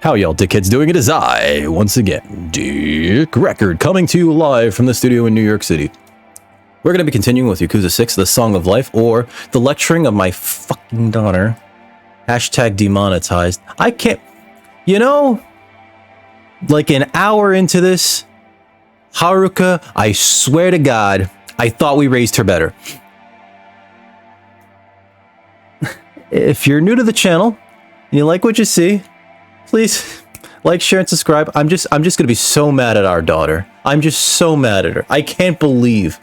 How y'all dickheads doing? It is I, once again, Dick Record, coming to you live from the studio in New York City. We're going to be continuing with Yakuza 6, The Song of Life, or the lecturing of my fucking daughter. Hashtag demonetized. I can't... You know, like an hour into this, Haruka, I swear to God, I thought we raised her better. If you're new to the channel, and you like what you see, please like, share, and subscribe. I'm just gonna be so mad at our daughter. I'm just so mad at her. I can't believe.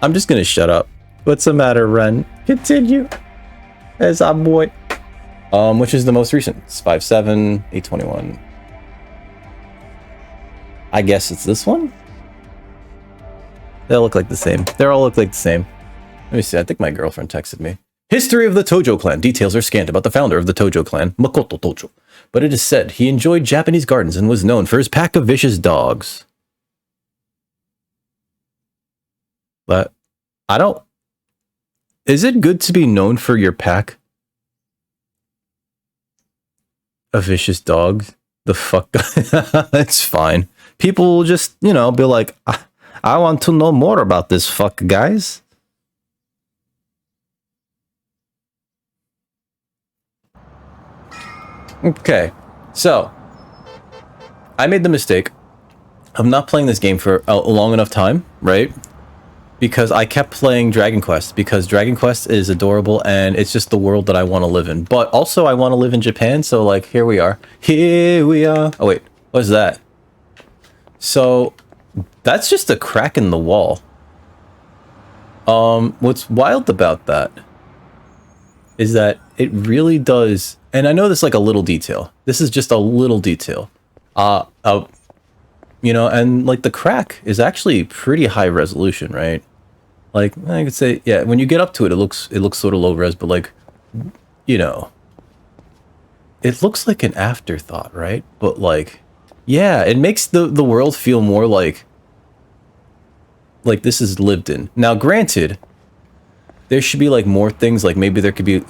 I'm just gonna shut up. What's the matter, Ren? Continue. As our boy. Which is the most recent? It's 5/7, 8/21. I guess it's this one? They all look like the same. They all look like the same. Let me see. I think my girlfriend texted me. History of the Tojo clan. Details are scant about the founder of the Tojo clan, Makoto Tojo. But it is said he enjoyed Japanese gardens and was known for his pack of vicious dogs. But I don't... Is it good to be known for your pack of vicious dogs? The fuck? It's fine. People will just, you know, be like, I want to know more about this fuck, guys. Okay, so I made the mistake of not playing this game for a long enough time, right? Because I kept playing Dragon Quest, because Dragon Quest is adorable and it's just the world that I want to live in. But also I want to live in Japan, so like, here we are. Here we are. Oh wait, what is that? So that's just a crack in the wall. What's wild about that is that it really does, and I know this is like a little detail. This is just a little detail. You know, and like the crack is actually pretty high resolution, right? Like I could say, yeah, when you get up to it, it looks sort of low res, but like, you know, it looks like an afterthought, right? But like, yeah, it makes the world feel more like this is lived in. Now, granted, there should be like more things, like maybe there could be...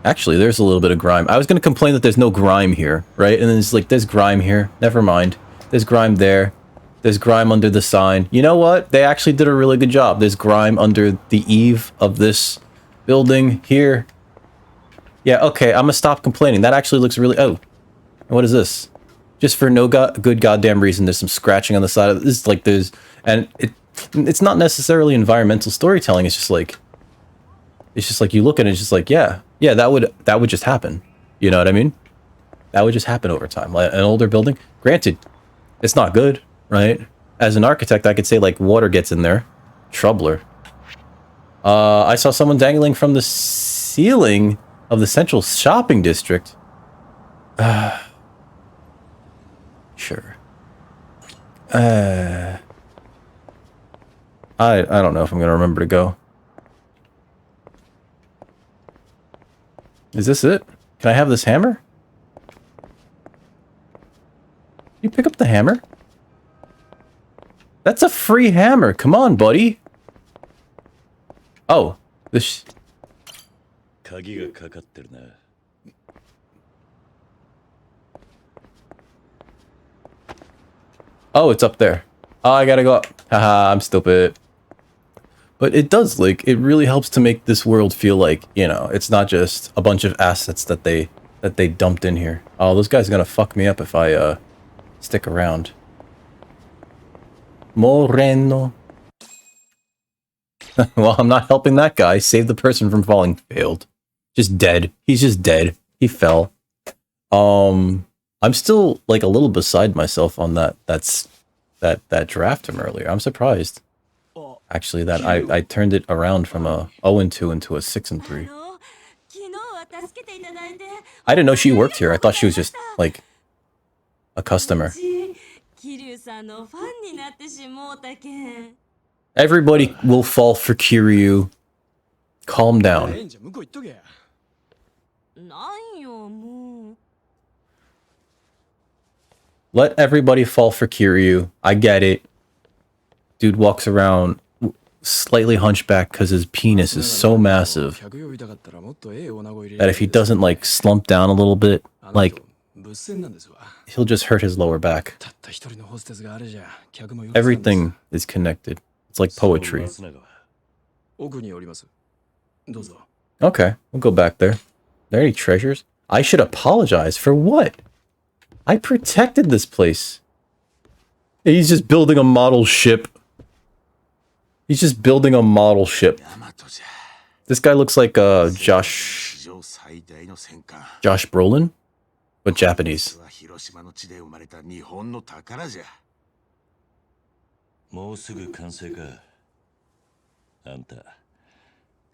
Actually, there's a little bit of grime. I was going to complain that there's no grime here, right? And then it's like, there's grime here. Never mind. There's grime there. There's grime under the sign. You know what? They actually did a really good job. There's grime under the eave of this building here. Yeah, okay, I'm going to stop complaining. That actually looks really... Oh, what is this? Just for no good goddamn reason, there's some scratching on the side of this. Like, there's... And it's not necessarily environmental storytelling. It's just like you look at it, it's just like, yeah, that would just happen. You know what I mean? That would just happen over time. Like an older building, granted, it's not good, right? As an architect, I could say like water gets in there, troubler. I saw someone dangling from the ceiling of the central shopping district. Sure. I don't know if I'm gonna remember to go. Is this it? Can I have this hammer? You pick up the hammer? That's a free hammer. Come on, buddy. Oh, this... Oh, it's up there. Oh, I gotta go up. Haha, I'm stupid. But it does, like, it really helps to make this world feel like, you know, it's not just a bunch of assets that they dumped in here. Oh, those guys are gonna fuck me up if I, stick around. Moreno. Well, I'm not helping that guy. Save the person from falling. Failed. Just dead. He's just dead. He fell. I'm still, like, a little beside myself on that draft from earlier. I'm surprised. Actually, that I turned it around from a 0-2 into a 6-3. I didn't know she worked here. I thought she was just, like, a customer. Everybody will fall for Kiryu. Calm down. Let everybody fall for Kiryu. I get it. Dude walks around slightly hunchback because his penis is so massive that if he doesn't like slump down a little bit, like he'll just hurt his lower back. Everything is connected. It's like poetry. Okay, we'll go back there. Are there any treasures? I should apologize for what? I protected this place. He's just building a model ship. He's just building a model ship. This guy looks like Josh Brolin, but Japanese.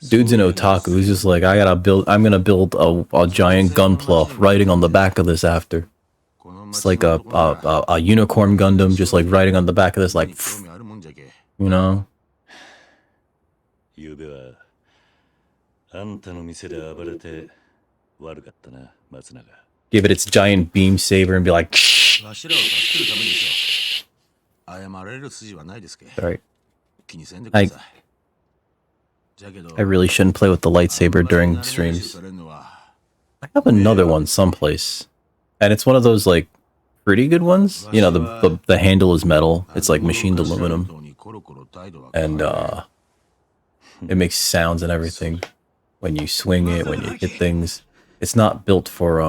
Dude's an otaku. He's just like, I'm gonna build a giant gunpla riding on the back of this after. It's like a unicorn Gundam just like riding on the back of this, like, you know? Give it its giant beam saber and be like, alright. I really shouldn't play with the lightsaber during streams. I have another one someplace. And it's one of those, like, pretty good ones. You know, the handle is metal. It's, like, machined aluminum. And, it makes sounds and everything when you swing it, when you hit things. It's not built for,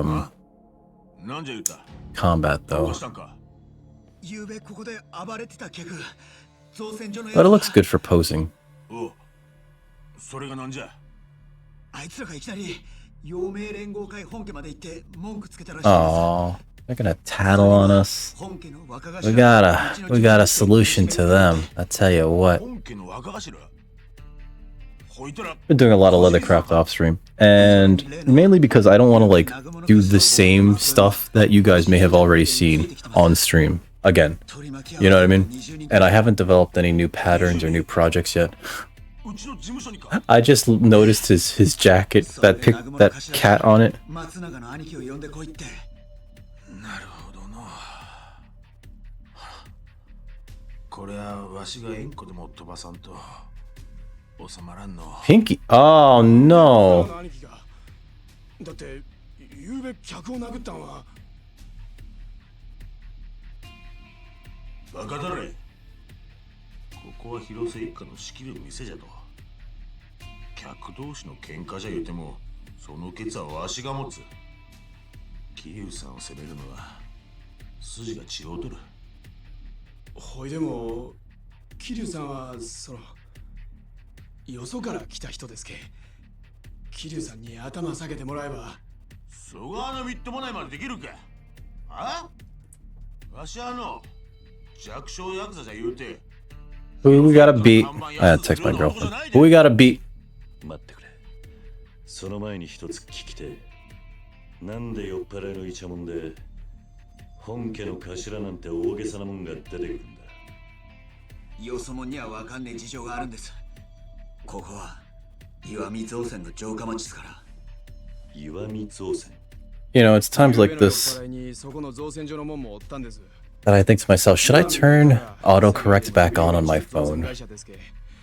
combat, though. But it looks good for posing. Oh, they're gonna tattle on us. We got a solution to them. I tell you what. Been doing a lot of leathercraft off stream, and mainly because I don't want to like do the same stuff that you guys may have already seen on stream again. You know what I mean? And I haven't developed any new patterns or new projects yet. I just noticed his jacket, that cat on it. Pinky. Oh no. Who we gotta beat? I had to text my girlfriend. Who we gotta beat? You know, it's times like this that I think to myself, should I turn autocorrect back on my phone?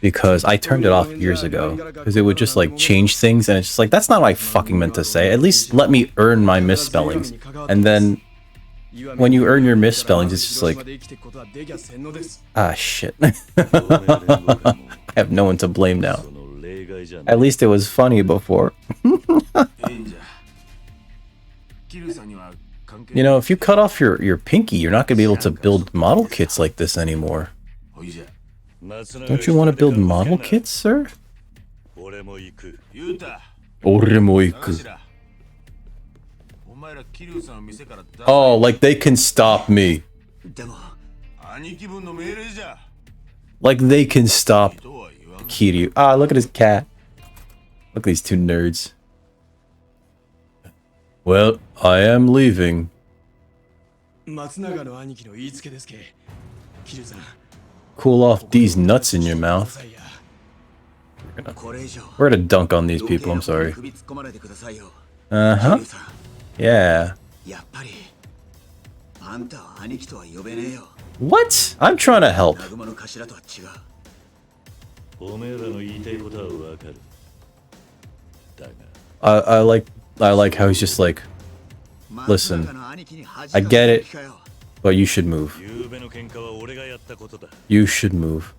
Because I turned it off years ago, because it would just like change things, and it's just like, that's not what I fucking meant to say. At least let me earn my misspellings. And then when you earn your misspellings, it's just like, ah, shit. I have no one to blame now. At least it was funny before. You know, if you cut off your pinky, you're not going to be able to build model kits like this anymore. Don't you want to build model kits, sir? Ore mo iku. Oh, like they can stop me. Like they can stop Kiryu. Ah, look at his cat. Look at these two nerds. Well, I am leaving. Cool off these nuts in your mouth. We're gonna dunk on these people, I'm sorry. Uh-huh. Yeah. What? I'm trying to help. I like how he's just like, listen, I get it, but you should move. You should move.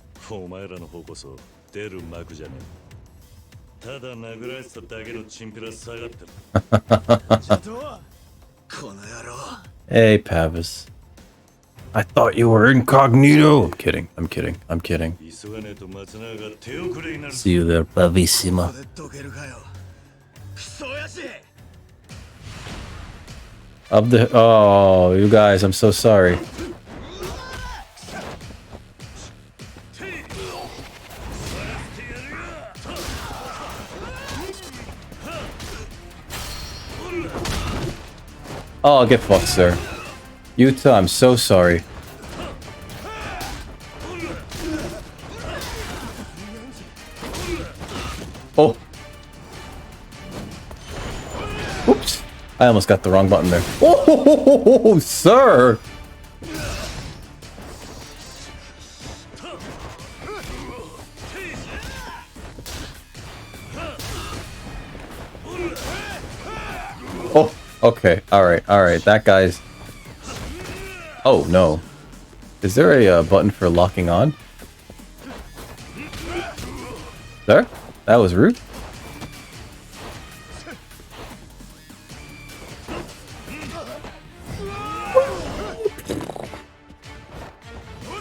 Hey, Pavis. I thought you were incognito. I'm kidding. I'm kidding. I'm kidding. See you there, Pavissima. Oh, you guys, I'm so sorry. Oh, get fucked, sir. Yuta, I'm so sorry. Oh. Oops. I almost got the wrong button there. Oh, sir! Oh, okay. Alright. That guy's... Oh, no. Is there a button for locking on? There? That was rude.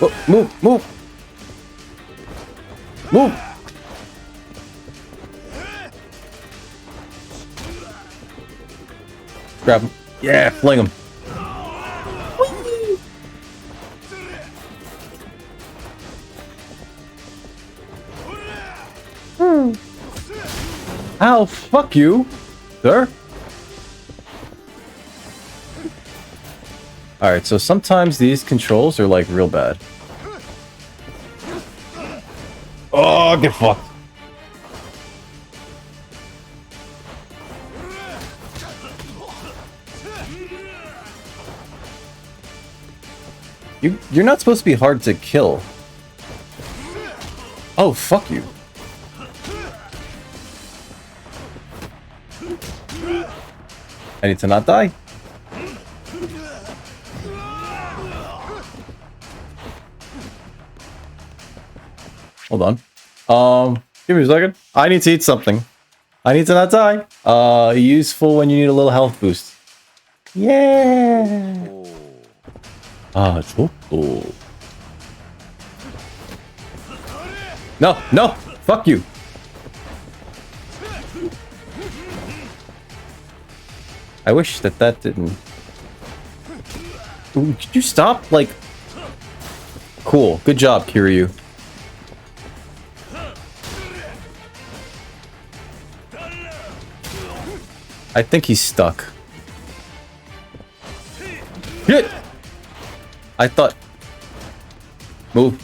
Oh, move! Move! Grab him. Yeah, fling him. Ow, fuck you, sir. Alright, so sometimes these controls are like real bad. Oh, get fucked. You're not supposed to be hard to kill. Oh, fuck you. I need to not die. Hold on. Give me a second. I need to eat something. I need to not die. Useful when you need a little health boost. Yeah. Ah, so cool. No, fuck you. I wish that didn't... Ooh, could you stop? Like... Cool. Good job, Kiryu. I think he's stuck. Shit! I thought... Move.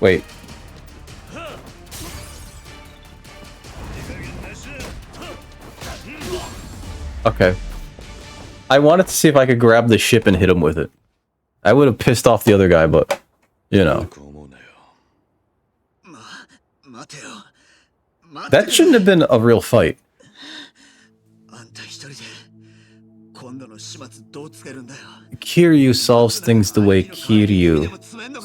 Wait. Okay. I wanted to see if I could grab the ship and hit him with it. I would have pissed off the other guy, but... You know. That shouldn't have been a real fight. Kiryu solves things the way Kiryu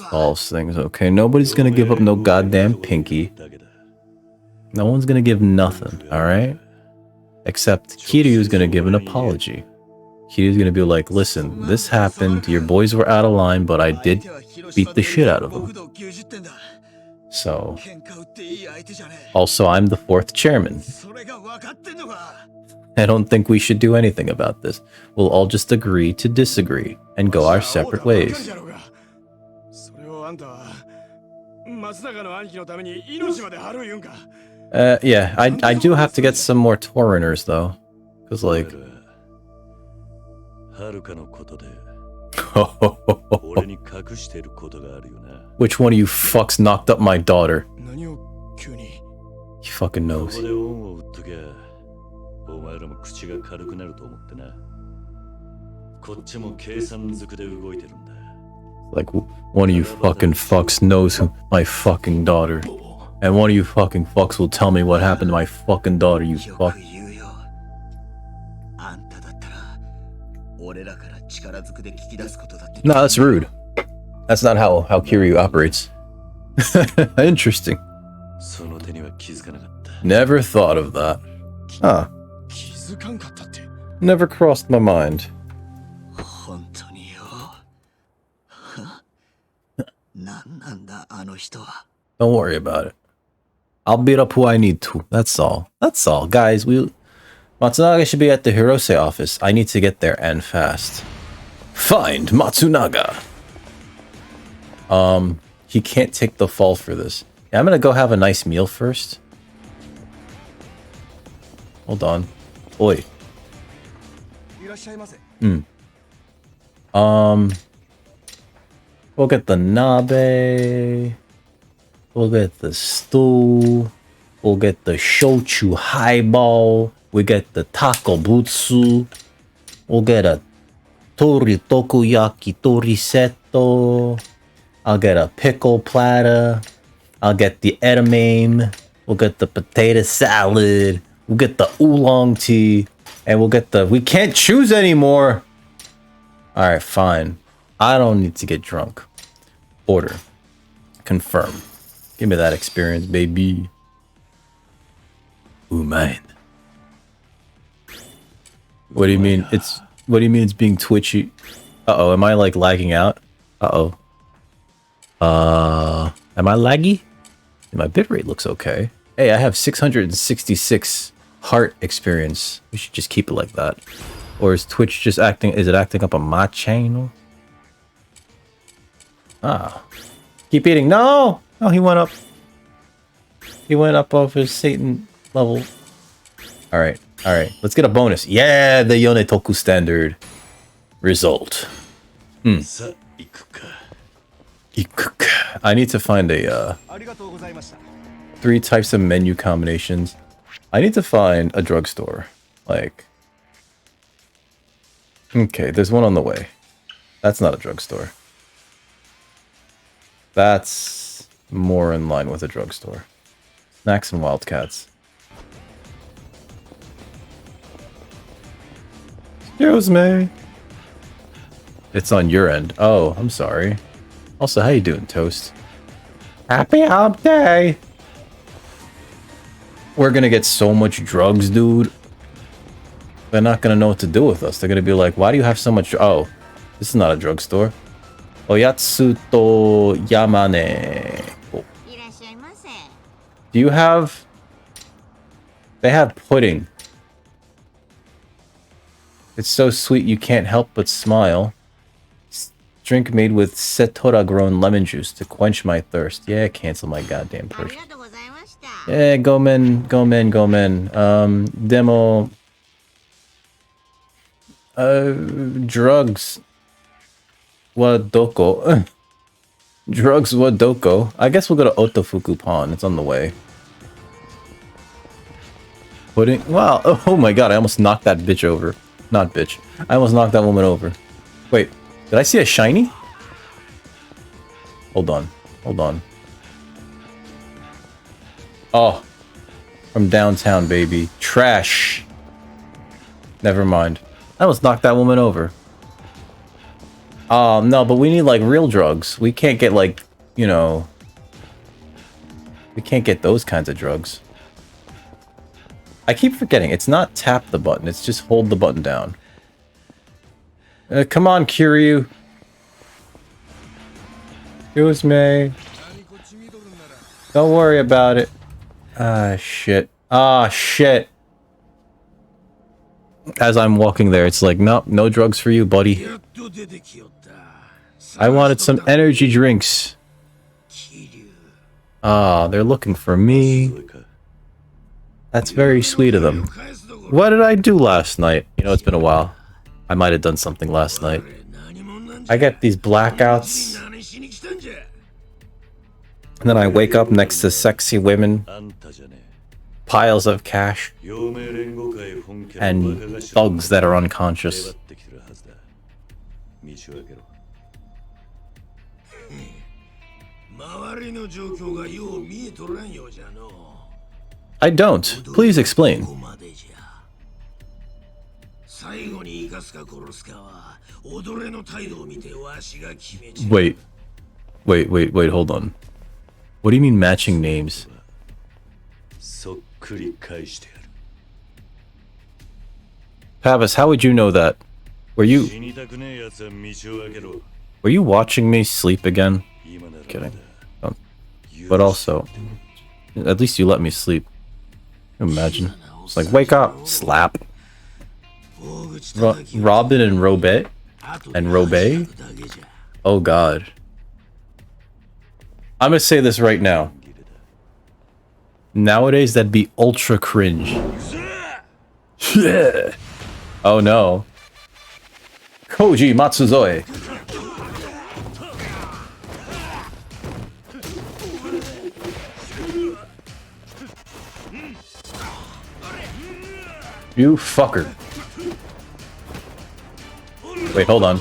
solves things, okay? Nobody's gonna give up no goddamn pinky. No one's gonna give nothing, alright? Except Kiryu's gonna give an apology. Kiryu's gonna be like, listen, this happened, your boys were out of line, but I did beat the shit out of them. So, also I'm the 4th chairman. I don't think we should do anything about this. We'll all just agree to disagree and go our separate ways. Yeah, I do have to get some more Tauriners though. Cause like... Which one of you fucks knocked up my daughter? He fucking knows. Of Like, one of you fucking fucks knows who my fucking daughter. And one of you fucking fucks will tell me what happened to my fucking daughter, you fuck. No, that's rude. That's not how Kiryu operates. Interesting. Never thought of that. Huh. Never crossed my mind. Don't worry about it. I'll beat up who I need to. That's all. That's all. Guys, Matsunaga should be at the Hirose office. I need to get there and fast. Find Matsunaga. He can't take the fall for this. Yeah, I'm gonna go have a nice meal first. Hold on. Oi. We'll get the nabe. We'll get the stew. We'll get the shochu highball. We get the taco butsu. We'll get a tori tokoyaki tori seto. I'll get a pickle platter. I'll get the edamame. We'll get the potato salad. We'll get the oolong tea. And we'll get the... We can't choose anymore! Alright, fine. I don't need to get drunk. Order. Confirm. Give me that experience, baby. Ooh, man. What do you mean? What do you mean it's being twitchy? Uh-oh, am I like lagging out? Uh-oh. Am I laggy? My bitrate looks okay. Hey, I have 666 heart experience. We should just keep it like that. Or is Twitch just acting... Is it acting up on my channel? Ah. Keep eating. No! Oh, he went up. He went up off his Satan level. Alright. Alright. Let's get a bonus. Yeah! The Yonetoku standard result. I need to find a, 3 types of menu combinations. I need to find a drugstore. Like... Okay, there's one on the way. That's not a drugstore. That's more in line with a drugstore. Snacks and Wildcats. Excuse me. It's on your end. Oh, I'm sorry. Also, how you doing, Toast? Happy hump day! We're gonna get so much drugs, dude. They're not gonna know what to do with us. They're gonna be like, why do you have so much... Oh, this is not a drugstore. Oyatsu to Yamane. Oh. Do you have... They have pudding. It's so sweet you can't help but smile. Drink made with Setora grown lemon juice to quench my thirst. Yeah, cancel my goddamn purchase. Yeah, go men. Demo... drugs. Wadoko. Drugs Wadoko. I guess we'll go to Otofuku Pond. It's on the way. Pudding. Wow. Oh my god, I almost knocked that bitch over. Not bitch. I almost knocked that woman over. Wait, did I see a shiny? Hold on. Hold on. Oh. From downtown, baby. Trash. Never mind. I almost knocked that woman over. No, but we need, like, real drugs. We can't get, like, you know... We can't get those kinds of drugs. I keep forgetting. It's not tap the button. It's just hold the button down. Come on, Kiryu. Excuse me. Don't worry about it. Ah, shit. Ah, shit. As I'm walking there, it's like, nope, no drugs for you, buddy. I wanted some energy drinks. Ah, they're looking for me. That's very sweet of them. What did I do last night? You know, it's been a while. I might have done something last night. I get these blackouts. And then I wake up next to sexy women. Piles of cash. And thugs that are unconscious. I don't. Please explain. Wait. Wait, hold on. What do you mean matching names? Pavis, how would you know that? Were you watching me sleep again? Kidding. But also, at least you let me sleep. Can you imagine? It's like, wake up, slap. Robin and Robet? And Robet? Oh god. I'm gonna say this right now. Nowadays, that'd be ultra cringe. Oh no. Koji Matsuzoe. You fucker. Wait, hold on.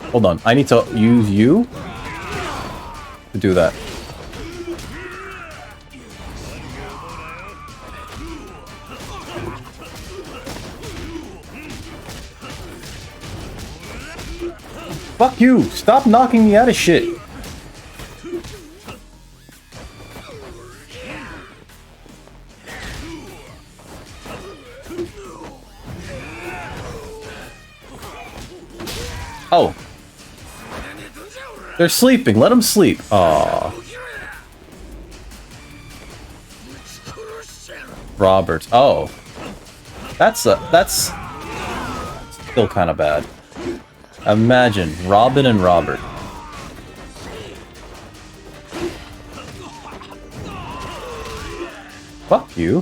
Hold on. I need to use you to do that. Fuck you! Stop knocking me out of shit! Oh. They're sleeping. Let them sleep. Aww. Robert. Oh. That's still kind of bad. Imagine Robin and Robert. Fuck you.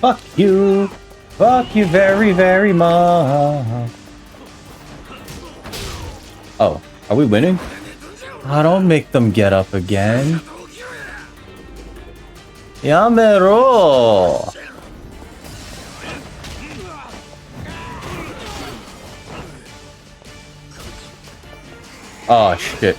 Fuck you. Fuck you very, very much. Oh, are we winning? Oh, don't make them get up again. Yamero! Oh, shit.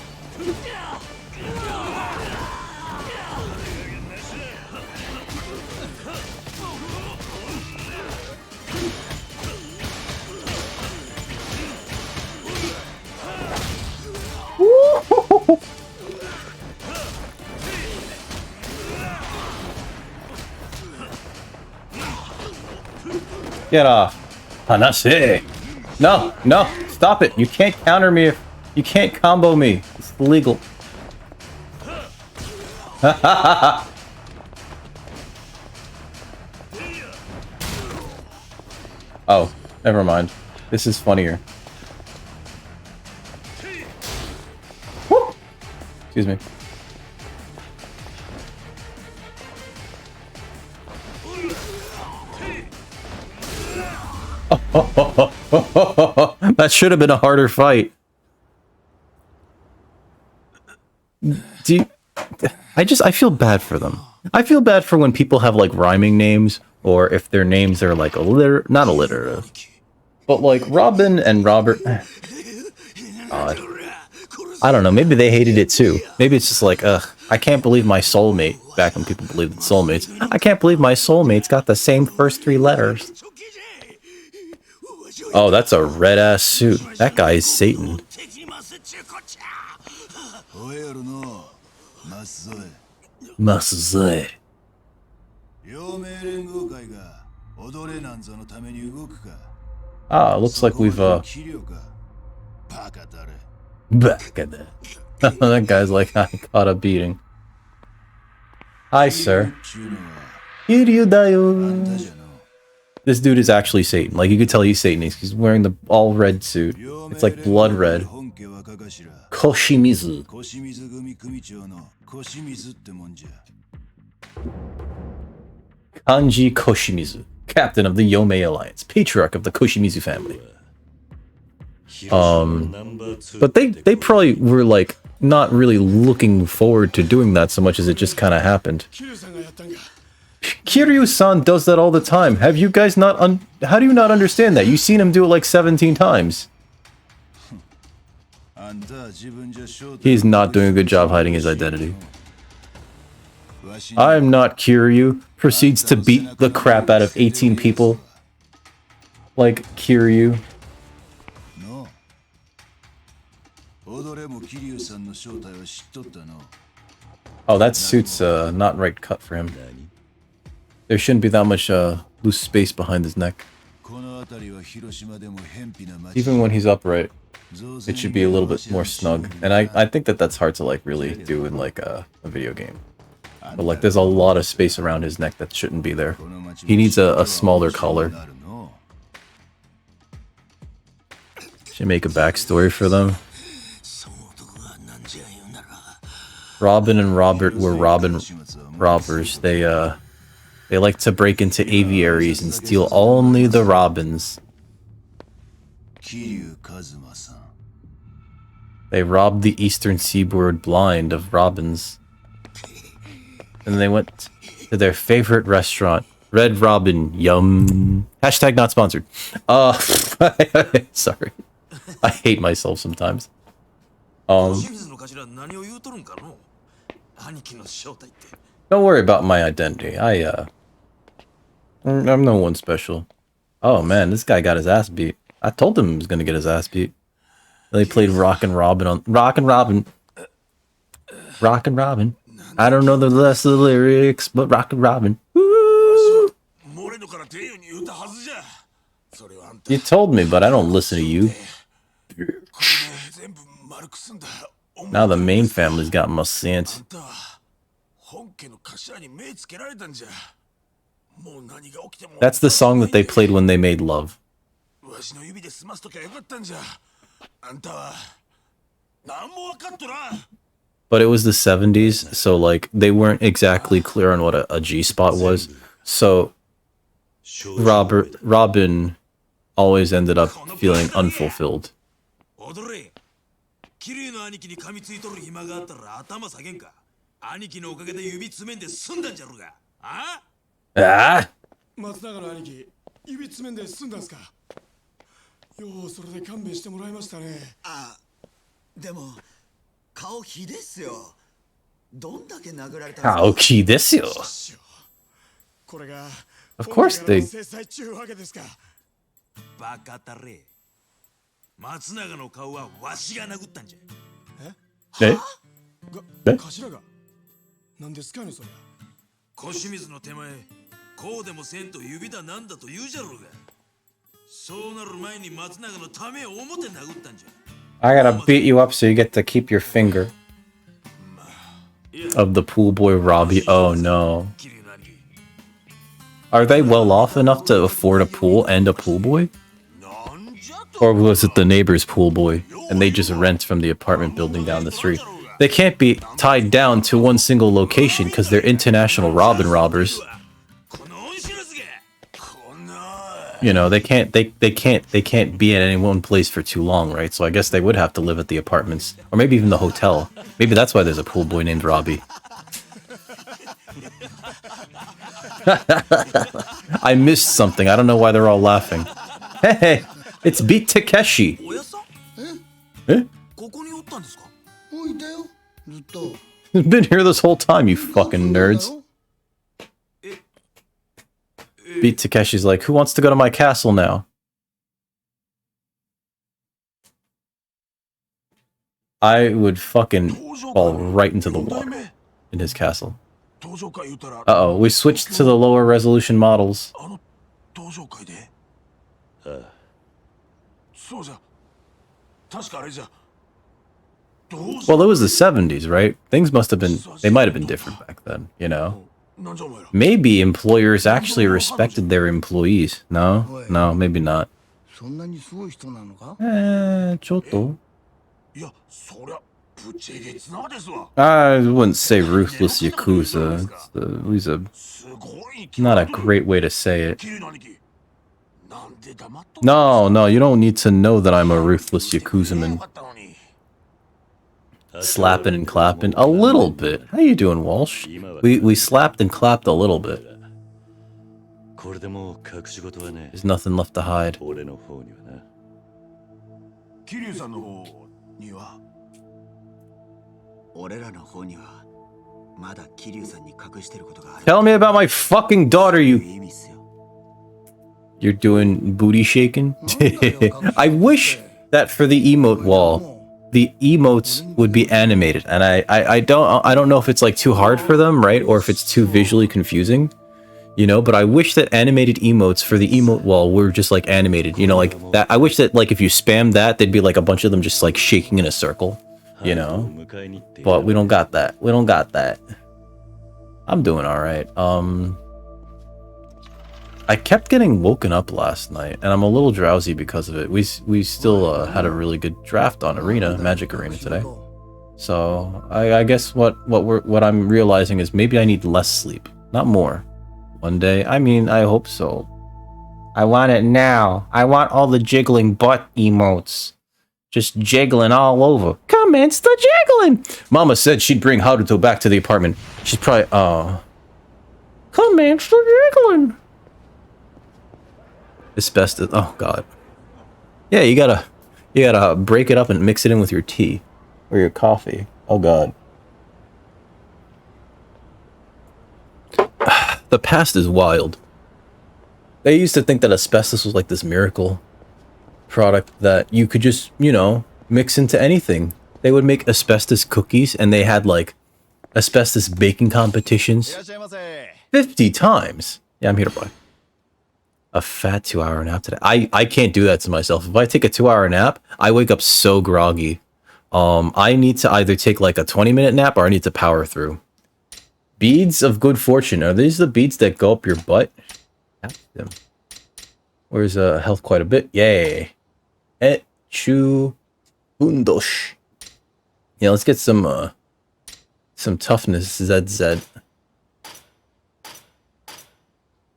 Get off. Hanase. No, no, stop it. You can't counter me if you can't combo me. It's illegal. Oh, never mind. This is funnier. Woo! Excuse me. That should have been a harder fight. I feel bad for them. I feel bad for when people have like rhyming names, or if their names are like not alliterative, but like Robin and Robert. God. I don't know. Maybe they hated it too. Maybe it's just like, I can't believe my soulmate. Back when people believed in soulmates, I can't believe my soulmate's got the same first 3 letters. Oh, that's a red-ass suit. That guy is Satan. Masazoe. Ah, looks like we've, back at that. That guy's like, I caught a beating. Hi, sir. Kiryu dayo. This dude is actually Satan. Like, you could tell he's Satan. He's wearing the all-red suit. It's like blood red. Koshimizu. Kanji Koshimizu. Captain of the Yomei Alliance. Patriarch of the Koshimizu family. But they probably were, like, not really looking forward to doing that so much as it just kind of happened. Kiryu-san does that all the time. Have you guys not how do you not understand that? You've seen him do it like 17 times. He's not doing a good job hiding his identity. I'm not Kiryu. Proceeds to beat the crap out of 18 people. Like Kiryu. Oh, that suit's not right cut for him. There shouldn't be that much loose space behind his neck. Even when he's upright, it should be a little bit more snug. And I think that that's hard to like really do in like a video game. But like there's a lot of space around his neck that shouldn't be there. He needs a smaller collar. Should make a backstory for them. Robin and Robert were robbers. They like to break into aviaries and steal only the robins. They robbed the eastern seaboard blind of robins. And they went to their favorite restaurant, Red Robin. Yum. Hashtag not sponsored. Sorry. I hate myself sometimes. Don't worry about my identity. I'm no one special. Oh man, this guy got his ass beat. I told him he was gonna get his ass beat. They played Rockin' Robin on Rockin' Robin. Rockin' Robin. I don't know the rest of the lyrics, but Rockin' Robin. Woo! You told me, but I don't listen to you. Now the main family's got my scent. That's the song that they played when they made love. But it was the 70s, so like they weren't exactly clear on what a G-spot was. So Robin always ended up feeling unfulfilled. Ah! Of course they... I gotta beat you up so you get to keep your finger. Of the pool boy Robbie. Oh no. Are they well off enough to afford a pool and a pool boy? Or was it the neighbor's pool boy and they just rent from the apartment building down the street? They can't be tied down to one single location because they're international Robin robbers. You know, they can't be in any one place for too long, right? So I guess they would have to live at the apartments or maybe even the hotel. Maybe that's why there's a pool boy named Robbie. I missed something. I don't know why they're all laughing. Hey, it's Beat Takeshi. Eh? He's been here this whole time, you fucking nerds. Beat Takeshi's like, who wants to go to my castle now? I would fucking fall right into the water in his castle. Uh-oh, we switched to the lower resolution models. Well, it was the 70s, right? Things must have been... They might have been different back then, you know? Maybe employers actually respected their employees. No? No, maybe not. Choto. I wouldn't say ruthless Yakuza. Not a great way to say it. No, you don't need to know that I'm a ruthless Yakuza-man. Slapping and clapping. A little bit. How you doing, Walsh? We slapped and clapped a little bit. There's nothing left to hide. Tell me about my fucking daughter, you... You're doing booty shaking? I wish that for the emote wall, the emotes would be animated, and I don't know if it's like too hard for them, right? Or if it's too visually confusing, you know, but I wish that animated emotes for the emote wall were just like animated, you know, like that. I wish that like if you spam that, there'd be like a bunch of them just like shaking in a circle, you know, but we don't got that. We don't got that. I'm doing all right. I kept getting woken up last night, and I'm a little drowsy because of it. We still had a really good draft on Magic Arena today. So I guess what I'm realizing is maybe I need less sleep, not more. One day, I mean, I hope so. I want it now. I want all the jiggling butt emotes, just jiggling all over. Commence the jiggling. Mama said she'd bring Haruto back to the apartment. She's probably commence the jiggling. Asbestos. Oh god. Yeah, you gotta break it up and mix it in with your tea or your coffee. Oh god. The past is wild. They used to think that asbestos was like this miracle product that you could just, you know, mix into anything. They would make asbestos cookies, and they had like asbestos baking competitions 50 times. Yeah, I'm here to buy. A fat 2-hour nap today. I can't do that to myself. If I take a 2-hour nap, I wake up so groggy. I need to either take like a 20-minute nap or I need to power through. Beads of good fortune. Are these the beads that go up your butt? Them. Where's health quite a bit? Yay. Echu bundosh. Yeah, let's get some toughness. ZZ.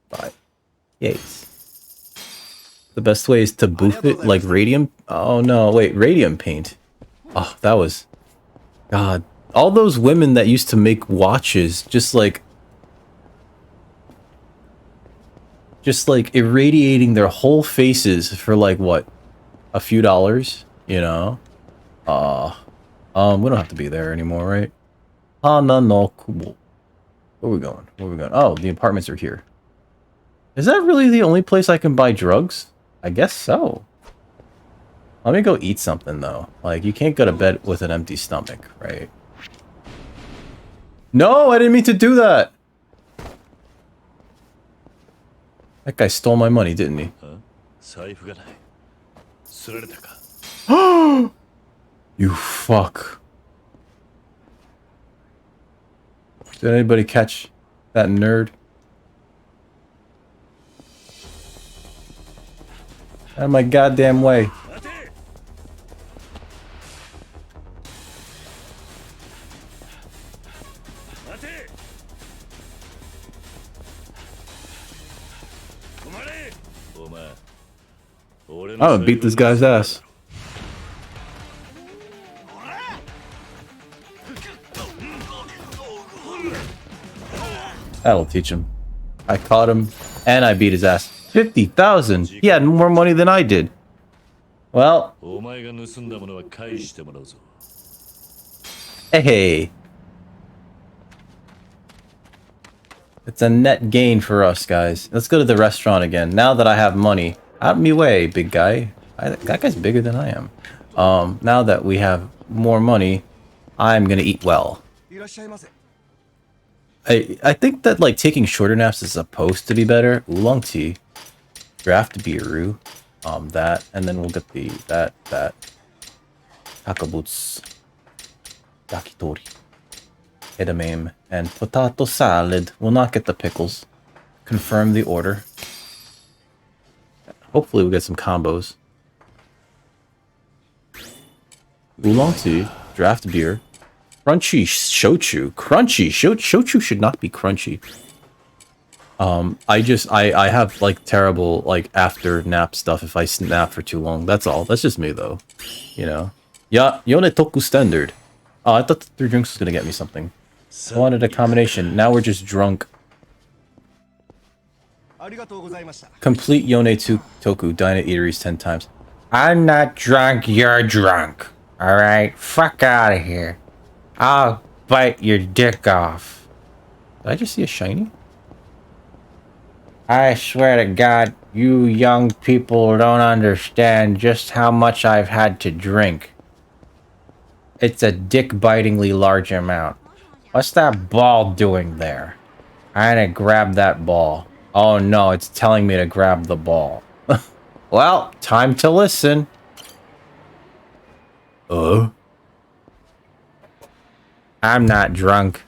Bye. Yay. The best way is to boof it like radium. Oh no, wait, radium paint. Oh, that was... God. All those women that used to make watches just like irradiating their whole faces for like what? A few dollars, you know? We don't have to be there anymore, right? Hana no Kubo. Where are we going? Where are we going? Oh, the apartments are here. Is that really the only place I can buy drugs? I guess so. Let me go eat something, though. Like, you can't go to bed with an empty stomach, right? No, I didn't mean to do that! That guy stole my money, didn't he? You fuck. Did anybody catch that nerd? Out of my goddamn way. I'm gonna beat this guy's ass. That'll teach him. I caught him, and I beat his ass. 50,000! He had more money than I did. Well... Hey! It's a net gain for us, guys. Let's go to the restaurant again. Now that I have money. Out of me way, big guy. That guy's bigger than I am. Now that we have more money, I'm gonna eat well. I think that, like, taking shorter naps is supposed to be better. Oolong tea. Draft beer. That. And then we'll get the... That. Takabutsu. Yakitori. Edamame. And potato salad. We'll not get the pickles. Confirm the order. Hopefully we'll get some combos. Oolong tea. Draft beer. Crunchy shochu. Crunchy shochu should not be crunchy. I have like terrible like after nap stuff if I nap for too long. That's all. That's just me though. You know. Yeah, Yone Toku standard. Oh, I thought the 3 drinks was gonna get me something. I wanted a combination. Now we're just drunk. Complete Yone Toku, dine at eateries 10 times. I'm not drunk, you're drunk. Alright, fuck out of here. I'll bite your dick off. Did I just see a shiny? I swear to God, you young people don't understand just how much I've had to drink. It's a dick-bitingly large amount. What's that ball doing there? I need to grab that ball. Oh no, it's telling me to grab the ball. Well, time to listen. I'm not drunk.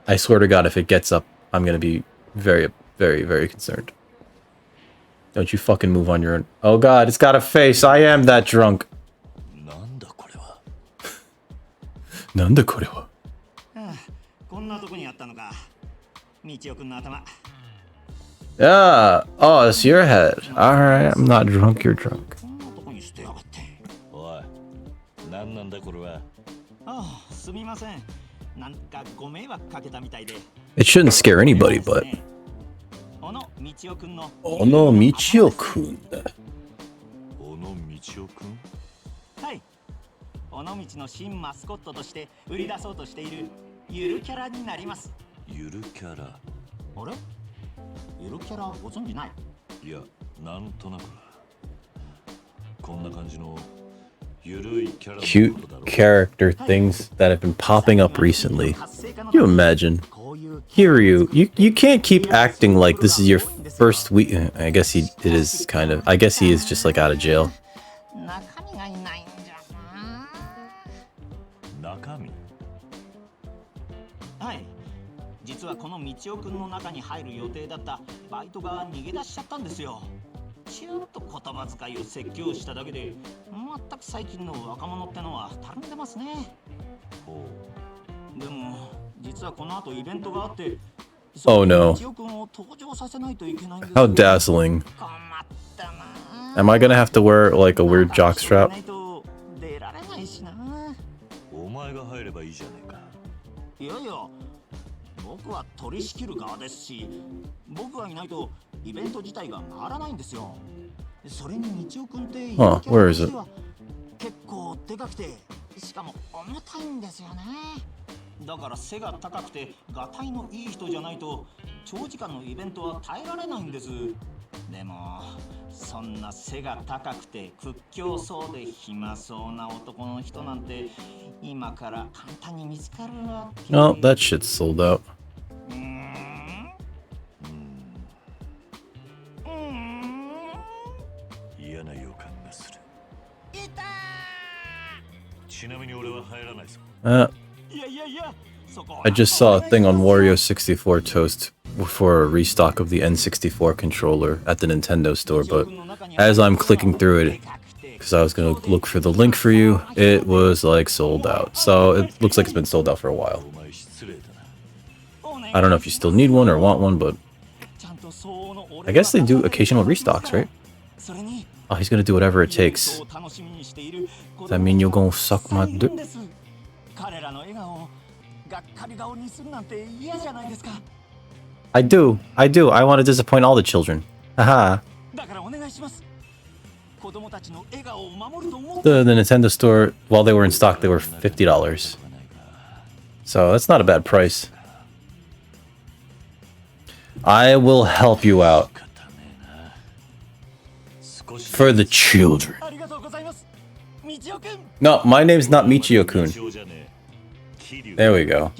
I swear to God, if it gets up, I'm gonna be very, very, very concerned. Don't you fucking move on your own. Oh God, it's got a face. I am that drunk. Nanda kore wa? Yeah. Oh, it's your head. Alright, I'm not drunk, you're drunk. It shouldn't scare anybody, but... Ono Michio-kun. Cute character things that have been popping up recently. Can you imagine? Hiryu, you can't keep acting like this is your first week. I guess it is kind of. I guess he is just like out of jail. Oh no. How dazzling. Am I gonna have to wear like a weird jockstrap? Huh, where is it? Oh, that shit's sold out. I just saw a thing on Wario64 Toast for a restock of the N64 controller at the Nintendo store, but as I'm clicking through it, because I was going to look for the link for you, it was like sold out. So it looks like it's been sold out for a while. I don't know if you still need one or want one, but I guess they do occasional restocks, right? Oh, he's going to do whatever it takes. Does that mean you're going to suck my dick? I do. I want to disappoint all the children. Haha. The Nintendo store, while they were in stock, they were $50. So that's not a bad price. I will help you out. For the children. No, my name's not Michio-kun. There we go.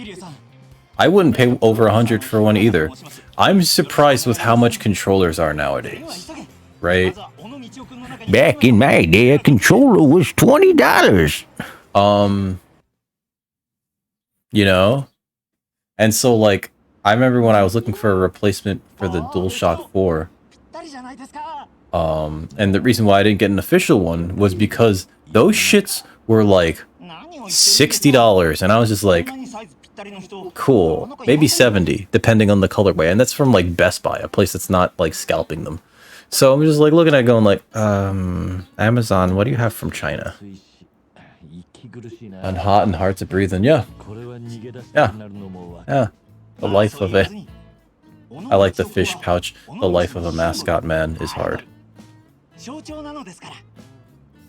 I wouldn't pay over 100 for one either. I'm surprised with how much controllers are nowadays. Right? Back in my day, a controller was $20. You know? And so, like, I remember when I was looking for a replacement for the DualShock 4. And the reason why I didn't get an official one was because those shits were like $60, and I was just like, cool, maybe 70, depending on the colorway, and that's from like Best Buy, a place that's not like scalping them. So I'm just like looking at it going like, Amazon, what do you have from China? And hot and hard to breathe in, yeah. The life of it. I like the fish pouch. The life of a mascot man is hard.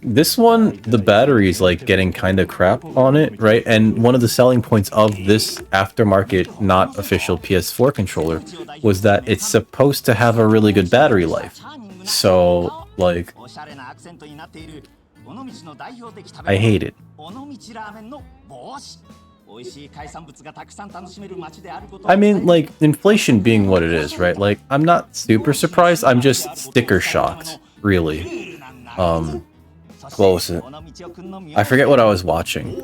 This one, the battery is like getting kind of crap on it, right? And one of the selling points of this aftermarket, not official PS4 controller was that it's supposed to have a really good battery life. So, like, I hate it. I mean, like, inflation being what it is, right? Like, I'm not super surprised. I'm just sticker shocked, really. What was it? I forget what I was watching.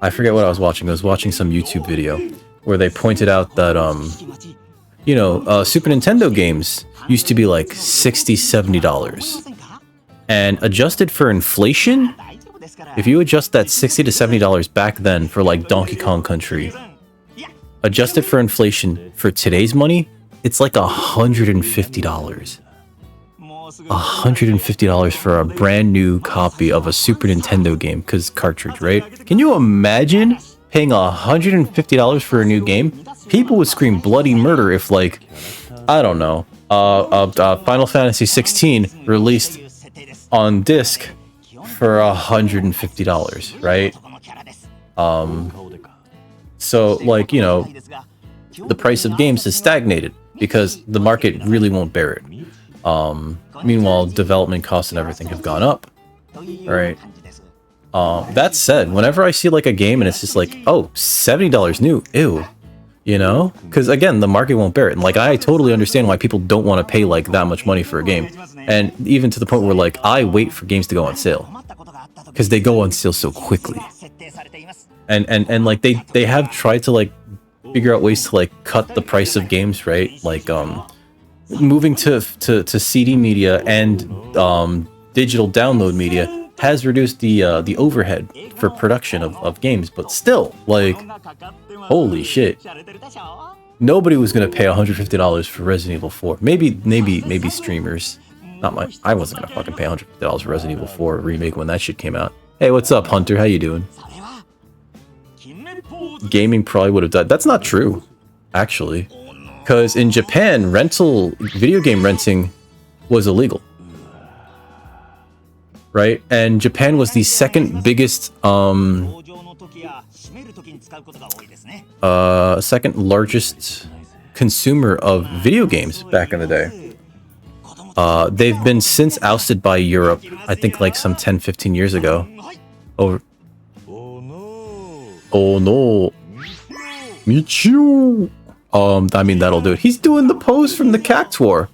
I was watching some YouTube video where they pointed out that, you know, Super Nintendo games used to be like $60, $70. And adjusted for inflation, if you adjust that $60 to $70 back then for like Donkey Kong Country, adjusted for inflation for today's money, it's like $150. $150 for a brand new copy of a Super Nintendo game, because cartridge, right? Can you imagine paying $150 for a new game? People would scream bloody murder if, like, I don't know, Final Fantasy 16 released on disc for $150, right? So, like, you know, the price of games has stagnated because the market really won't bear it. Meanwhile, development costs and everything have gone up, right? That said, whenever I see like a game and it's just like, oh, $70 new, ew, you know? Because again, the market won't bear it. And like, I totally understand why people don't want to pay like that much money for a game. And even to the point where like, I wait for games to go on sale. Because they go on sale so quickly. And like, they have tried to like, figure out ways to like, cut the price of games, right? Like, moving to CD media and digital download media has reduced the overhead for production of games, but still, like, holy shit, nobody was gonna pay $150 for Resident Evil 4. Maybe streamers. I wasn't gonna fucking pay $150 for Resident Evil 4 remake when that shit came out. Hey, what's up, Hunter? How you doing? Gaming probably would have died. That's not true, actually. Because in Japan, video game renting was illegal. Right? And Japan was the second biggest, second largest consumer of video games back in the day. They've been since ousted by Europe, I think like some 10, 15 years ago. Oh no. Michiu! I mean, that'll do it. He's doing the pose from the Cactuar.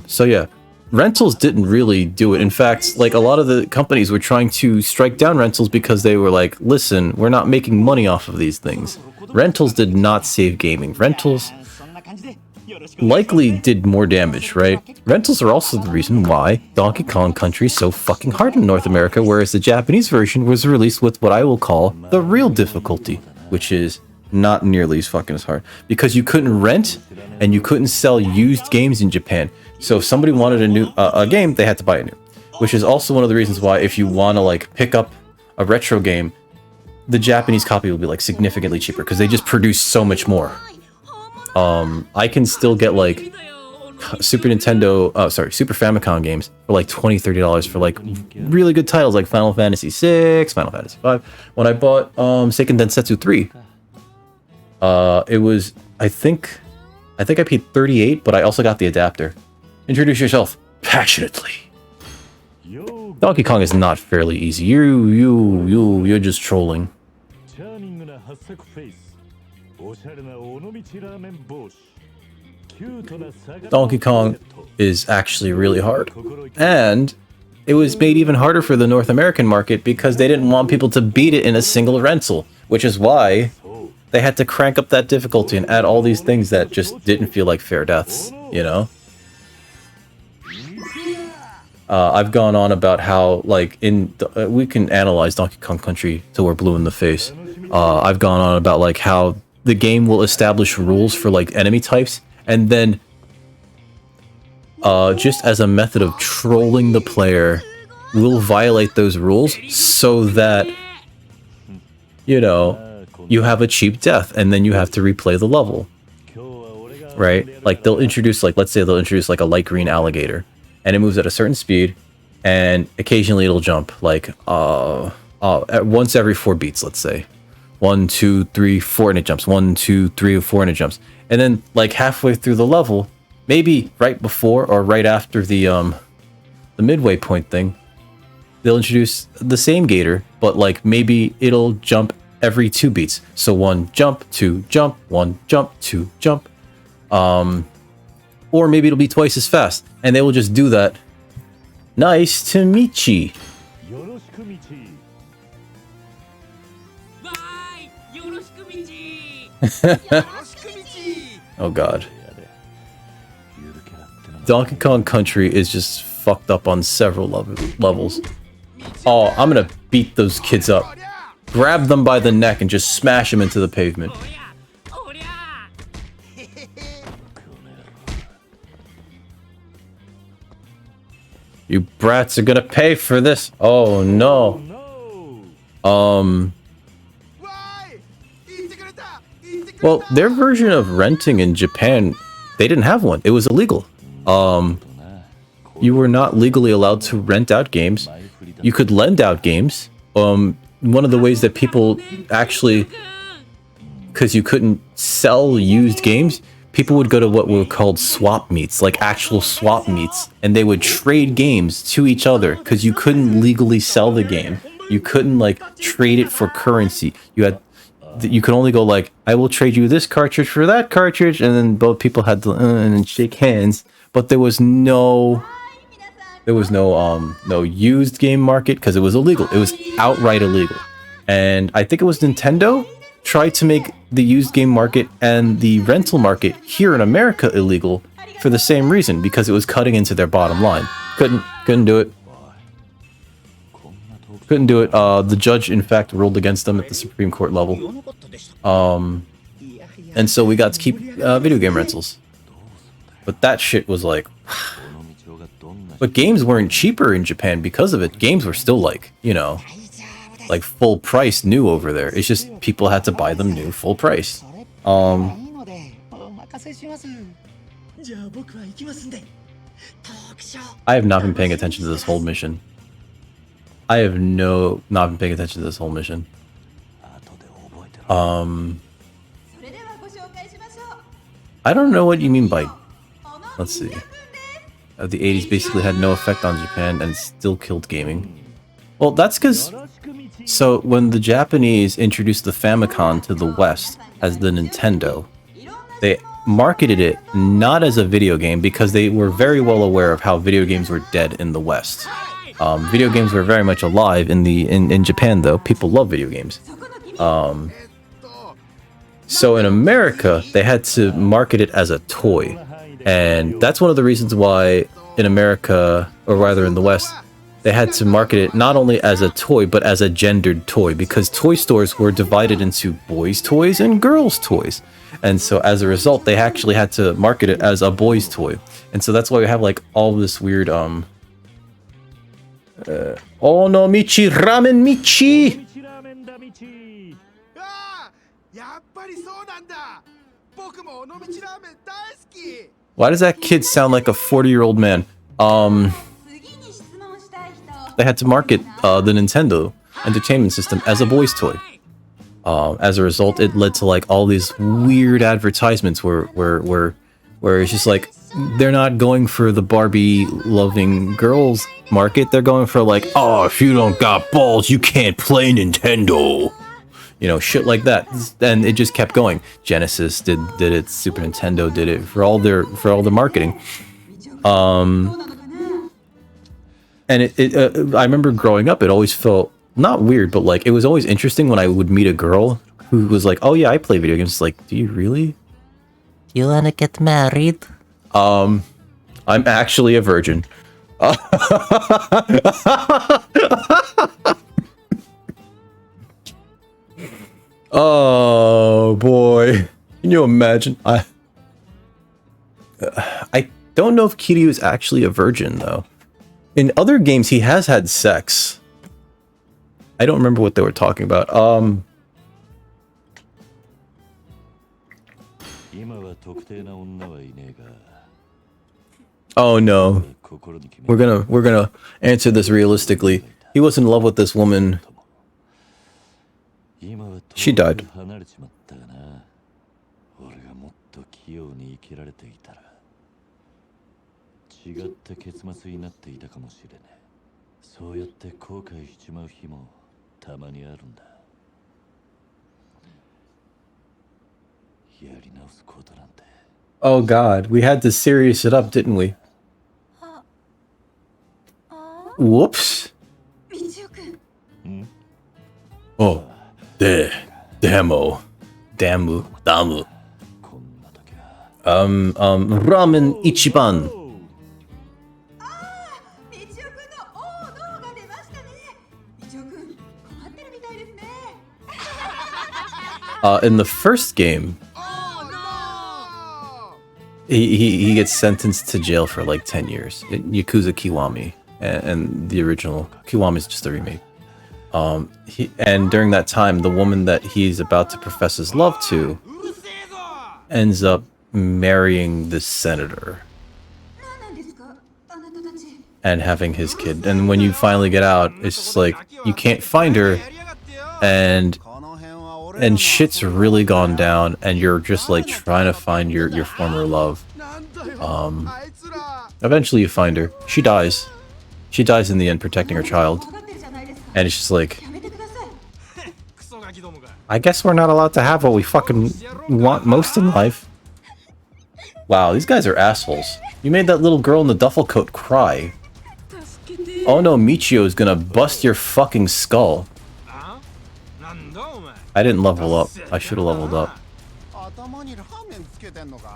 So yeah, rentals didn't really do it. In fact, like a lot of the companies were trying to strike down rentals because they were like, listen, we're not making money off of these things. Rentals did not save gaming. Rentals likely did more damage, right? Rentals are also the reason why Donkey Kong Country is so fucking hard in North America, whereas the Japanese version was released with what I will call the real difficulty, which is not nearly as fucking as hard, because you couldn't rent and you couldn't sell used games in Japan. So if somebody wanted a new a game, they had to buy a new, which is also one of the reasons why if you want to like pick up a retro game, the Japanese copy will be like significantly cheaper because they just produce so much more. I can still get like Super Famicom games for like $20, $30 for like really good titles like Final Fantasy 6, Final Fantasy 5. When I bought Seiken Densetsu 3, it was, I think I paid $38, but I also got the adapter. Introduce yourself passionately. Donkey Kong is not fairly easy. You're just trolling. Donkey Kong is actually really hard. And it was made even harder for the North American market because they didn't want people to beat it in a single rental, which is why they had to crank up that difficulty and add all these things that just didn't feel like fair deaths, you know? I've gone on about how, like, we can analyze Donkey Kong Country till we're blue in the face. I've gone on about, like, how the game will establish rules for, like, enemy types, and then, just as a method of trolling the player, will violate those rules so that, you know, you have a cheap death, and then you have to replay the level. Right? Like, they'll introduce, like, let's say they'll introduce, like, a light green alligator, and it moves at a certain speed, and occasionally it'll jump, like, once every 4 beats, let's say. 1, 2, 3, 4, and it jumps. 1, 2, 3, 4, and it jumps. And then, like, halfway through the level, maybe right before or right after the midway point thing, they'll introduce the same gator, but, like, maybe it'll jump every 2 beats. So 1 jump, 2 jump, 1 jump, 2 jump. Or maybe it'll be twice as fast, and they will just do that. Nice to meet you. Oh god. Donkey Kong Country is just fucked up on several levels. Oh, I'm gonna beat those kids up. Grab them by the neck and just smash them into the pavement. You brats are gonna pay for this. Oh no. Well, their version of renting in Japan, they didn't have one. It was illegal. You were not legally allowed to rent out games. You could lend out games. One of the ways that people actually, because you couldn't sell used games, people would go to what were called swap meets, like actual swap meets, and they would trade games to each other because you couldn't legally sell the game. You couldn't, like, trade it for currency. You could only go like, I will trade you this cartridge for that cartridge, and then both people had to and shake hands. But there was no used game market because it was illegal. It was outright illegal. And I think it was Nintendo tried to make the used game market and the rental market here in America illegal for the same reason, because it was cutting into their bottom line. Couldn't do it. Couldn't do it. The judge, in fact, ruled against them at the Supreme Court level. And so we got to keep video game rentals. But that shit was like... But games weren't cheaper in Japan because of it. Games were still like, you know, like full price new over there. It's just people had to buy them new full price. I have not been paying attention to this whole mission. I have not been paying attention to this whole mission. I don't know what you mean by... Let's see. The 80s basically had no effect on Japan and still killed gaming. Well, that's because... So, when the Japanese introduced the Famicom to the West as the Nintendo, they marketed it not as a video game because they were very well aware of how video games were dead in the West. Video games were very much alive in Japan, though. People love video games. So in America, they had to market it as a toy. And that's one of the reasons why in America, or rather in the West, they had to market it not only as a toy, but as a gendered toy, because toy stores were divided into boys' toys and girls' toys. And so as a result, they actually had to market it as a boys' toy. And so that's why we have like all this weird, Oh no, Michi, ramen Michi! Why does that kid sound like a 40-year-old man? They had to market the Nintendo Entertainment System as a boys' toy. As a result, it led to like all these weird advertisements where it's just like they're not going for the Barbie-loving girls market. They're going for like, oh, if you don't got balls, you can't play Nintendo. You know, shit like that. And it just kept going. Genesis did it. Super Nintendo did it for all their marketing. And I remember growing up, it always felt not weird, but like it was always interesting when I would meet a girl who was like, "Oh yeah, I play video games." It's like, do you really? You wanna get married? I'm actually a virgin. Oh boy, can you imagine? I don't know if Kiryu is actually a virgin though. In other games, he has had sex. I don't remember what they were talking about. Oh no. We're gonna answer this realistically. He was in love with this woman. She died. Oh god, we had to serious it up, didn't we? Whoops. Oh, damu. Ramen ichiban. In the first game, he gets sentenced to jail for like 10 years. Yakuza Kiwami, and the original Kiwami is just a remake. And during that time, the woman that he's about to profess his love to ends up marrying the senator and having his kid. And when you finally get out, it's just like you can't find her, and shit's really gone down, and you're just like trying to find your former love. Eventually you find her. She dies. She dies in the end protecting her child. And it's just like, I guess we're not allowed to have what we fucking want most in life. Wow, these guys are assholes. You made that little girl in the duffel coat cry. Oh no, Michio is gonna bust your fucking skull. I didn't level up. I should have leveled up.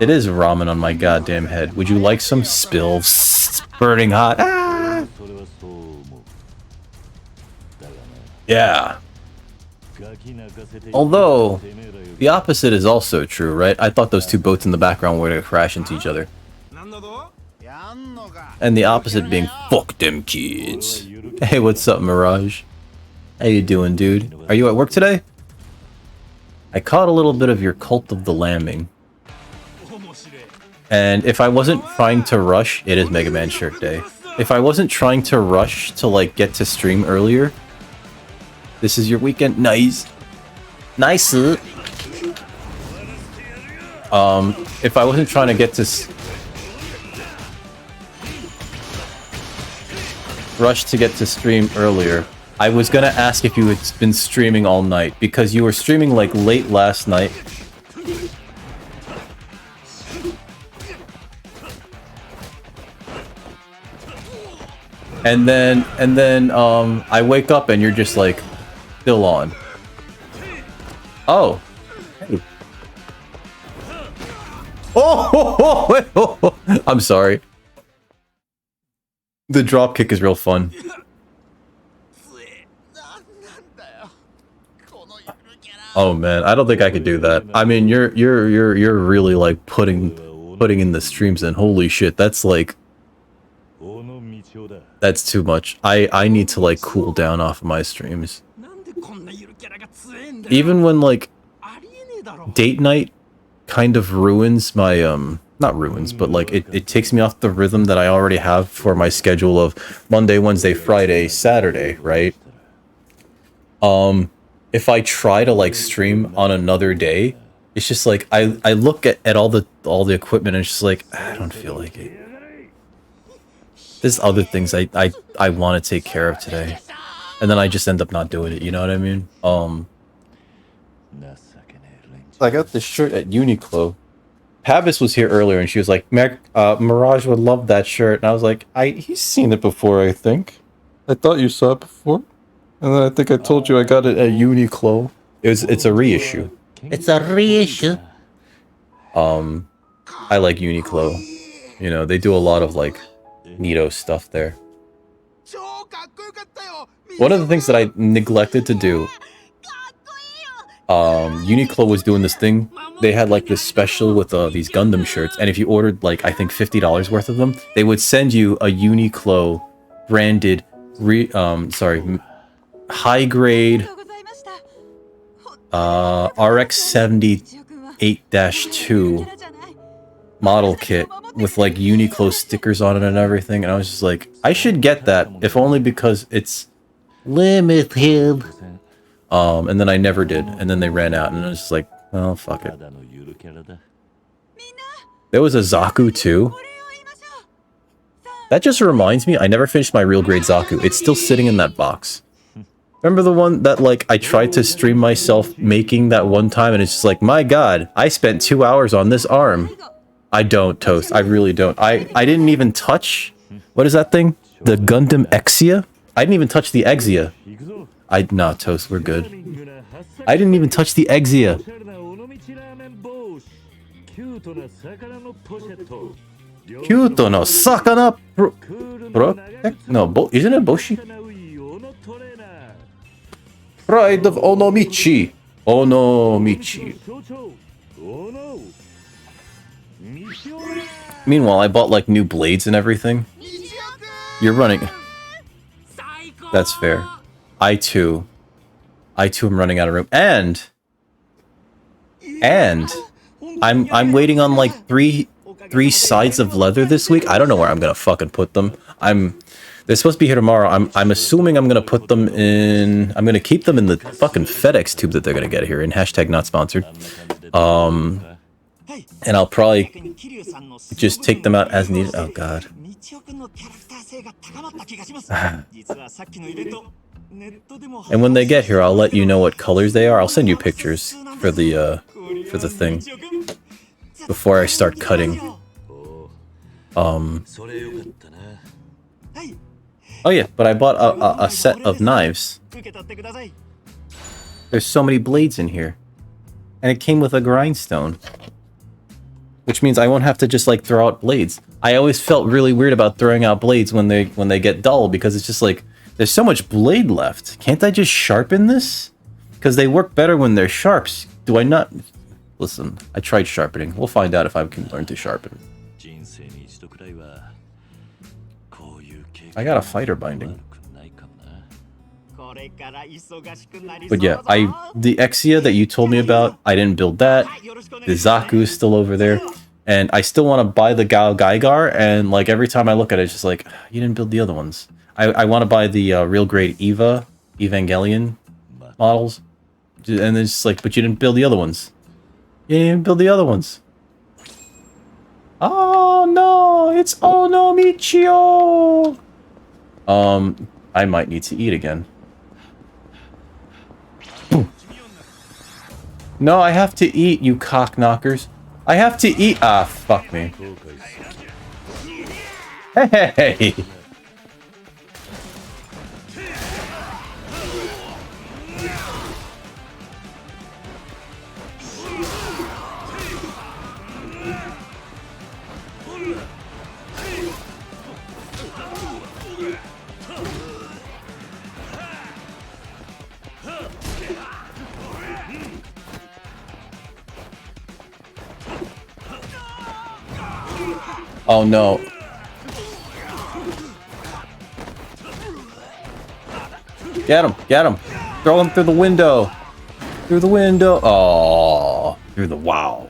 It is ramen on my goddamn head. Would you like some spills? Burning hot. Ah! Yeah. Although, the opposite is also true, right? I thought those two boats in the background were gonna crash into each other. And the opposite being, fuck them kids. Hey, what's up, Mirage? How you doing, dude? Are you at work today? I caught a little bit of your Cult of the Lambing. And if I wasn't trying to rush, it is Mega Man shirt day. If I wasn't trying to rush to like get to stream earlier, this is your weekend. Nice. Nice. If I wasn't trying to get to rush to get to stream earlier, I was gonna ask if you had been streaming all night, because you were streaming like late last night. And then I wake up and you're just like still on. Oh. Hey. Oh, I'm sorry. The drop kick is real fun. Oh man, I don't think I could do that. I mean, you're really like putting in the streams in. Holy shit, that's like, that's too much. I need to like cool down off of my streams. Even when like date night kind of ruins my not ruins, but like it takes me off the rhythm that I already have for my schedule of Monday, Wednesday, Friday, Saturday, right? If I try to like stream on another day, it's just like I look at all the equipment and it's just like I don't feel like it. There's other things I want to take care of today, and then I just end up not doing it. You know what I mean? I got this shirt at Uniqlo. Pavis was here earlier and she was like, Mirage would love that shirt, and I was like, he's seen it before, I think. I thought you saw it before. And then I think I told you I got it at Uniqlo. It's a reissue. It's a reissue. I like Uniqlo. You know, they do a lot of like neato stuff there. One of the things that I neglected to do, Uniqlo was doing this thing. They had like this special with these Gundam shirts, and if you ordered like I think $50 worth of them, they would send you a Uniqlo branded high grade RX 78-2 model kit with like Uniqlo stickers on it and everything, and I was just like, I should get that, if only because it's limited. And then I never did, and then they ran out, and I was just like, well, fuck it. There was a Zaku too. That just reminds me, I never finished my real grade Zaku. It's still sitting in that box. Remember the one that, like, I tried to stream myself making that one time, and it's just like, my god, I spent 2 hours on this arm. I don't, Toast. I really don't. I didn't even touch... What is that thing? The Gundam Exia? I didn't even touch the Exia. Nah, Toast, we're good. I didn't even touch the Exia. Kyuto no sakana no, isn't it Boshi? Pride of Onomichi. Onomichi. Meanwhile, I bought like new blades and everything. You're running. That's fair. I too am running out of room. And I'm waiting on like three sides of leather this week. I don't know where I'm gonna fucking put them. They're supposed to be here tomorrow. I'm assuming I'm gonna put them in. I'm gonna keep them in the fucking FedEx tube that they're gonna get here in #not-sponsored. And I'll probably just take them out as needed. Oh god. And when they get here, I'll let you know what colors they are. I'll send you pictures for the thing before I start cutting. Oh yeah, but I bought a set of knives. There's so many blades in here. And it came with a grindstone. Which means I won't have to just like throw out blades. I always felt really weird about throwing out blades when they get dull, because it's just like, there's so much blade left. Can't I just sharpen this? Because they work better when they're sharps. Do I not? Listen, I tried sharpening. We'll find out if I can learn to sharpen. I got a fighter binding. But yeah, the Exia that you told me about, I didn't build that. The Zaku is still over there. And I still want to buy the Gao Gaigar, and like every time I look at it, it's just like, you didn't build the other ones. I want to buy the real grade Evangelion models. And it's just like, but you didn't build the other ones. You didn't build the other ones. Oh no, it's Onomichio! I might need to eat again. No, I have to eat, you cock knockers. I have to eat. Ah, fuck me. Hey! Oh no. Get him, get him. Throw him through the window. Through the window. Oh, through the wow.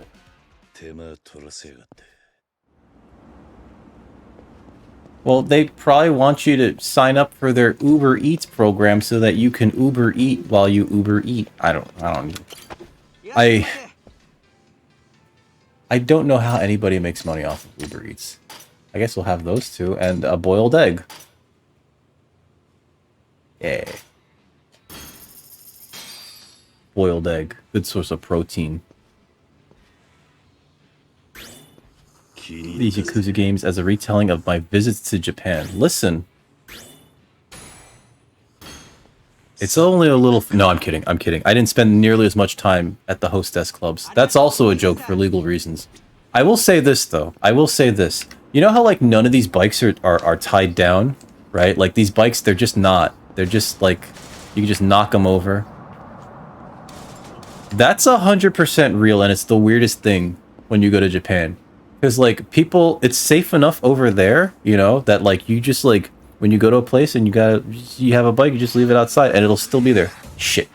Well, they probably want you to sign up for their Uber Eats program so that you can Uber Eat while you Uber Eat. I don't know how anybody makes money off of Uber Eats. I guess we'll have those two and a boiled egg. Yeah. Boiled egg. Good source of protein. These Yakuza games as a retelling of my visits to Japan. Listen. It's only a little... No, I'm kidding. I'm kidding. I didn't spend nearly as much time at the hostess clubs. That's also a joke for legal reasons. I will say this, though. I will say this. You know how, like, none of these bikes are tied down? Right? Like, these bikes, they're just not. They're just, like... You can just knock them over. That's 100% real, and it's the weirdest thing when you go to Japan. Because, like, people... It's safe enough over there, you know, that, like, you just, like... When you go to a place and you have a bike, you just leave it outside and it'll still be there. Shit.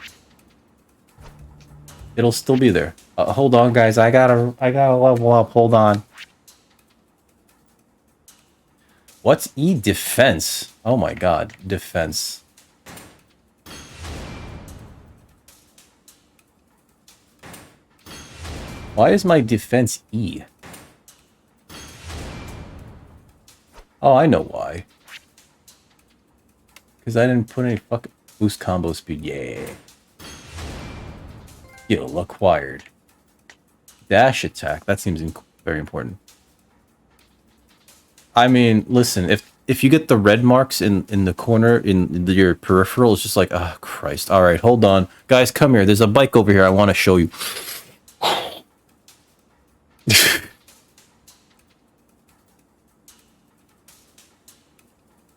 It'll still be there. Hold on, guys. I gotta level up. Hold on. What's E defense? Oh my god, defense. Why is my defense E? Oh, I know why. Because I didn't put any fucking boost combo speed. Yeah. Skill acquired. Dash attack. That seems very important. I mean, listen, if you get the red marks in the corner in your peripheral, it's just like, oh Christ. All right, hold on, guys, come here. There's a bike over here. I want to show you.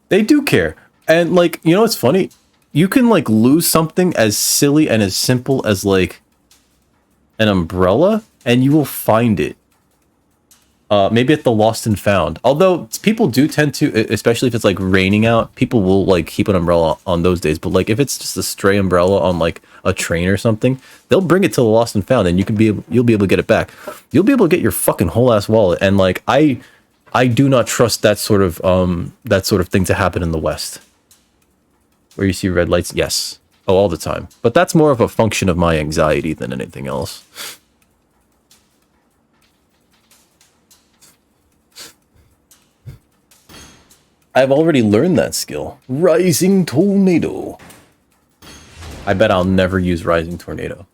They do care. And, like, you know what's funny? You can, like, lose something as silly and as simple as, like, an umbrella, and you will find it. Maybe at the Lost and Found. Although, people do tend to, especially if it's, like, raining out, people will, like, keep an umbrella on those days. But, like, if it's just a stray umbrella on, like, a train or something, they'll bring it to the Lost and Found, and you'll be able to get it back. You'll be able to get your fucking whole ass wallet, and, like, I do not trust that sort of thing to happen in the West. Where you see red lights, yes. Oh, all the time. But that's more of a function of my anxiety than anything else. I've already learned that skill. Rising Tornado. I bet I'll never use Rising Tornado.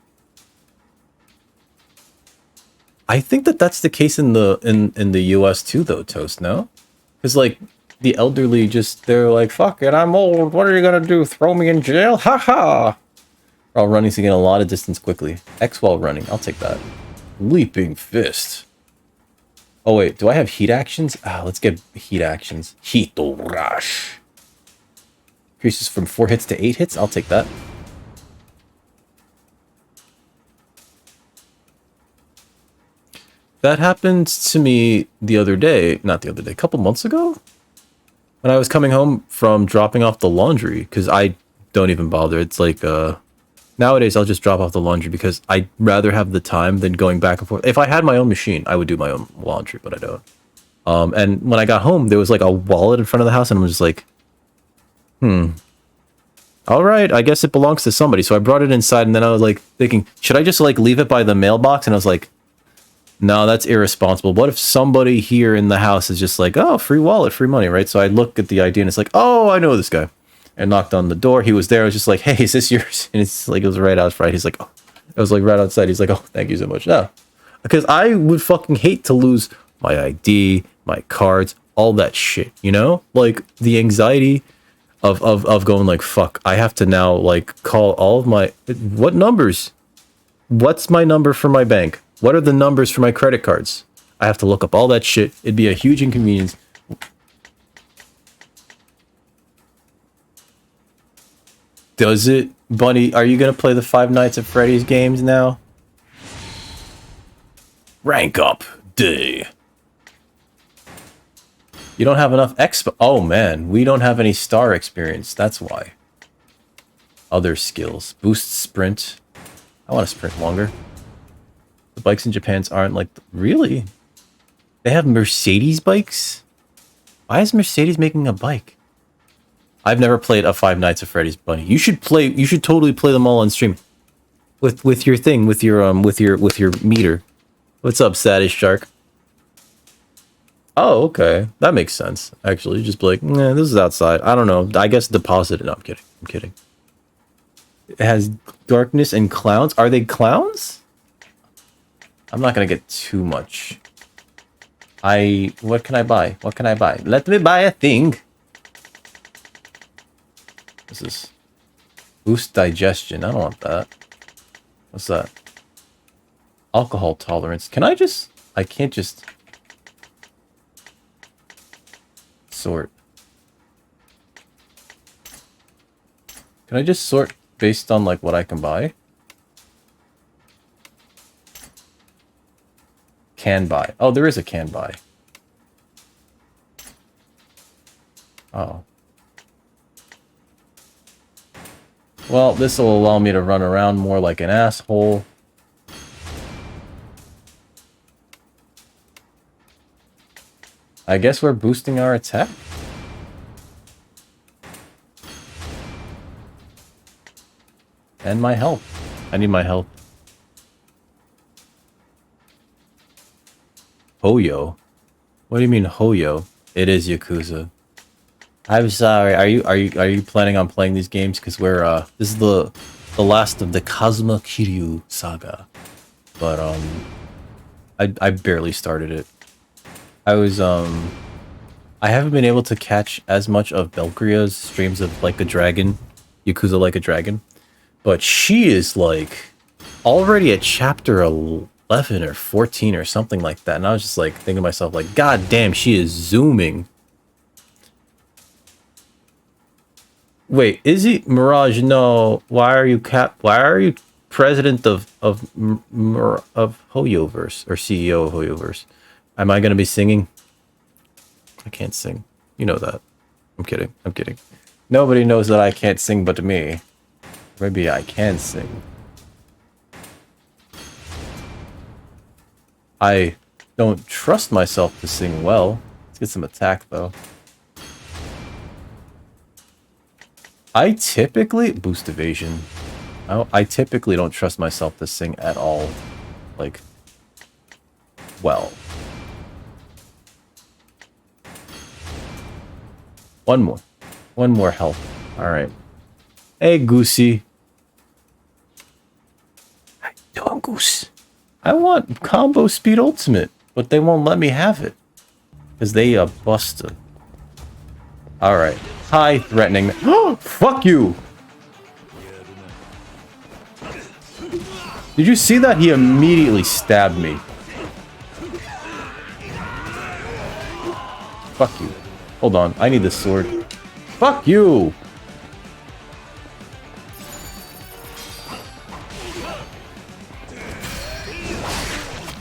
I think that's the case in the US too, though, Toast, no? Because, like, the elderly they're like, fuck it, I'm old, what are you gonna do, throw me in jail? Ha ha! While running to get a lot of distance quickly. X while running, I'll take that. Leaping Fist. Oh wait, do I have heat actions? Let's get heat actions. Hito Rush. Increases from 4 hits to 8 hits, I'll take that. That happened to me the other day, not the other day, a couple months ago? When I was coming home from dropping off the laundry, because I don't even bother. It's like, nowadays I'll just drop off the laundry because I'd rather have the time than going back and forth. If I had my own machine, I would do my own laundry, but I don't. And when I got home, there was like a wallet in front of the house, and I'm just like, all right, I guess it belongs to somebody. So I brought it inside, and then I was like thinking, should I just like leave it by the mailbox? And I was like, no, that's irresponsible. What if somebody here in the house is just like, oh, free wallet, free money, right? So I look at the ID and it's like, oh, I know this guy. And knocked on the door. He was there. I was just like, hey, is this yours? And it's like, it was right outside. He's like, oh, I was like right outside. He's like, oh, thank you so much. No, because I would fucking hate to lose my ID, my cards, all that shit, you know? Like the anxiety of going like, fuck, I have to now like call all of my, what numbers? What's my number for my bank? What are the numbers for my credit cards? I have to look up all that shit. It'd be a huge inconvenience. Does it? Bunny, are you going to play the Five Nights at Freddy's games now? Rank up day. You don't have enough exp. Oh man, we don't have any star experience. That's why. Other skills. Boost sprint. I want to sprint longer. The bikes in Japan aren't like... Really? They have Mercedes bikes? Why is Mercedes making a bike? I've never played a Five Nights at Freddy's, Bunny. You should play... You should totally play them all on stream. With your thing, with your meter. What's up, Saddish Shark? Oh, okay. That makes sense, actually. You just be like, nah, this is outside. I don't know. I guess deposit it. No, I'm kidding. I'm kidding. It has darkness and clowns. Are they clowns? I'm not gonna get too much. What can I buy? What can I buy? Let me buy a thing. This is boost digestion. I don't want that. What's that? Alcohol tolerance. Can I just... I can't just... Sort. Can I just sort based on like what I can buy? Can buy. Oh, there is a can buy. Oh. Well, this will allow me to run around more like an asshole. I guess we're boosting our attack. And my health. I need my health. Hoyo? What do you mean Hoyo? It is Yakuza. I'm sorry. Are you planning on playing these games? Because we're this is the last of the Kazuma Kiryu saga. But I barely started it. I was I haven't been able to catch as much of Belgria's streams of Like a Dragon, Yakuza Like a Dragon, but she is like already at chapter 11 or 14 or something like that, and I was just like thinking to myself like, God damn, she is zooming. Wait, is he Mirage? No. Why are you president of Hoyoverse or CEO of Hoyoverse? Am I gonna be singing? I can't sing. You know that. I'm kidding. I'm kidding. Nobody knows that I can't sing but me. Maybe I can sing. I don't trust myself to sing well. Let's get some attack though. I typically boost evasion. I typically don't trust myself to sing at all. Like, well. One more health. All right. Hey, Goosey. How you doing, Goose? I want combo speed ultimate, but they won't let me have it because they busted. All right. Hi, threatening me. Oh, fuck you! Did you see that? He immediately stabbed me. Fuck you. Hold on, I need this sword. Fuck you!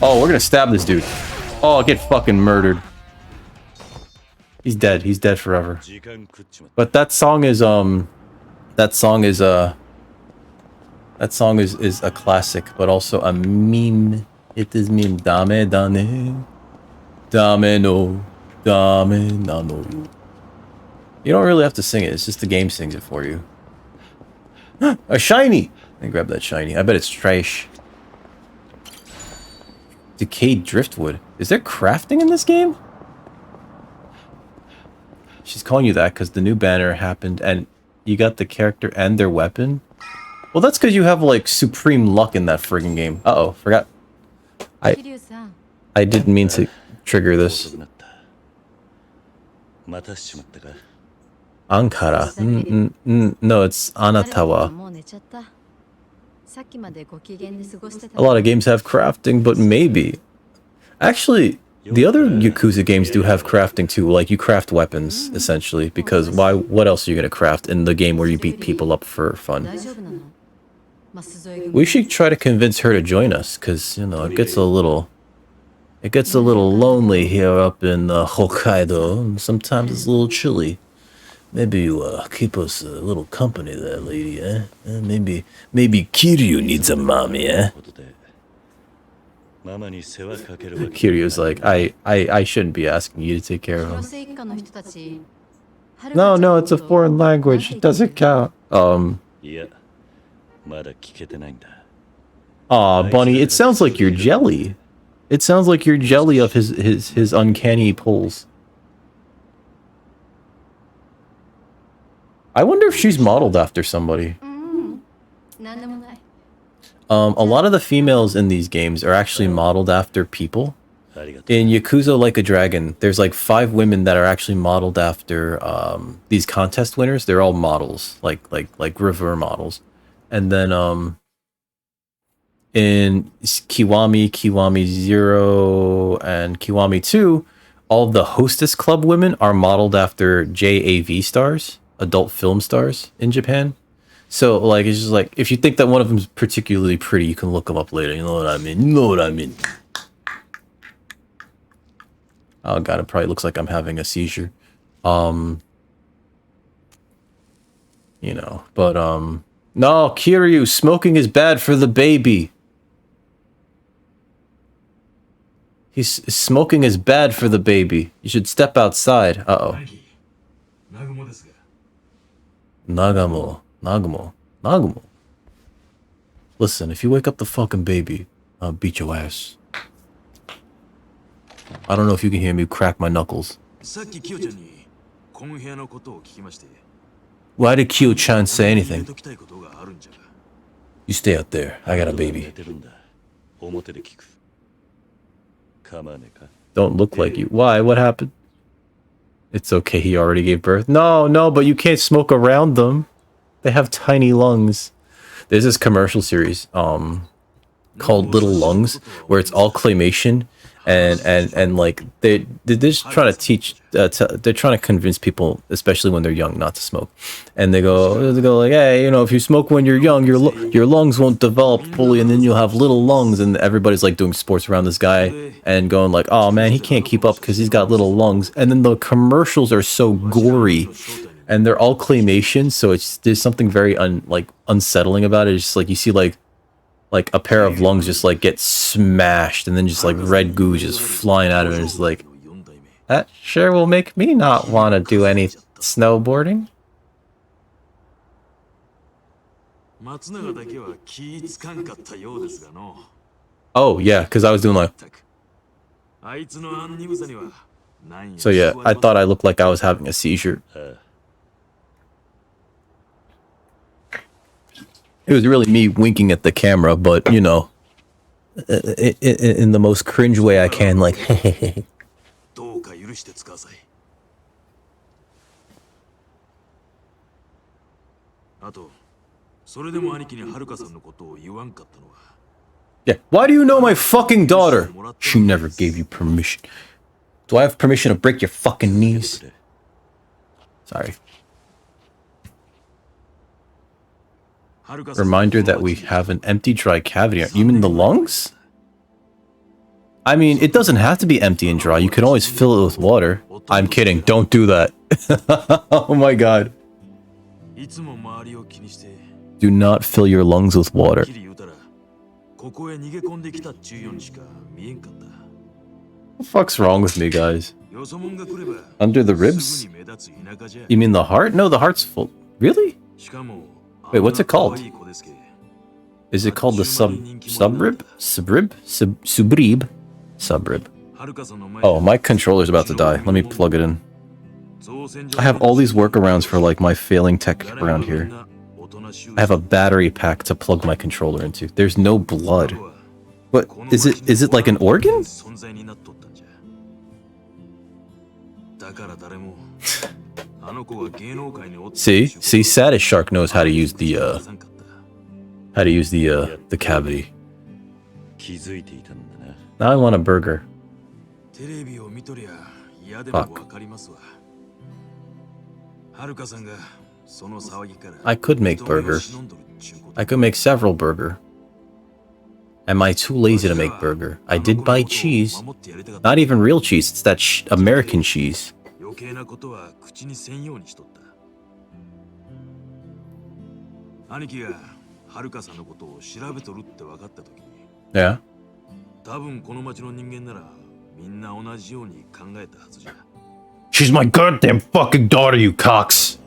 Oh, we're gonna stab this dude. Oh, I'll get fucking murdered. He's dead. He's dead forever. But that song is a classic, but also a meme. It is meme. Dame dane. Dame no. Dame nano. You don't really have to sing it. It's just the game sings it for you. A shiny! Let me grab that shiny. I bet it's trash. Decayed driftwood. Is there crafting in this game? She's calling you that because the new banner happened and you got the character and their weapon. Well, that's because you have, like, supreme luck in that friggin' game. Uh-oh, forgot. I didn't mean to trigger this. Ankara. No, it's Anatawa. A lot of games have crafting, but maybe. Actually, the other Yakuza games do have crafting too. Like, you craft weapons, essentially, because what else are you gonna craft in the game where you beat people up for fun? We should try to convince her to join us, because, you know, it gets a little lonely here up in Hokkaido, and sometimes it's a little chilly. Maybe you keep us a little company there, lady, eh? Maybe Kiryu needs a mommy, eh? Kiryu's like, I shouldn't be asking you to take care of him. No, it's a foreign language. It doesn't count. Aw, Bunny, it sounds like you're jelly. It sounds like you're jelly of his uncanny pulls. I wonder if she's modeled after somebody. A lot of the females in these games are actually modeled after people. In Yakuza Like a Dragon, there's like 5 women that are actually modeled after these contest winners. They're all models, like revere models. And then in Kiwami 0, and Kiwami 2, all of the Hostess Club women are modeled after JAV stars, adult film stars in Japan. So, like, it's just like, if you think that one of them is particularly pretty, you can look them up later. You know what I mean? You know what I mean? Oh god, it probably looks like I'm having a seizure. You know, but, no, Kiryu, smoking is bad for the baby. Smoking is bad for the baby. You should step outside. Uh-oh. Nagamo. Listen, if you wake up the fucking baby, I'll beat your ass. I don't know if you can hear me crack my knuckles. Why did Kyo-chan say anything? You stay out there. I got a baby. Don't look like you. Why? What happened? It's okay, he already gave birth. No, but you can't smoke around them. They have tiny lungs. There's this commercial series called Little Lungs, where it's all claymation, and like they're just trying to teach they're trying to convince people, especially when they're young, not to smoke. And they go like, hey, you know, if you smoke when you're young, your lungs won't develop fully, and then you'll have little lungs. And everybody's like doing sports around this guy and going like, oh man, he can't keep up because he's got little lungs. And then the commercials are so gory, and they're all claymation, so there's something very unsettling about it. It's just like you see like a pair of lungs just like get smashed, and then just like red goo just flying out of it. It's like, that sure will make me not want to do any snowboarding. Oh yeah, because I was doing like. So yeah, I thought I looked like I was having a seizure. It was really me winking at the camera, but, you know, in the most cringe way I can, like, yeah. Why do you know my fucking daughter? She never gave you permission. Do I have permission to break your fucking knees? Sorry. Reminder that we have an empty dry cavity. You mean the lungs? I mean, it doesn't have to be empty and dry. You can always fill it with water. I'm kidding. Don't do that. Oh my god. Do not fill your lungs with water. What the fuck's wrong with me, guys? Under the ribs? You mean the heart? No, the heart's full. Really? Wait, what's it called? Is it called the subrib? Subrib? Oh, my controller's about to die. Let me plug it in. I have all these workarounds for like my failing tech around here. I have a battery pack to plug my controller into. There's no blood. What is it? Is it like an organ? See, Saddest Shark knows how to use the cavity. Now I want a burger. Fuck. I could make burger. I could make several burger. Am I too lazy to make burger? I did buy cheese. Not even real cheese, it's that American cheese. Yeah. She's my goddamn fucking daughter, you cocks!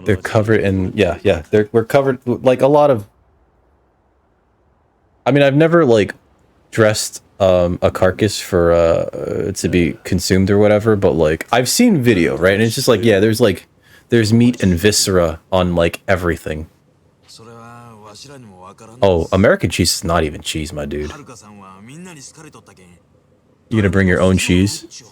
They're covered in... Yeah. We're covered... Like, a lot of... I mean, I've never, like, dressed a carcass for to be consumed or whatever, but, like, I've seen video, right? And it's just like, yeah, there's meat and viscera on, like, everything. Oh, American cheese is not even cheese, my dude. You gonna bring your own cheese?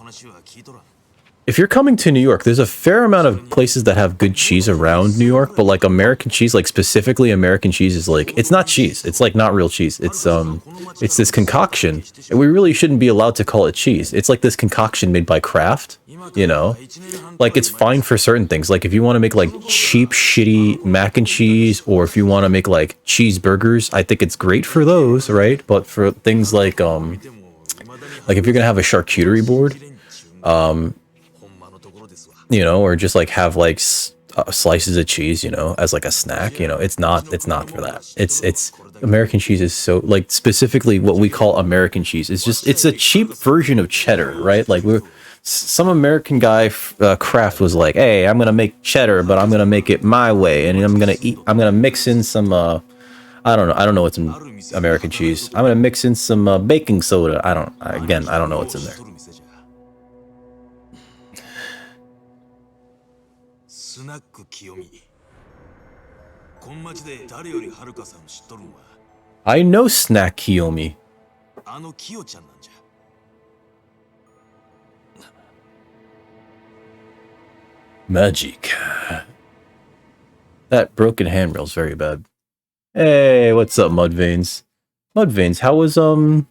If you're coming to New York, there's a fair amount of places that have good cheese around New York, but like American cheese, like specifically American cheese is like, it's not cheese. It's like not real cheese. It's this concoction, and we really shouldn't be allowed to call it cheese. It's like this concoction made by Kraft, you know? Like it's fine for certain things. Like if you want to make like cheap, shitty mac and cheese, or if you want to make like cheeseburgers, I think it's great for those, right? But for things like if you're gonna have a charcuterie board, you know, or just like have like slices of cheese, you know, as like a snack, you know, it's not for that. It's American cheese is so, like, specifically what we call American cheese is just, it's a cheap version of cheddar, right? Like some American guy, Kraft, was like, "Hey, I'm gonna make cheddar, but I'm gonna make it my way, and I'm gonna mix in some, I don't know what's in American cheese. I'm gonna mix in some baking soda. I don't know what's in there." スナック清美。こん町で誰よりはるかさん知っとるんは。I know Snack Kiyomi. あのキヨちゃんなんじゃ。Magic. That broken handrail's very bad. Hey, what's up, Mudveins? Mudveins, how was Oh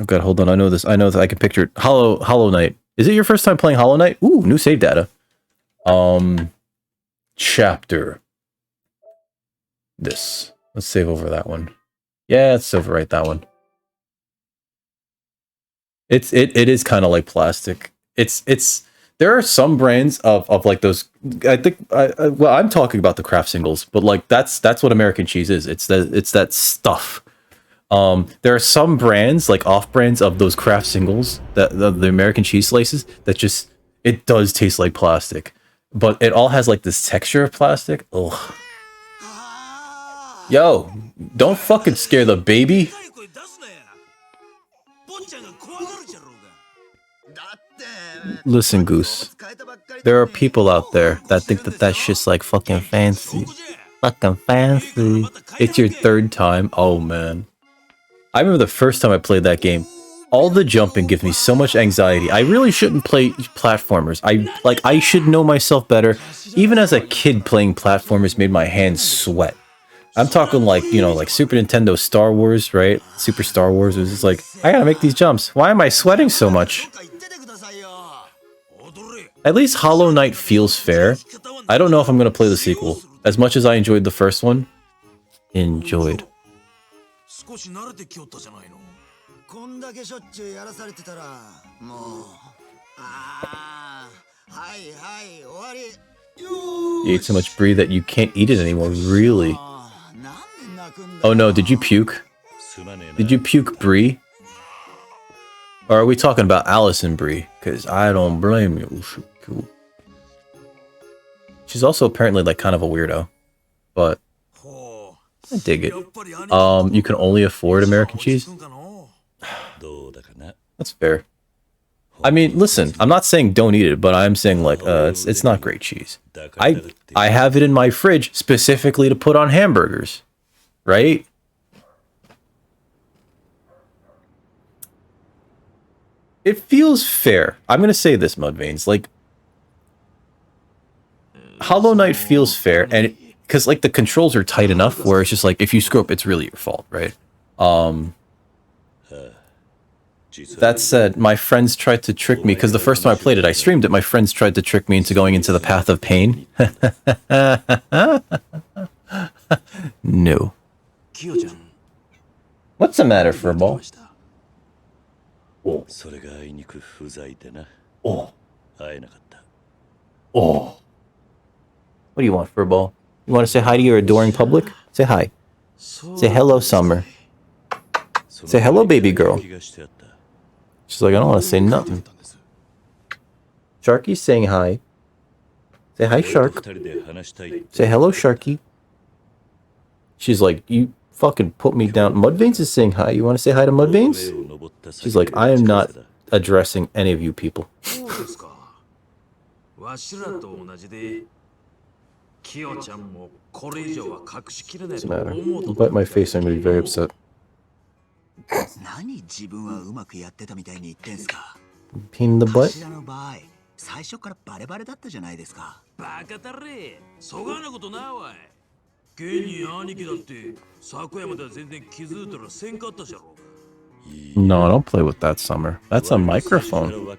god, hold on. I know this. I know that I can picture it. Hollow Knight. Is it your first time playing Hollow Knight? Ooh, new save data. Chapter. This. Let's save over that one. Yeah, let's overwrite that one. It is kind of like plastic. There are some brands of like those. I think well, I'm talking about the craft singles, but like that's what American cheese is. It's that stuff. There are some brands, like off brands of those craft singles, that the American cheese slices, that just, it does taste like plastic, but it all has like this texture of plastic. Ugh. Yo, don't fucking scare the baby. Listen, Goose. There are people out there that think that shit's like fucking fancy. Fucking fancy. It's your third time. Oh man. I remember the first time I played that game. All the jumping gives me so much anxiety. I really shouldn't play platformers. I should know myself better. Even as a kid, playing platformers made my hands sweat. I'm talking like, you know, like Super Nintendo Star Wars, right? Super Star Wars was just like, I gotta make these jumps. Why am I sweating so much? At least Hollow Knight feels fair. I don't know if I'm gonna play the sequel. As much as I enjoyed the first one, enjoyed. You ate so much brie that you can't eat it anymore, really? Oh no, did you puke? Did you puke brie? Or are we talking about Allison Brie? Because I don't blame you. She's also apparently like kind of a weirdo. But I dig it. You can only afford American cheese? That's fair. I mean, listen, I'm not saying don't eat it, but I'm saying like it's not great cheese. I have it in my fridge specifically to put on hamburgers. Right? It feels fair. I'm going to say this, Mudveins. Like, Hollow Knight feels fair, and because like the controls are tight enough where it's just like, if you screw up, it's really your fault, right? That said, my friends tried to trick me, because the first time I played it, I streamed it, my friends tried to trick me into going into the path of pain. No. What's the matter, Furball? Oh. Oh. Oh. What do you want, Furball? You want to say hi to your adoring public? Say hi. Say hello, Summer. Say hello, baby girl. She's like, I don't want to say nothing. Sharky's saying hi. Say hi, Shark. Say hello, Sharky. She's like, you fucking put me down. Mudveins is saying hi. You want to say hi to Mudveins? She's like, I am not addressing any of you people. What's the matter? Don't bite my face, I'm going to be very upset. Pin the butt? No, don't play with that, Summer. That's a microphone.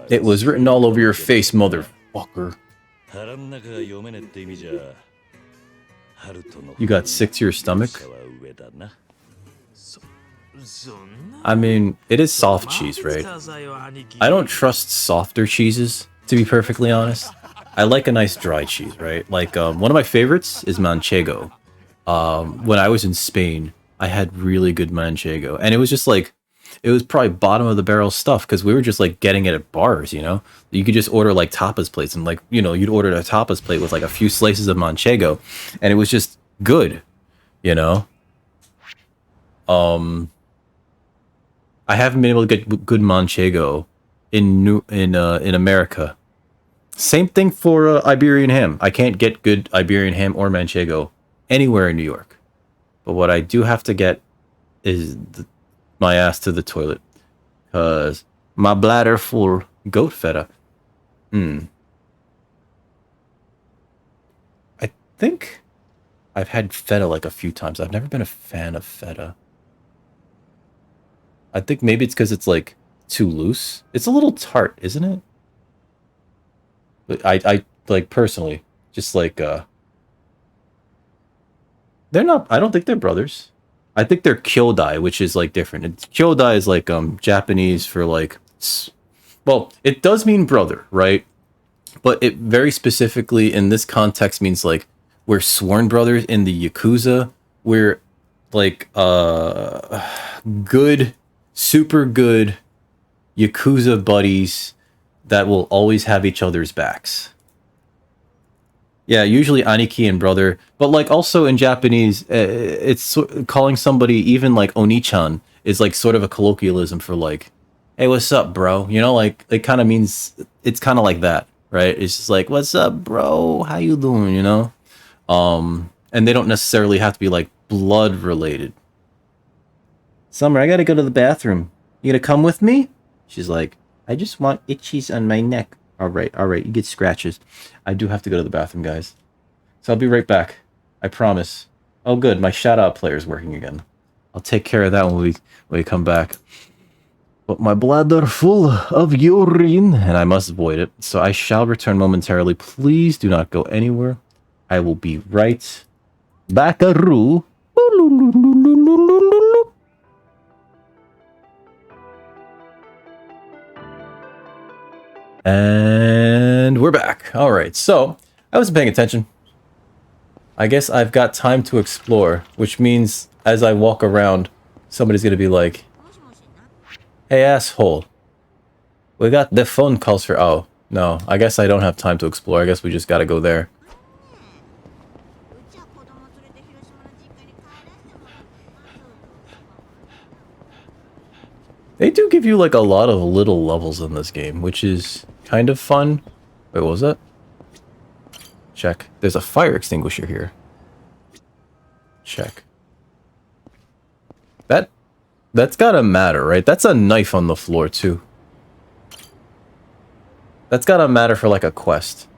It was written all over your face, motherfucker. You got sick to your stomach? I mean, it is soft cheese, right? I don't trust softer cheeses, to be perfectly honest. I like a nice dry cheese, right? Like, one of my favorites is Manchego. When I was in Spain, I had really good Manchego. And it was just like, it was probably bottom of the barrel stuff because we were just like getting it at bars, you know? You could just order like tapas plates and like, you know, you'd order a tapas plate with like a few slices of manchego and it was just good, you know? I haven't been able to get good manchego in America. Same thing for Iberian ham. I can't get good Iberian ham or manchego anywhere in New York. But what I do have to get is my ass to the toilet. Because my bladder full goat feta. I think I've had feta like a few times. I've never been a fan of feta. I think maybe it's because it's like too loose. It's a little tart, isn't it? But I like personally, just like they're not. I don't think they're brothers. I think they're kyodai, which is like different. Kyodai is like Japanese for like, well, it does mean brother, right? But it very specifically in this context means like we're sworn brothers in the Yakuza. We're like good, super good Yakuza buddies that will always have each other's backs. Yeah, usually aniki and brother, but like also in Japanese, it's calling somebody even like oni-chan is like sort of a colloquialism for like, hey, what's up, bro? You know, like it kind of means it's kind of like that, right? It's just like, what's up, bro? How you doing? You know, and they don't necessarily have to be like blood related. Summer, I gotta go to the bathroom. You gonna come with me? She's like, I just want itchies on my neck. All right, you get scratches. I do have to go to the bathroom, guys. So I'll be right back. I promise. Oh, good. My shout-out player is working again. I'll take care of that when we come back. But my bladder full of urine, and I must avoid it. So I shall return momentarily. Please do not go anywhere. I will be right back-a-roo. And we're back. All right, so I wasn't paying attention. I guess I've got time to explore, which means as I walk around, somebody's gonna be like, hey, asshole. We got the phone calls for... Oh, no. I guess I don't have time to explore. I guess we just gotta go there. They do give you like a lot of little levels in this game, which is kind of fun. Wait, what was that? Check. There's a fire extinguisher here. Check. That's gotta matter, right? That's a knife on the floor too. That's gotta matter for like a quest.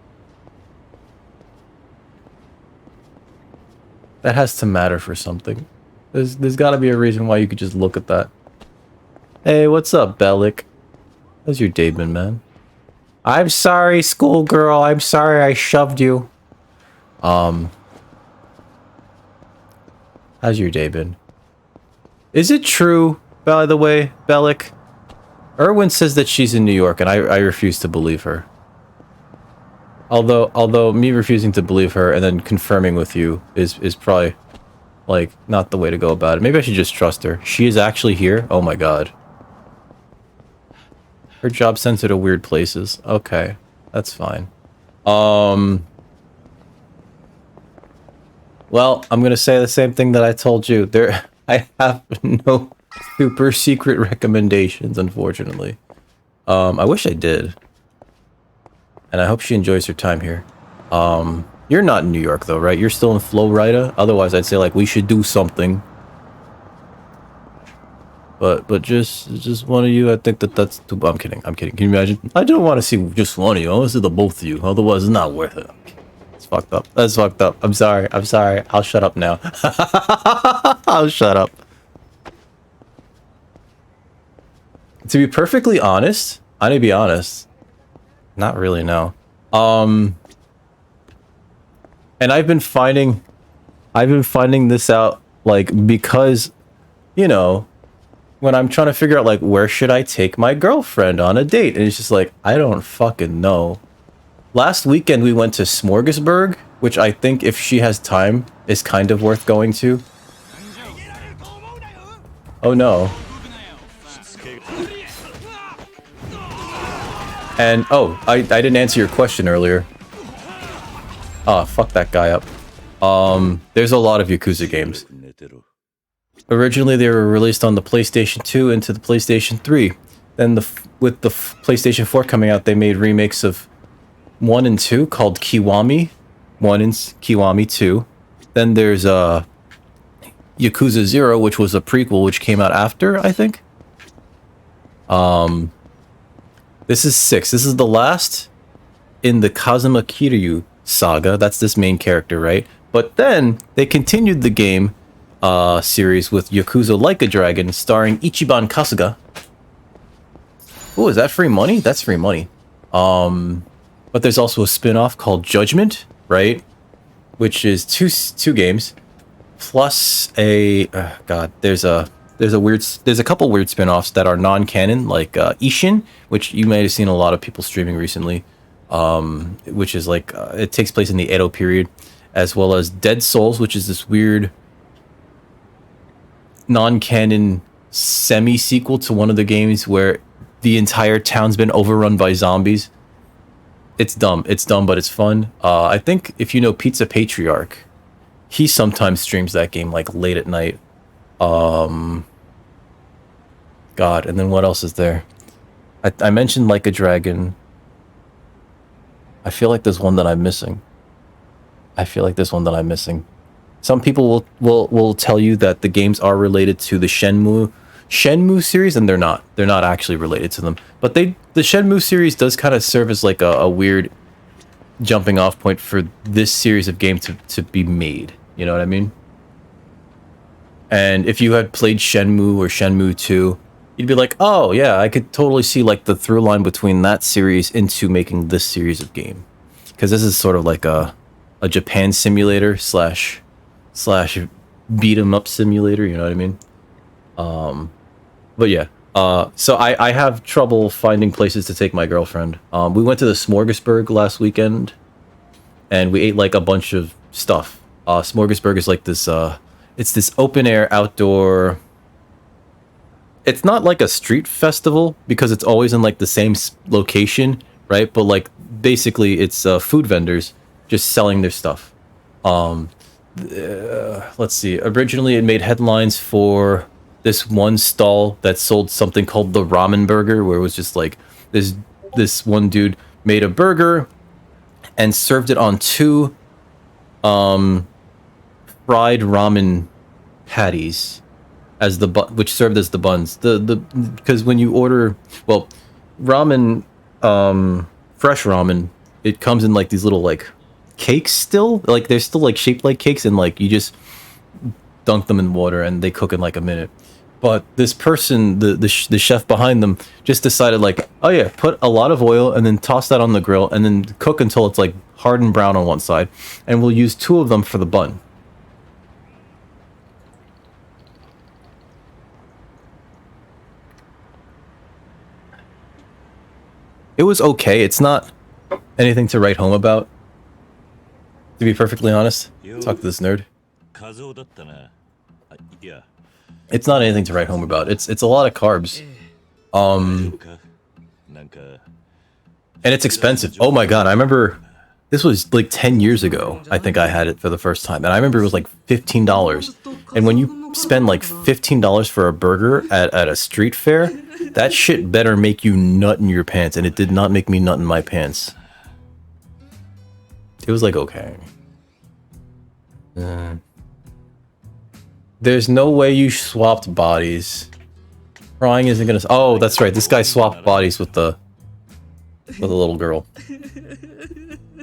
That has to matter for something. There's gotta be a reason why you could just look at that. Hey, what's up, Bellic? How's your day been, man? I'm sorry, schoolgirl. I'm sorry I shoved you. How's your day been? Is it true, by the way, Bellic? Erwin says that she's in New York, and I refuse to believe her. Although me refusing to believe her and then confirming with you is probably, like, not the way to go about it. Maybe I should just trust her. She is actually here? Oh my god. Her job sends her to weird places. Okay, that's fine. Well, I'm gonna say the same thing that I told you. I have no super secret recommendations, unfortunately. I wish I did. And I hope she enjoys her time here. You're not in New York though, right? You're still in Florida? Otherwise, I'd say like we should do something. But just one of you, I think that's too... I'm kidding. Can you imagine? I don't want to see just one of you. I want to see the both of you. Otherwise, it's not worth it. It's fucked up. That's fucked up. I'm sorry. I'll shut up now. I'll shut up. To be perfectly honest, I need to be honest. Not really, no. And I've been finding this out, like, because, you know, when I'm trying to figure out, like, where should I take my girlfriend on a date? And it's just like, I don't fucking know. Last weekend, we went to Smorgasburg, which I think if she has time is kind of worth going to. Oh no. And, oh, I didn't answer your question earlier. Oh, fuck that guy up. There's a lot of Yakuza games. Originally, they were released on the PlayStation 2 into the PlayStation 3. Then, with the PlayStation 4 coming out, they made remakes of 1 and 2 called Kiwami. 1 and Kiwami 2. Then there's Yakuza 0, which was a prequel, which came out after, I think. This is 6. This is the last in the Kazuma Kiryu saga. That's this main character, right? But then they continued the game series with Yakuza Like a Dragon, starring Ichiban Kasuga. Oh, is that free money? That's free money. But there's also a spin-off called Judgment, right? Which is two games plus a there's a couple weird spin-offs that are non-canon, like Ishin, which you may have seen a lot of people streaming recently, which is like it takes place in the Edo period, as well as Dead Souls, which is this weird non-canon semi-sequel to one of the games where the entire town's been overrun by zombies. It's dumb, but it's fun. I think if you know Pizza Patriarch, he sometimes streams that game like late at night. God, and then what else is there? I mentioned Like a Dragon. I feel like there's one that I'm missing. Some people will tell you that the games are related to the Shenmue series, and they're not. They're not actually related to them. But the Shenmue series does kind of serve as like a weird jumping off point for this series of games to be made. You know what I mean? And if you had played Shenmue or Shenmue 2, you'd be like, oh yeah, I could totally see like the through line between that series into making this series of game. Because this is sort of like a Japan simulator slash beat 'em up simulator, you know what I mean? But yeah, so I have trouble finding places to take my girlfriend. We went to the Smorgasburg last weekend, and we ate like a bunch of stuff. Smorgasburg is like this, it's this open air outdoor. It's not like a street festival because it's always in like the same location, right? But like basically it's food vendors just selling their stuff. Let's see. Originally it made headlines for this one stall that sold something called the ramen burger, where it was just like this one dude made a burger and served it on two fried ramen patties as the which served as the buns. Because when you order, well, ramen, fresh ramen, it comes in like these little like cakes still, like they're still like shaped like cakes, and like you just dunk them in water and they cook in like a minute. But this person, the chef behind them, just decided like, oh yeah, put a lot of oil and then toss that on the grill and then cook until it's like hard and brown on one side, and we'll use two of them for the bun. It was okay. It's not anything to write home about, to be perfectly honest. Talk to this nerd. It's not anything to write home about. It's a lot of carbs. And it's expensive. Oh my god, I remember this was like 10 years ago. I think I had it for the first time. And I remember it was like $15. And when you spend like $15 for a burger at a street fair, that shit better make you nut in your pants. And it did not make me nut in my pants. It was like, okay. There's no way you swapped bodies. Crying isn't gonna. Oh, that's right. This guy swapped bodies with the little girl.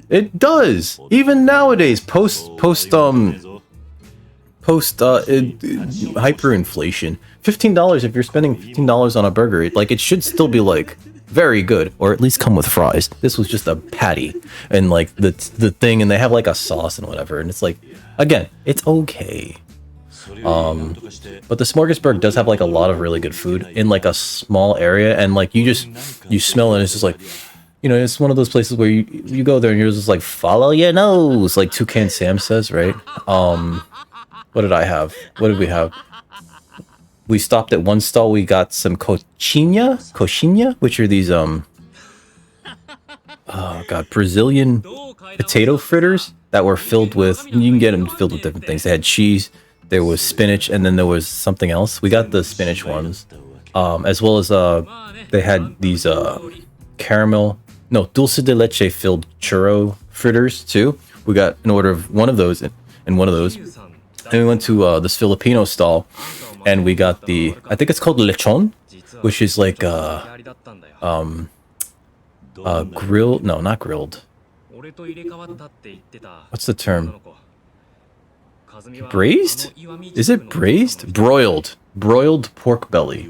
It does. Even nowadays, post hyperinflation. $15. If you're spending $15 on a burger, it should still be like very good, or at least come with fries. This was just a patty and like the thing, and they have like a sauce and whatever, and it's like, again, it's okay. But the Smorgasburg does have like a lot of really good food in like a small area, and like you smell it, and it's just like, you know, it's one of those places where you go there and you're just like, follow your nose, like Toucan Sam says, right? What did I have? What did we have? We stopped at one stall. We got some coxinha, which are these oh god, Brazilian potato fritters that were filled with. You can get them filled with different things. They had cheese, there was spinach, and then there was something else. We got the spinach ones, as well as they had these dulce de leche filled churro fritters too. We got an order of one of those and one of those. And we went to this Filipino stall, and we got the, I think it's called lechon, which is like grilled, no, not grilled. What's the term? Braised? Is it braised? Broiled pork belly.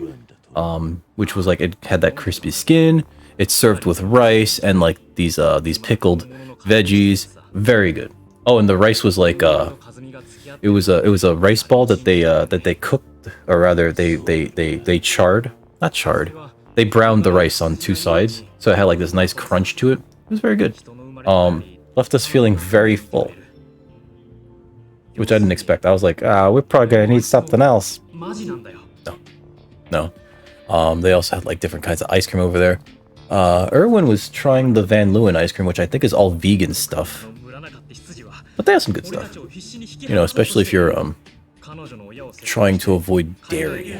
Which was like, it had that crispy skin. It's served with rice and like these pickled veggies. Very good. Oh, and the rice was like it was a rice ball that they cooked, or rather they charred, not charred. They browned the rice on two sides, so it had like this nice crunch to it. It was very good. Left us feeling very full, which I didn't expect. I was like, we're probably gonna need something else. No. They also had like different kinds of ice cream over there. Erwin was trying the Van Leeuwen ice cream, which I think is all vegan stuff. But they have some good stuff. You know, especially if you're trying to avoid dairy.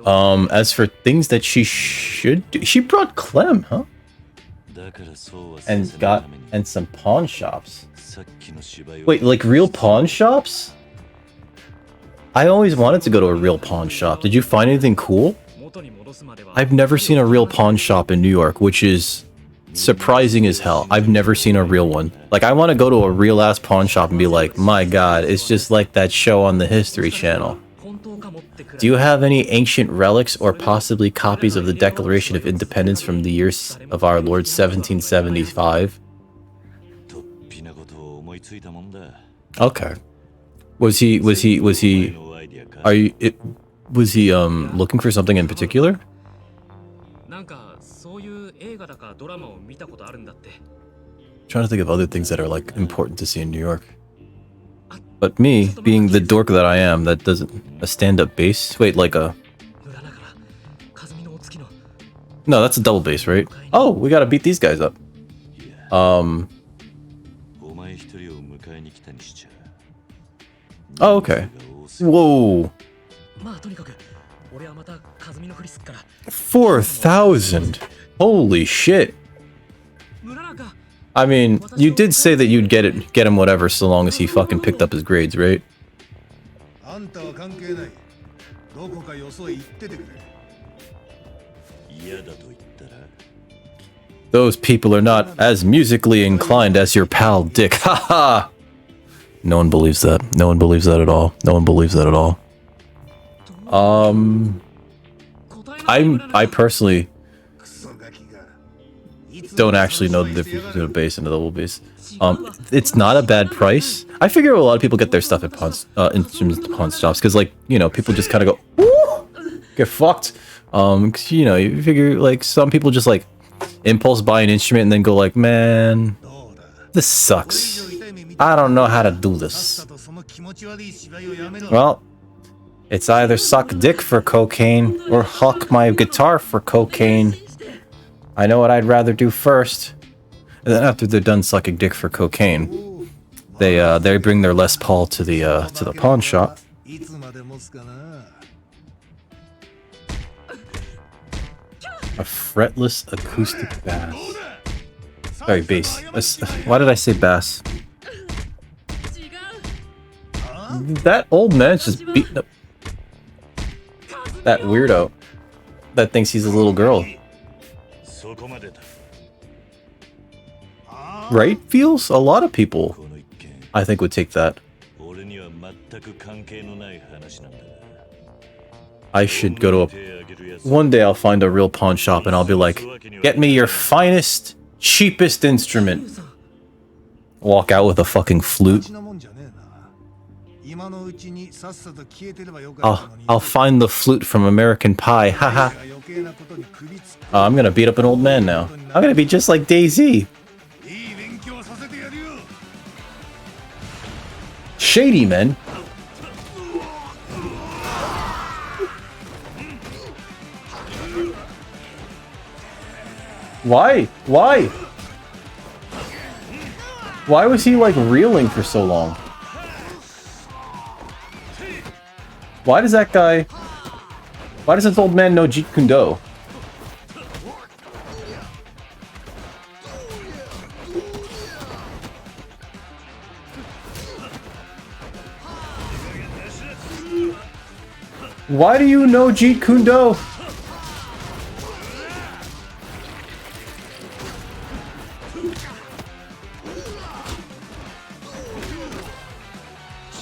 As for things that she should do, she brought Clem, huh? And some pawn shops. Wait, like real pawn shops? I always wanted to go to a real pawn shop. Did you find anything cool? I've never seen a real pawn shop in New York, which is surprising as hell. I've never seen a real one. Like, I want to go to a real ass pawn shop and be like, my god, it's just like that show on the History Channel. Do you have any ancient relics or possibly copies of the Declaration of Independence from the years of our Lord 1775? Okay. Was he looking for something in particular? Trying to think of other things that are like important to see in New York. But me, being the dork that I am, that doesn't a stand-up bass. Wait, like a no, that's a double bass, right? Oh, we gotta beat these guys up. Oh, okay. Whoa. 4,000. Holy shit. I mean, you did say that you'd get him whatever so long as he fucking picked up his grades, right? Those people are not as musically inclined as your pal Dick. Haha. No one believes that. No one believes that at all. No one believes that at all. I personally don't actually know the difference between a bass and a double bass. It's not a bad price. I figure a lot of people get their stuff at instruments pawn shops because, like, you know, people just kind of go, "Ooh, get fucked." 'Cause, you know, you figure like some people just like impulse buy an instrument and then go like, "Man, this sucks. I don't know how to do this." Well, it's either suck dick for cocaine or huck my guitar for cocaine. I know what I'd rather do first. And then after they're done sucking dick for cocaine, they bring their Les Paul to the pawn shop. A fretless acoustic bass. Sorry, bass. Why did I say bass? That old man's just beating up that weirdo that thinks he's a little girl. Right? Feels? A lot of people, I think, would take that. I should go to one day I'll find a real pawn shop and I'll be like, get me your finest, cheapest instrument. Walk out with a fucking flute. I'll find the flute from American Pie. Haha. I'm gonna beat up an old man now. I'm gonna be just like DayZ. shady, man. Why? Why? Why was he, like, reeling for so long? Why does that guy... Why does this old man know Jeet Kune Do? Why do you know Jeet Kune Do?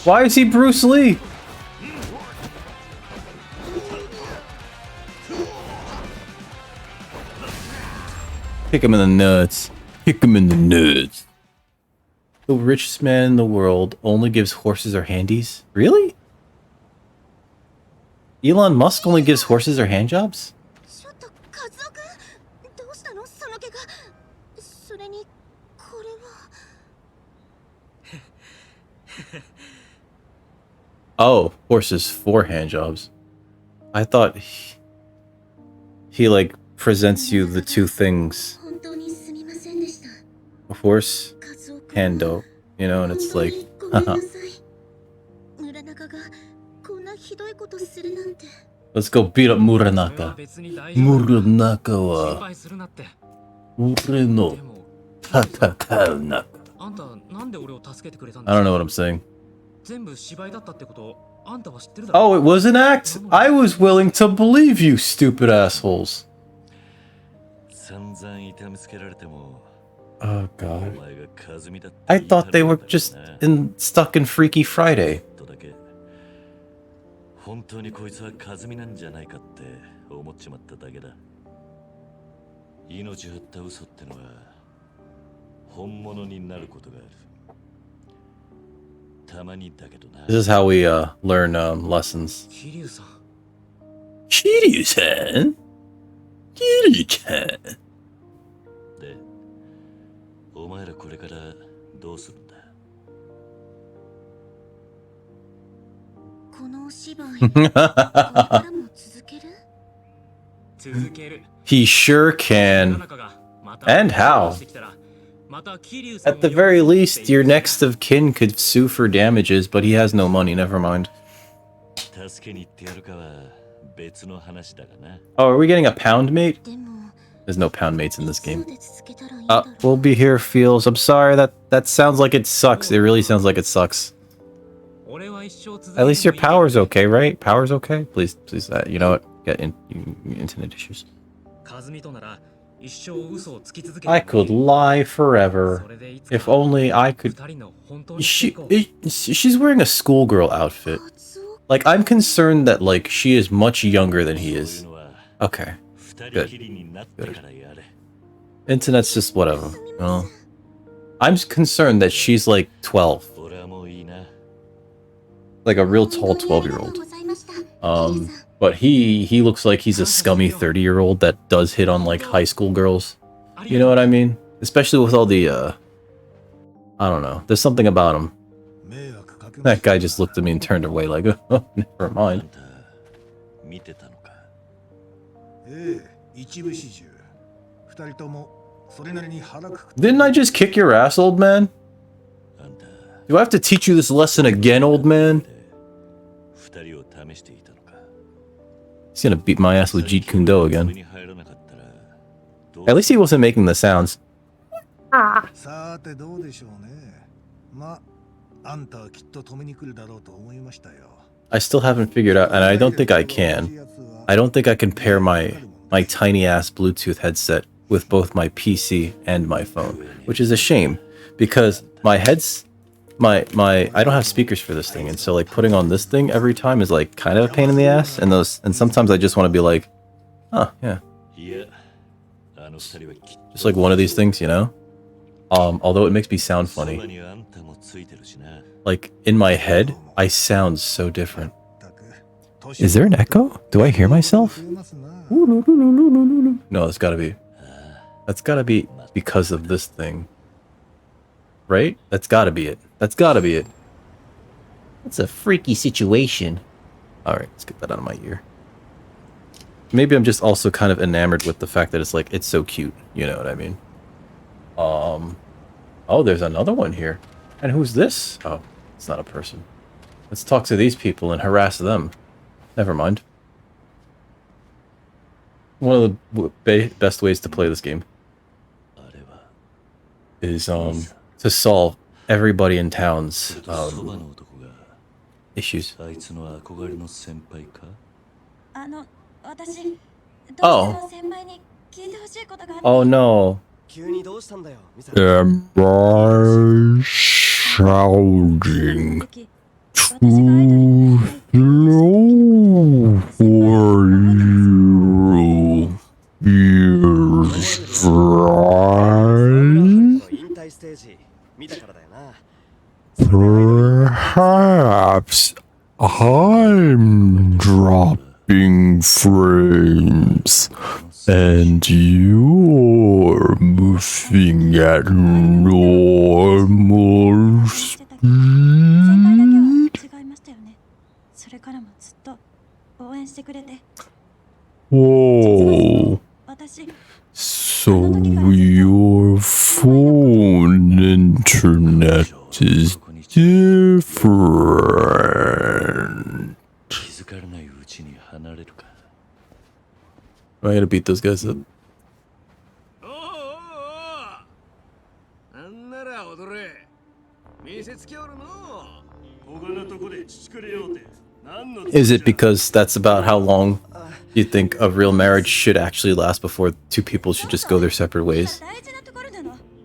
Why is he Bruce Lee? Kick him in the nuts. Kick him in the nuts. The richest man in the world only gives horses or handies? Really? Elon Musk only gives horses or handjobs? Oh, horses for handjobs. I thought he like presents you the two things. A horse, hando, you know, and it's like, haha. Let's go beat up Muranaka. Muranaka wa ore no tatakau naka. I don't know what I'm saying. Oh, it was an act? I was willing to believe you, stupid assholes. Oh god. I thought they were just stuck in Freaky Friday. This is how we learn lessons. Kiryu-san? Kiryu-chan? He sure can. And how? At the very least, your next of kin could sue for damages, but he has no money, never mind. Oh, are we getting a pound mate? There's no pound mates in this game. We'll be here, Feels. I'm sorry, that sounds like it sucks. It really sounds like it sucks. At least your power's okay, right? Power's okay? Please, you know what? Get internet issues. I could lie forever. If only I could... She's wearing a schoolgirl outfit. Like, I'm concerned that, like, she is much younger than he is. Okay. Good. Internet's just whatever. Well, I'm concerned that she's, like, 12. Like a real tall 12-year-old. But he looks like he's a scummy 30-year-old that does hit on, like, high school girls. You know what I mean? Especially with all the, I don't know. There's something about him. That guy just looked at me and turned away like, oh, never mind. Didn't I just kick your ass, old man? Do I have to teach you this lesson again, old man? He's gonna beat my ass with Jeet Kune Do again. At least he wasn't making the sounds. I still haven't figured out, and I don't think I can. I don't think I can pair my tiny ass Bluetooth headset with both my PC and my phone, which is a shame because my I don't have speakers for this thing, and so like putting on this thing every time is like kind of a pain in the ass, and sometimes I just want to be like, oh yeah, just like one of these things, you know. Although it makes me sound funny, like in my head I sound so different. Is there an echo? Do I hear myself? No, that's gotta be because of this thing. Right? That's gotta be it. That's gotta be it. That's a freaky situation. Alright, let's get that out of my ear. Maybe I'm just also kind of enamored with the fact that it's like, it's so cute. You know what I mean? Oh, there's another one here. And who's this? Oh, it's not a person. Let's talk to these people and harass them. Never mind. One of the best ways to play this game is to solve everybody in town's issues. Oh. Oh no. Am I shouting too low for you? Ears right? Perhaps I'm dropping frames and you're moving at normal speed. Whoa. So your phone internet is different. I gotta beat those guys up. Is it because that's about how long you think a real marriage should actually last before two people should just go their separate ways?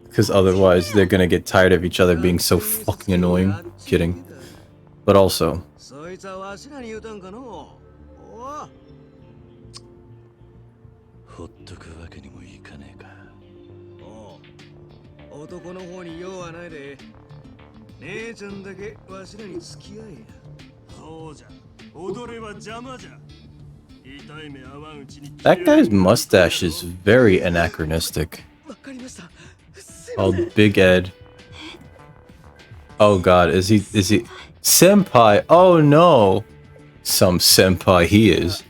Because otherwise they're gonna get tired of each other being so fucking annoying. Kidding. But also... That guy's mustache is very anachronistic. Oh, Big Ed. Oh god, is he... Senpai! Oh no! Some senpai he is.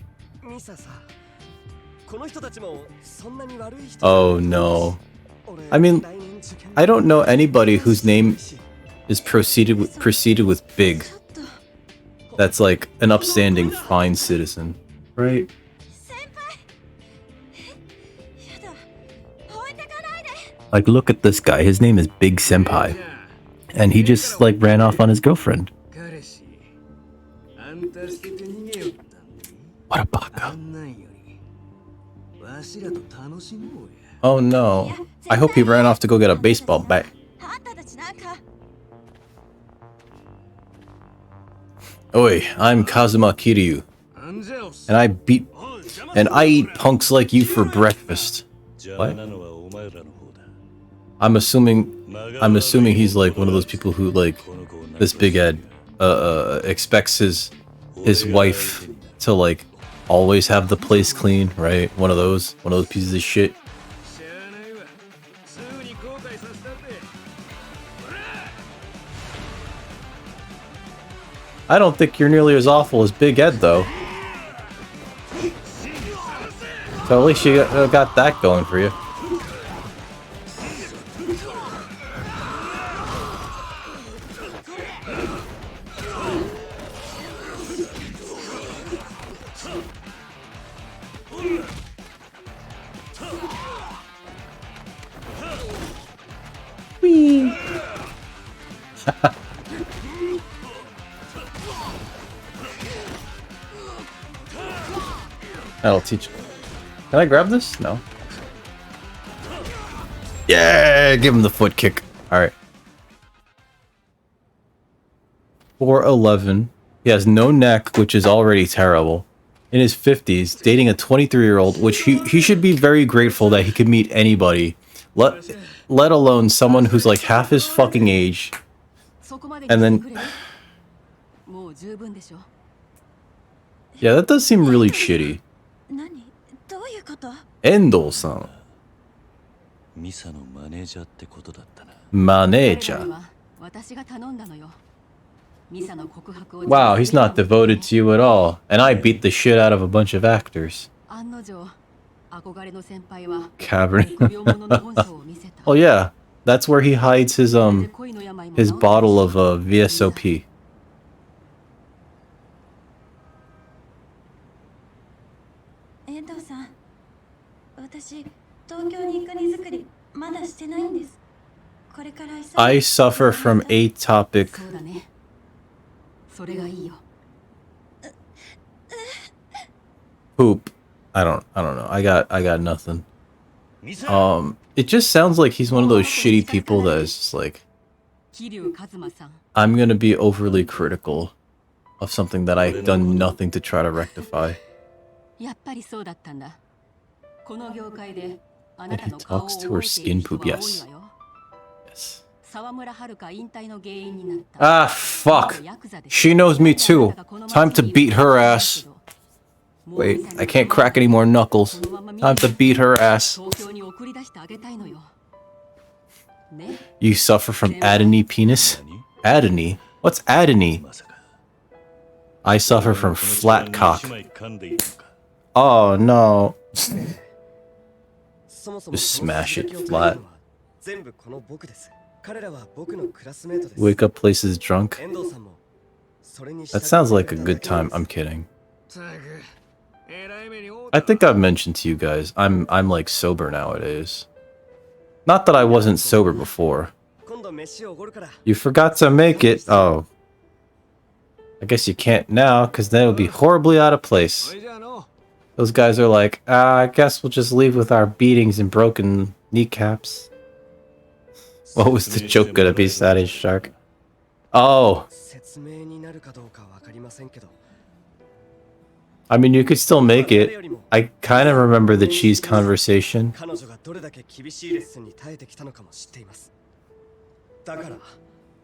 Oh no. I mean, I don't know anybody whose name is preceded with Big. That's like an upstanding, fine citizen. Right? Like, look at this guy. His name is Big Senpai. And he just, like, ran off on his girlfriend. What a baka. Oh no. I hope he ran off to go get a baseball bat. Oi, I'm Kazuma Kiryu. And I eat punks like you for breakfast. What? I'm assuming he's like one of those people who, like, this Big Ed expects his wife to, like, always have the place clean, right? One of those pieces of shit. I don't think you're nearly as awful as Big Ed, though. So at least you got that going for you. Whee! That'll teach. Can I grab this? No. Yeah, give him the foot kick. All right. 4'11". He has no neck, which is already terrible. In his 50s, dating a 23-year-old, which he should be very grateful that he could meet anybody. Let alone someone who's like half his fucking age. And then... Yeah, that does seem really shitty. Endo-san. Manager. Wow, he's not devoted to you at all. And I beat the shit out of a bunch of actors. Cavern. Oh yeah, that's where he hides his bottle of VSOP. 遠藤さん、私東京に行く荷造りまだしてないんです。これから I suffer from atopic. そうだね。それがいいよ。 Poop. I don't know. I got nothing. It just sounds like he's one of those shitty people that is just like, I'm gonna be overly critical of something that I've done nothing to try to rectify. And he talks to her skin poop. Yes. Yes. Ah, fuck. She knows me too. Time to beat her ass. Wait, I can't crack any more knuckles. Time to beat her ass. You suffer from adeny penis? Adeny? What's adeny? I suffer from flat cock. Oh no. Just smash it flat. Wake up places drunk? That sounds like a good time. I'm kidding. I think I've mentioned to you guys, I'm like sober nowadays. Not that I wasn't sober before. You forgot to make it. Oh. I guess you can't now, because then it would be horribly out of place. Those guys are like, I guess we'll just leave with our beatings and broken kneecaps. What was the joke gonna be, Sadie Shark? Oh. I mean, you could still make it. I kind of remember the cheese conversation.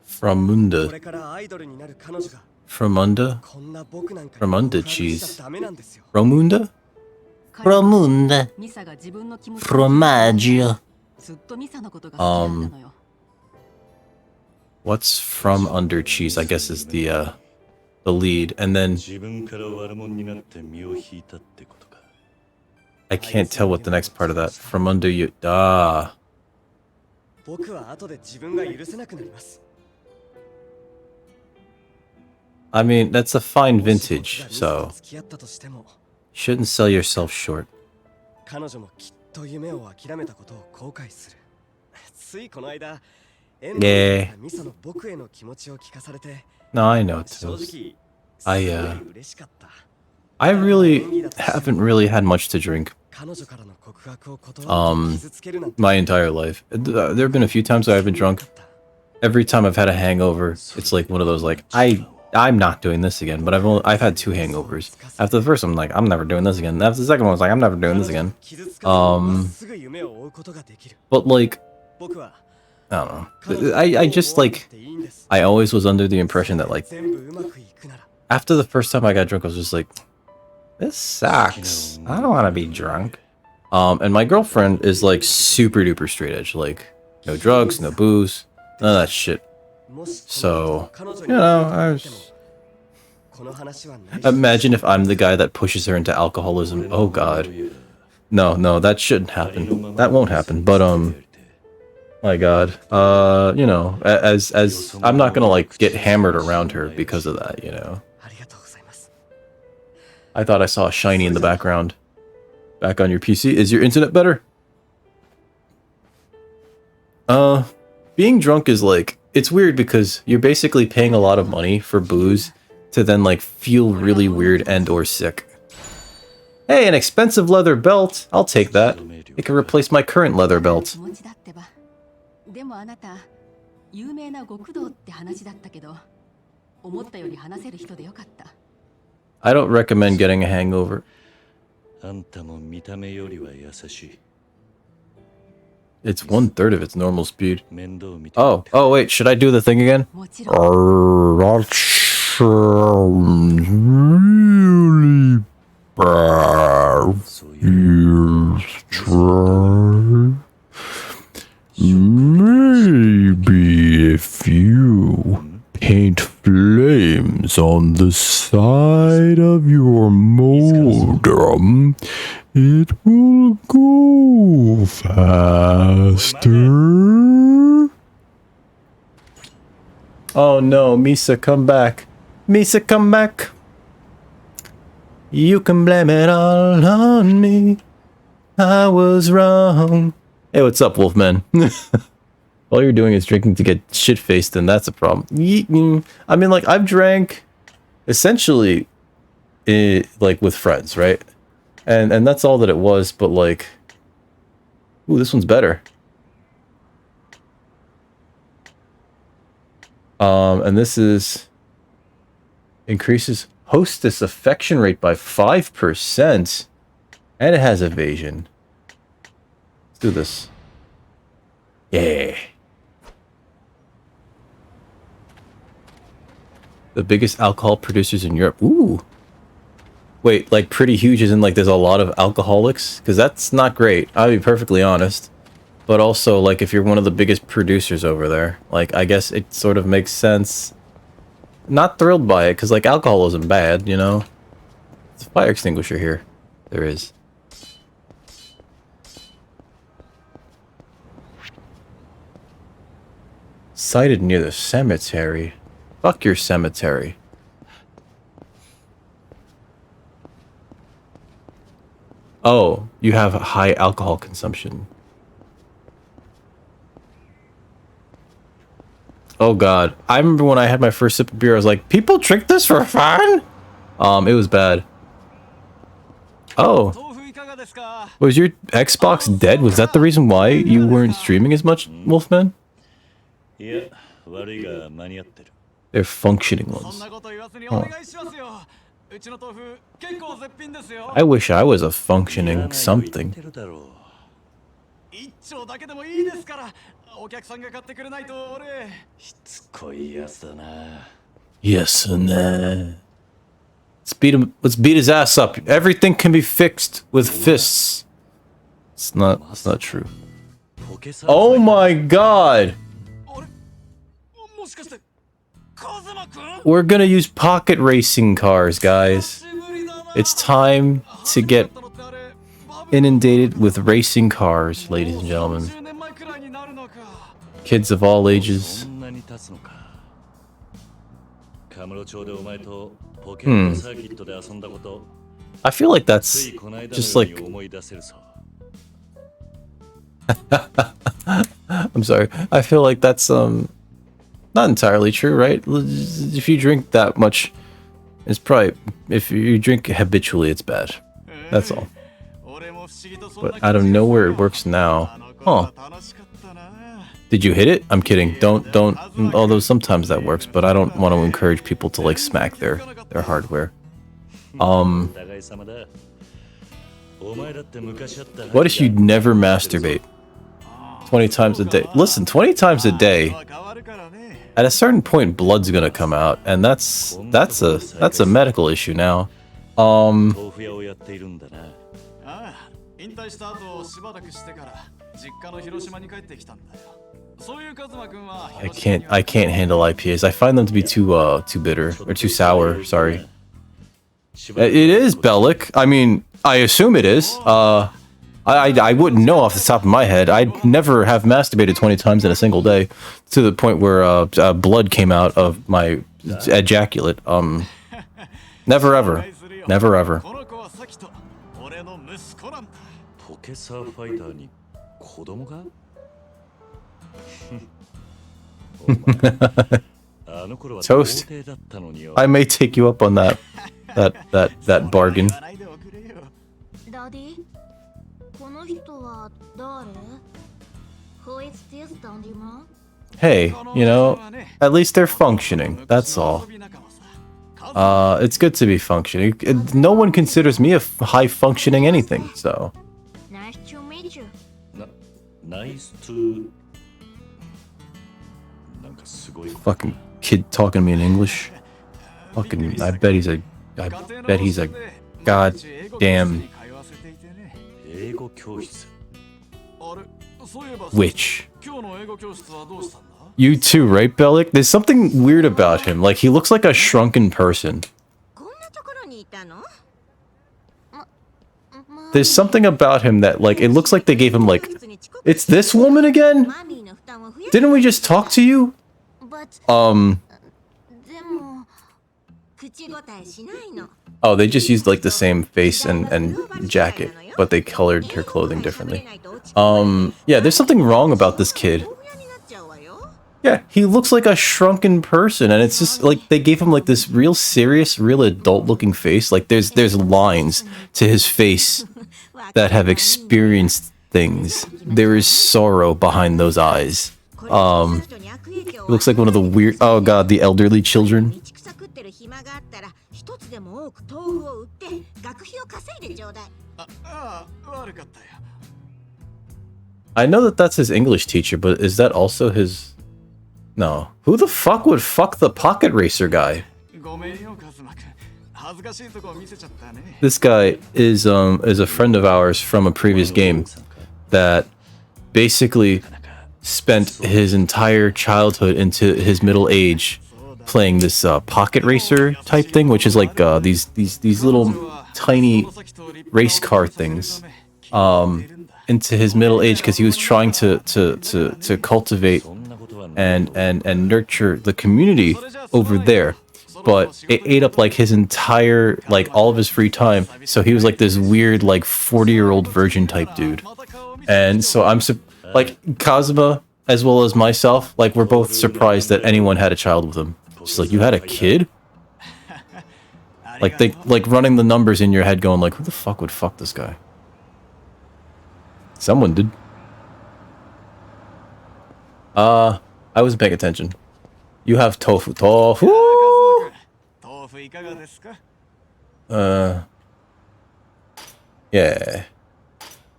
Fromunda. Fromunda? Fromunda cheese. Romunda? Promunda. Formaggio. What's from under cheese? I guess is the lead, and then I can't tell what the next part of that from under you. Ah. I mean, that's a fine vintage, so shouldn't sell yourself short. Yeah. No, I know, Toast. I really haven't really had much to drink. My entire life. There have been a few times I haven't drunk. Every time I've had a hangover, it's like one of those like, I'm not doing this again, but I've had 2 hangovers. After the first one, I'm like, I'm never doing this again. After the second one, I was like, I'm never doing this again. But like, I don't know. I just like, I always was under the impression that like, after the first time I got drunk, I was just like, this sucks. I don't want to be drunk. And my girlfriend is like super duper straight edge, like no drugs, no booze, none of that shit. So, you know, imagine if I'm the guy that pushes her into alcoholism. Oh god. No, that shouldn't happen. That won't happen. But my god. You know, as I'm not gonna like get hammered around her because of that, you know. I thought I saw a shiny in the background. Back on your PC. Is your internet better? Being drunk is like, it's weird because you're basically paying a lot of money for booze to then like feel really weird and or sick. Hey, an expensive leather belt. I'll take that. It can replace my current leather belt. I don't recommend getting a hangover. It's 1/3 of its normal speed. Oh wait, should I do the thing again? That sounds really bad. Here's try. Maybe if you paint flakes on the side of your modem, it will go faster. Oh no, Misa, come back. Misa, come back. You can blame it all on me. I was wrong. Hey, what's up, Wolfman? All you're doing is drinking to get shit-faced, and that's a problem. I mean, like, I've drank essentially like with friends, right? And that's all that it was, but like, ooh, this one's better. And this is increases hostess affection rate by 5%, and it has evasion. Let's do this. Yeah. The biggest alcohol producers in Europe. Ooh. Wait, like pretty huge as in like there's a lot of alcoholics? Because that's not great, I'll be perfectly honest. But also, like, if you're one of the biggest producers over there, like, I guess it sort of makes sense. Not thrilled by it, because, like, alcohol isn't bad, you know? There's a fire extinguisher here. There is. Sited near the cemetery. Fuck your cemetery. Oh, you have high alcohol consumption. Oh god. I remember when I had my first sip of beer, I was like, people drink this for fun? It was bad. Oh. Was your Xbox dead? Was that the reason why you weren't streaming as much, Wolfman? They're functioning ones. Oh. I wish I was a functioning something. Yes, and let's beat his ass up. Everything can be fixed with fists. It's not true. Oh my god! We're gonna use pocket racing cars, guys. It's time to get inundated with racing cars, ladies and gentlemen. Kids of all ages. I feel like that's just like... I'm sorry. I feel like that's not entirely true, right? If you drink that much, it's probably... If you drink habitually, it's bad. That's all. But out of nowhere it works now. Huh. Did you hit it? I'm kidding. Don't. Although sometimes that works, but I don't want to encourage people to like smack their hardware. What if you never masturbate? 20 times a day. Listen, 20 times a day. At a certain point, blood's gonna come out, and that's a medical issue now. I can't handle IPAs. I find them to be too bitter or too sour. Sorry. It is Bellic. I mean, I assume it is. I wouldn't know off the top of my head. I'd never have masturbated 20 times in a single day, to the point where blood came out of my ejaculate. Never ever. Never ever. Toast. I may take you up on that bargain. Daddy, Hey, you know, at least they're functioning. That's all. It's good to be functioning. No one considers me a high functioning anything, so. Nice to meet you. Nice to... Fucking kid talking to me in English. Fucking, I bet he's a goddamn witch. You too, right, Bellic? There's something weird about him. Like, he looks like a shrunken person. こんなところにいたの？ There's something about him that, like, it looks like they gave him, like... It's this woman again? マミーの負担を増や Didn't we just talk to you? す。でも口答えしないの。 Oh, they just used, like, the same face and jacket, but they colored her clothing differently. Yeah, there's something wrong about this kid. 親になっちゃうわよ。 Yeah, he looks like a shrunken person, and it's just, like, they gave him, like, this real serious, real adult-looking face. Like, there's lines to his face that have experienced things. There is sorrow behind those eyes. He looks like one of the weird... Oh god, the elderly children. 道草食ってる暇があったら一つでも多く豆腐を売って学費を稼いでちょうだい。悪かったよ。 I know that that's his English teacher, but is that also his... No. Who the fuck would fuck the pocket racer guy? ごめんよ、カズマ君。恥ずかしいとこ見せちゃったね。 This guy is a friend of ours from a previous game that basically spent his entire childhood into his middle age playing this pocket racer type thing, which is like these little tiny race car things into his middle age because he was trying to cultivate and nurture the community over there. But it ate up like his entire, like all of his free time. So he was like this weird, like 40-year-old virgin type dude. And so I'm like Kazuma, as well as myself, like we're both surprised that anyone had a child with him. Just like, you had a kid? Like they like running the numbers in your head going like, who the fuck would fuck this guy? Someone did. I wasn't paying attention. You have tofu. Tofu! 豆腐いかがですか？ Yeah.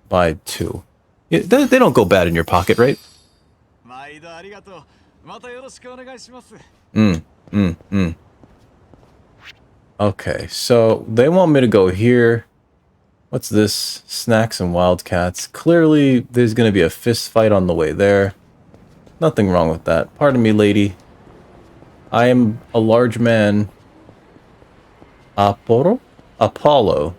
Buy 2. Yeah, they don't go bad in your pocket, right? 毎度ありがとう。またよろしくお願いします。 Okay, so they want me to go here. What's this? Snacks and wildcats. Clearly, there's gonna be a fist fight on the way there. Nothing wrong with that. Pardon me, lady. I am a large man. Apollo? Apollo.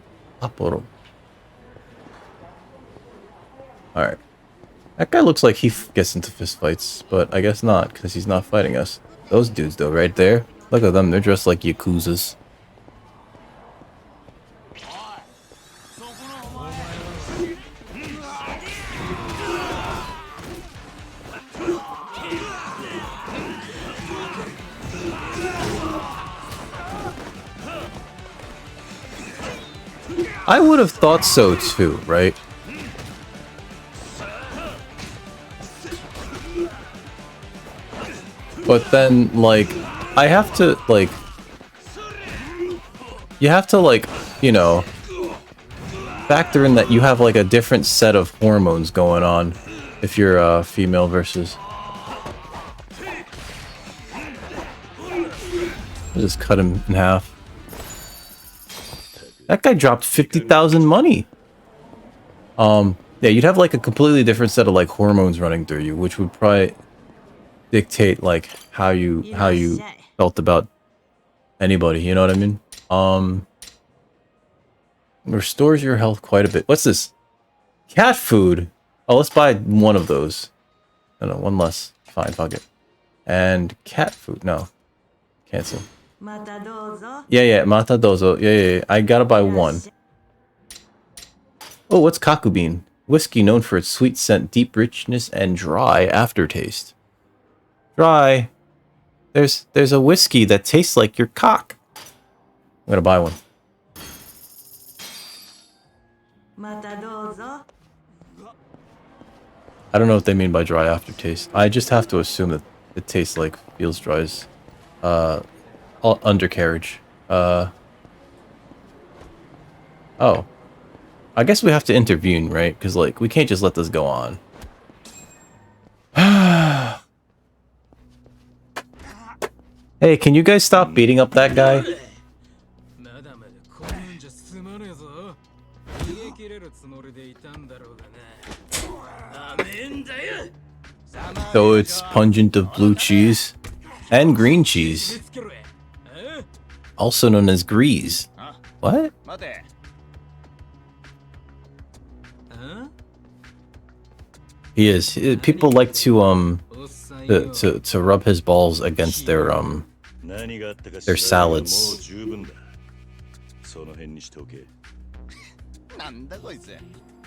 Alright. That guy looks like he gets into fistfights, but I guess not, because he's not fighting us. Those dudes, though, right there. Look at them, they're dressed like Yakuzas. I would have thought so too, right? But then, like, I have to, like... You have to, like, you know... factor in that you have, like, a different set of hormones going on if you're, female versus... I'll just cut him in half. That guy dropped 50,000 money. Yeah, you'd have like a completely different set of like hormones running through you, which would probably dictate like how you felt about anybody. You know what I mean? Restores your health quite a bit. What's this? Cat food. Oh, let's buy one of those. No, one less. Fine, fuck it. And cat food. No, cancel. Yeah, mata dozo. Yeah. I gotta buy one. Oh, what's kaku bean? Whiskey known for its sweet scent, deep richness, and dry aftertaste. Dry. There's a whiskey that tastes like your cock. I'm gonna buy one. I don't know what they mean by dry aftertaste. I just have to assume that it tastes like feels dry's undercarriage. Oh. I guess we have to intervene, right? Because, like, we can't just let this go on. Hey, can you guys stop beating up that guy? So it's pungent of blue cheese and green cheese, also known as grease. What? He is. People like to rub his balls against their salads.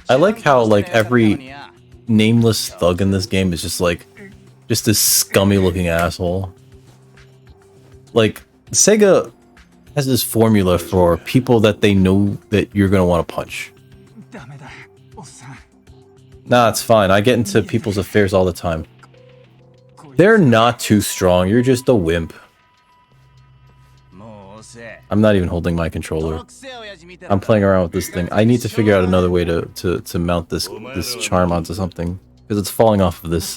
I like how like every nameless thug in this game is just this scummy looking asshole. Like Sega has this formula for people that they know that you're gonna want to punch. Nah, it's fine. I get into people's affairs all the time. They're not too strong. You're just a wimp. I'm not even holding my controller. I'm playing around with this thing. I need to figure out another way to mount this charm onto something, because it's falling off of this.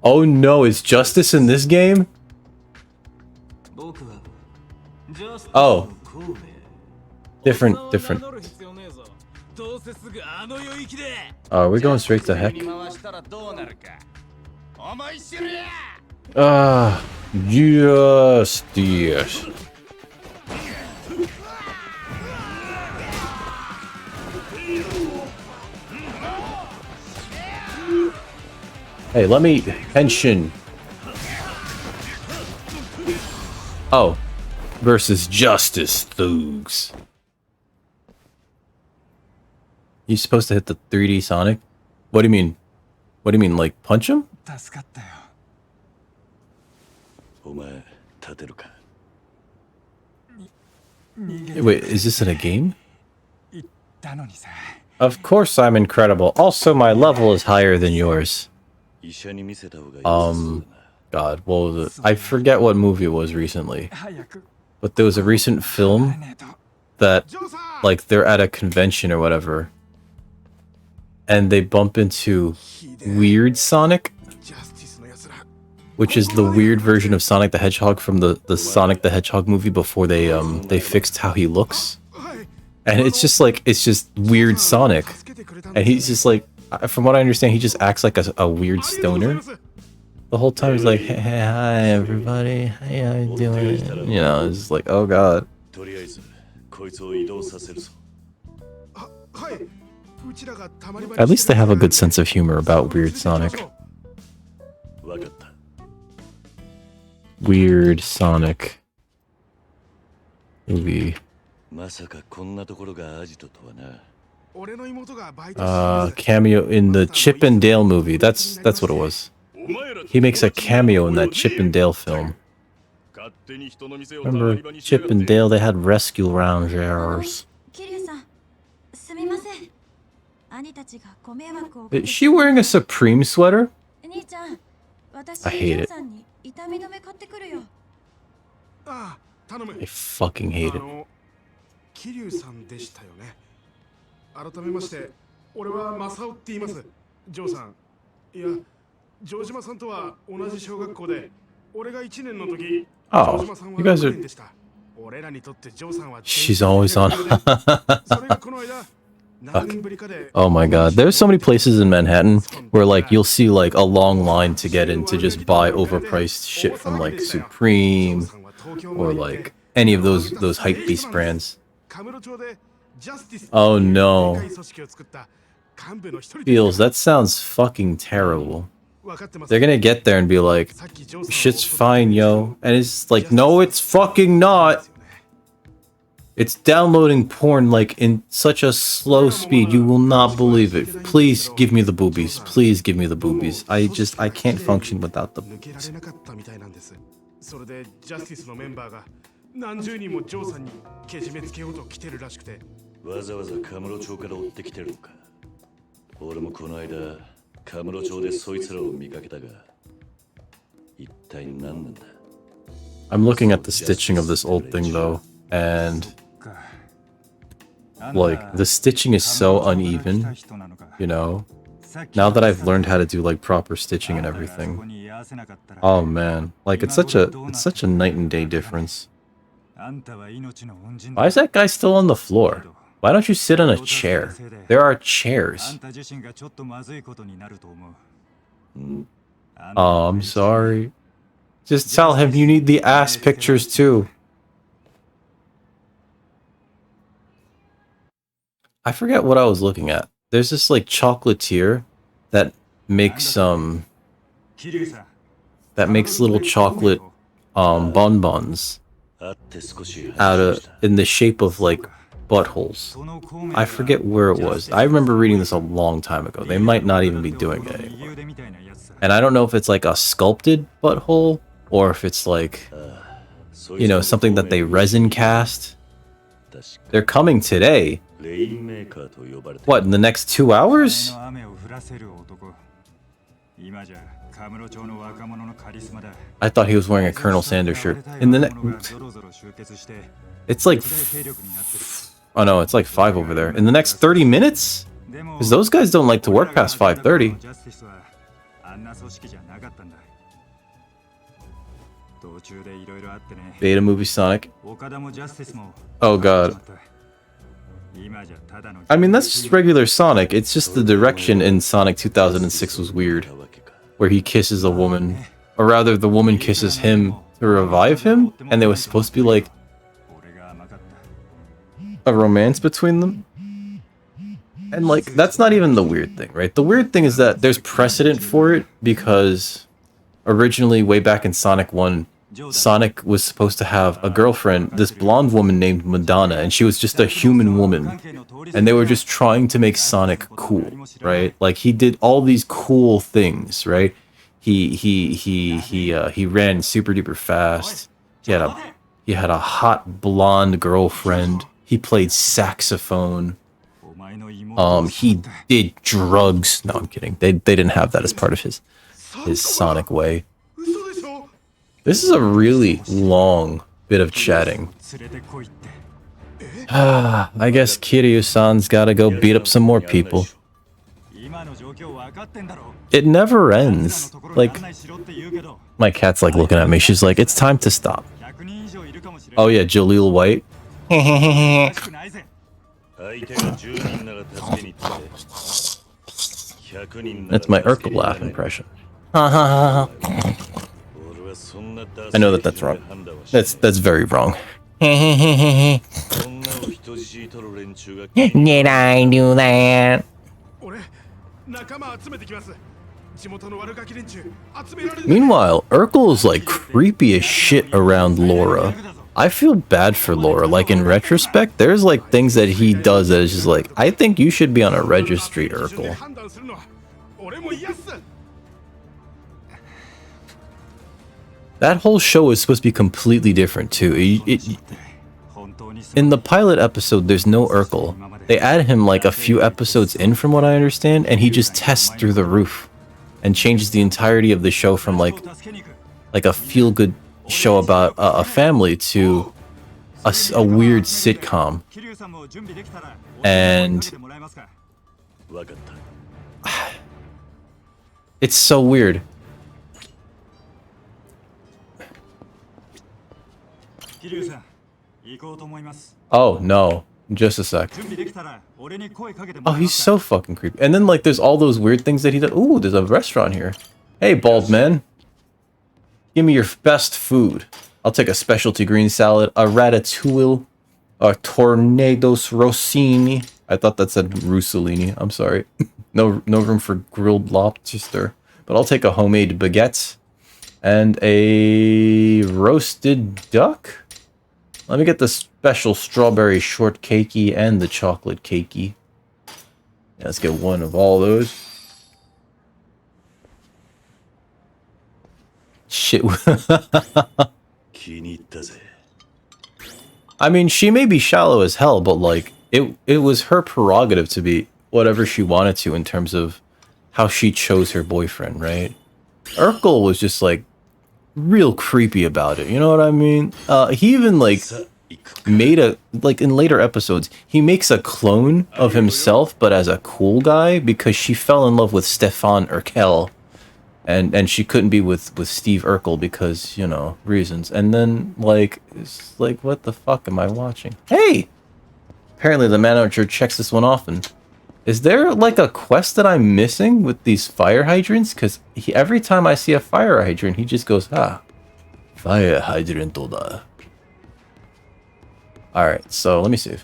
Oh no, is Justice in this game? Oh. Different. Are we going straight to heck? Justis. Hey, let me pension. Oh, versus Justice thugs. You supposed to hit the 3D Sonic? What do you mean? What do you mean, like punch him? Wait, is this in a game? Of course I'm incredible. Also, my level is higher than yours. God, what was it? I forget what movie it was recently. But there was a recent film that, like, they're at a convention or whatever, and they bump into Weird Sonic, which is the weird version of Sonic the Hedgehog from the Sonic the Hedgehog movie before they fixed how he looks. And it's just weird Sonic. And he's just like, from what I understand, he just acts like a weird stoner. The whole time he's like, hey, hi everybody, hey, how you doing? You know, it's just like, oh god. At least they have a good sense of humor about Weird Sonic. Weird Sonic movie. Cameo in the Chip and Dale movie. That's what it was. He makes a cameo in that Chip and Dale film. Remember Chip and Dale? They had rescue rangers. Is she wearing a Supreme sweater? I hate it. I fucking hate it. Oh, you guys are... She's always on. Oh my god, there's so many places in Manhattan where like you'll see like a long line to get in to just buy overpriced shit from like Supreme or like any of those hypebeast brands. Oh no. Feels, that sounds fucking terrible. They're gonna get there and be like, shit's fine, yo. And it's like, no, it's fucking not. It's downloading porn like in such a slow speed, you will not believe it. Please give me the boobies. Please give me the boobies. I can't function without the boobies. I'm looking at the stitching of this old thing though, and like the stitching is so uneven, you know. Now that I've learned how to do like proper stitching and everything, oh man, like it's such a night and day difference. Why is that guy still on the floor? Why don't you sit on a chair? There are chairs. Oh, I'm sorry. Just tell him you need the ass pictures too. I forget what I was looking at. There's this like chocolatier that makes little chocolate bonbons out of in the shape of like buttholes. I forget where it was. I remember reading this a long time ago. They might not even be doing it anymore. And I don't know if it's like a sculpted butthole or if it's like, you know, something that they resin cast. They're coming today. What, in the next 2 hours? I thought he was wearing a Colonel Sanders shirt. In the it's like oh no, it's like 5 over there. In the next 30 minutes? Because those guys don't like to work past 5:30. Beta movie Sonic. Oh god. I mean, that's just regular Sonic. It's just the direction in Sonic 2006 was weird. Where he kisses a woman. Or rather, the woman kisses him to revive him? And there was supposed to be like a romance between them? And like, that's not even the weird thing, right? The weird thing is that there's precedent for it because originally, way back in Sonic 1, Sonic was supposed to have a girlfriend, this blonde woman named Madonna, and she was just a human woman. And they were just trying to make Sonic cool, right? Like, he did all these cool things, right? He ran super duper fast. He had a hot blonde girlfriend. He played saxophone. He did drugs. No, I'm kidding. They didn't have that as part of his Sonic way. This is a really long bit of chatting. I guess Kiryu-san's gotta go beat up some more people. It never ends. Like, my cat's like looking at me. She's like, it's time to stop. Oh yeah, Jaleel White. That's my Urkel laugh impression. I know that that's wrong. That's very wrong. Did I do that? Meanwhile, Urkel is like creepy as shit around Laura. I feel bad for Laura. Like, in retrospect, there's like things that he does that is just like, I think you should be on a registry, Urkel. That whole show is supposed to be completely different too. In the pilot episode, there's no Urkel. They add him like a few episodes in, from what I understand, and he just tests through the roof and changes the entirety of the show from like a feel-good show about a family to a weird sitcom. And it's so weird. Oh no, just a sec. Oh, he's so fucking creepy. And then like there's all those weird things that he does. Ooh, there's a restaurant here. Hey, bald man. Give me your best food. I'll take a specialty green salad, a ratatouille, a tornadoes rossini. I thought that said Russellini. I'm sorry. No room for grilled lobster. But I'll take a homemade baguette and a roasted duck. Let me get the special strawberry shortcakey and the chocolate cakey. Yeah, let's get one of all those. Shit. I mean, she may be shallow as hell, but like, it was her prerogative to be whatever she wanted to in terms of how she chose her boyfriend, right? Urkel was just like real creepy about it, you know what I mean? He even like made a, like in later episodes, he makes a clone of himself but as a cool guy because she fell in love with Stefan Urkel. And she couldn't be with Steve Urkel because, you know, reasons. And then, like, it's like, what the fuck am I watching? Hey! Apparently the manager checks this one often. Is there like a quest that I'm missing with these fire hydrants? Because every time I see a fire hydrant, he just goes, ah, fire hydrant oda. Alright, so let me see.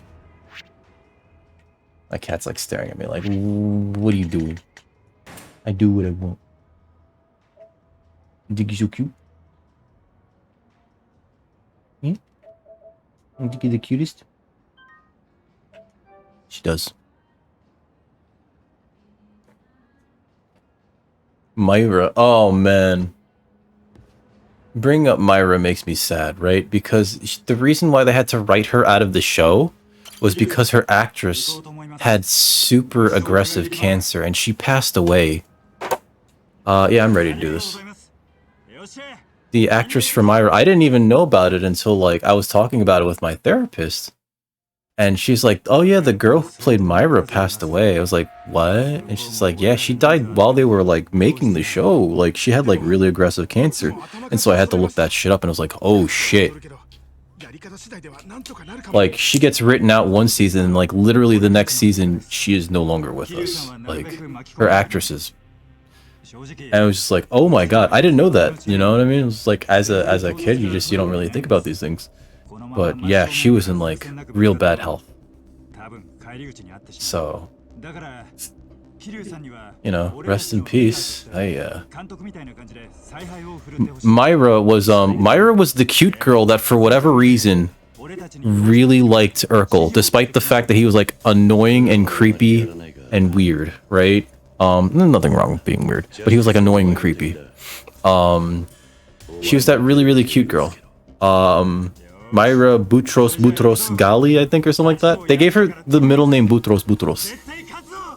My cat's like staring at me like, what are you doing? I do what I want. You think you're so cute? Hmm? You think you're the cutest? She does. Myra. Oh, man. Bringing up Myra makes me sad, right? Because the reason why they had to write her out of the show was because her actress had super aggressive cancer and she passed away. Yeah, I'm ready to do this. The actress for Myra, I didn't even know about it until, like, I was talking about it with my therapist. And she's like, oh yeah, the girl who played Myra passed away. I was like, what? And she's like, yeah, she died while they were, like, making the show. Like, she had, like, really aggressive cancer. And so I had to look that shit up, and I was like, oh shit. Like, she gets written out one season, and, like, literally the next season, she is no longer with us. Like, her actresses. And I was just like, oh my god, I didn't know that. You know what I mean? It was like, as a kid, you don't really think about these things. But yeah, she was in like real bad health. So, you know, rest in peace. Myra was the cute girl that for whatever reason really liked Urkel, despite the fact that he was like annoying and creepy and weird, right? Nothing wrong with being weird, but he was like annoying and creepy. She was that really cute girl. Myra Boutros Ghali, I think, or something like that. They gave her the middle name Boutros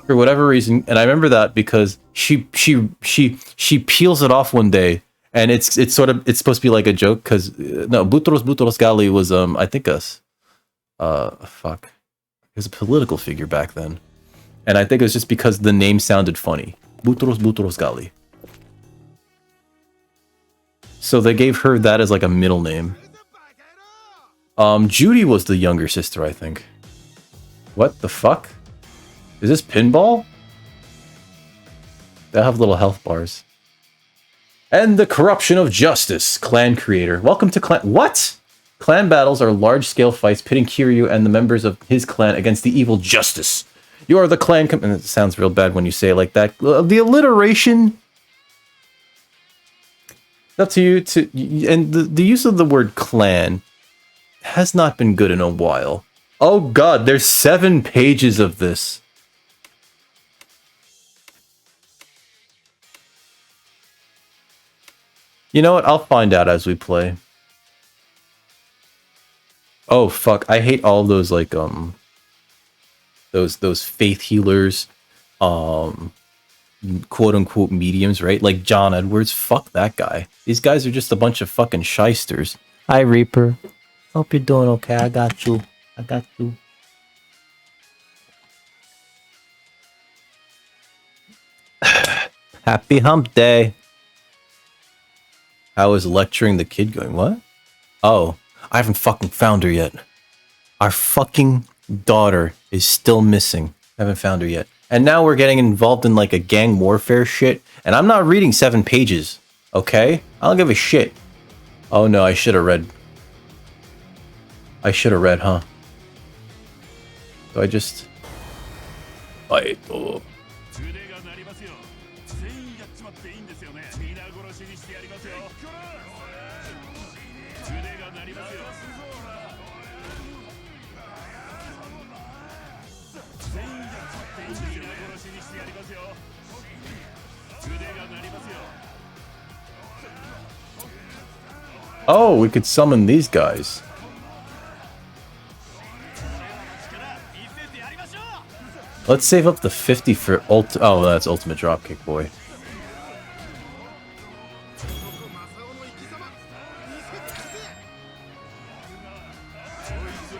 for whatever reason, and I remember that because she peels it off one day, and it's supposed to be like a joke because no, Boutros Ghali was I think he was a political figure back then, and I think it was just because the name sounded funny, Boutros Ghali. So they gave her that as like a middle name. Judy was the younger sister, I think. What the fuck? Is this pinball? They have little health bars. And the corruption of justice, clan creator. Welcome to clan. What? Clan battles are large-scale fights pitting Kiryu and the members of his clan against the evil Justis. You are the clan. And it sounds real bad when you say it like that. The alliteration. It's up to you to. And the use of the word clan has not been good in a while. Oh god, there's 7 pages of this. You know what? I'll find out as we play. Oh fuck, I hate all of those like those faith healers, quote unquote mediums, right? Like John Edwards, fuck that guy. These guys are just a bunch of fucking shysters. Hi Reaper. Hope you're doing okay. I got you. I got you. Happy hump day. How is lecturing the kid going? What? Oh, I haven't fucking found her yet. Our fucking daughter is still missing. I haven't found her yet. And now we're getting involved in like a gang warfare shit. And I'm not reading 7 pages. Okay? I don't give a shit. Oh no, I should have read. I should have read, huh? So I just... Oh. Oh, we could summon these guys. Let's save up the 50 for oh, that's ultimate dropkick, boy.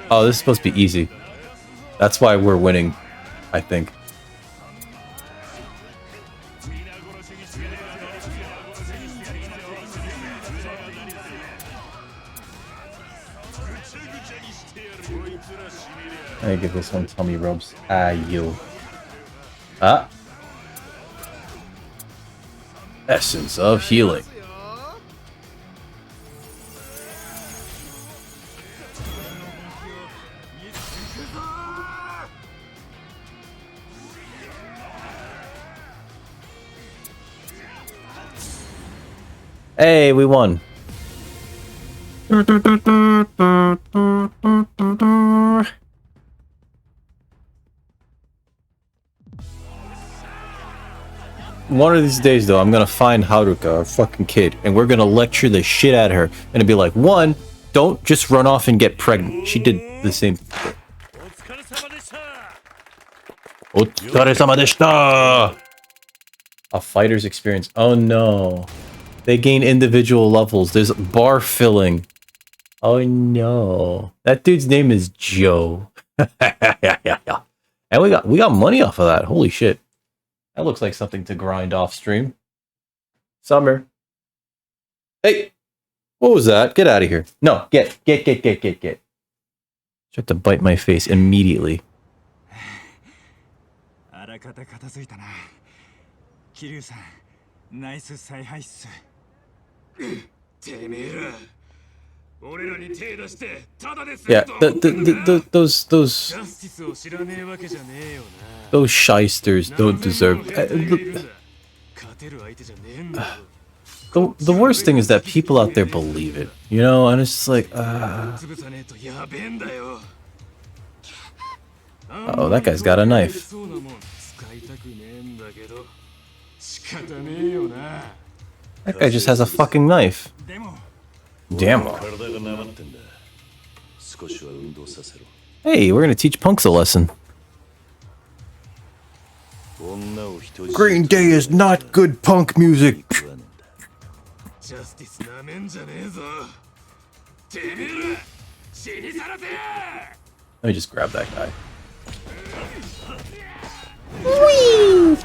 Oh, this is supposed to be easy. That's why we're winning, I think. I give this one tummy rubs. Ah, you. Ah. Essence of healing. Hey, we won. One of these days, though, I'm gonna find Haruka, a fucking kid, and we're gonna lecture the shit out of her. And it'd be like, one, don't just run off and get pregnant. She did the same thing. Otsukaresama deshita! A fighter's experience. Oh no. They gain individual levels. There's bar filling. Oh no. That dude's name is Joe. And we got money off of that. Holy shit. That looks like something to grind off stream. Summer. Hey! What was that? Get out of here. No, get. Tried to bite my face immediately. Yeah, those shysters don't deserve. The worst thing is that people out there believe it, you know, and it's just like, oh, that guy's got a knife. That guy just has a fucking knife. Damn. Hey, we're gonna teach punks a lesson. Green Day is not good punk music. Let me just grab that guy. Whee!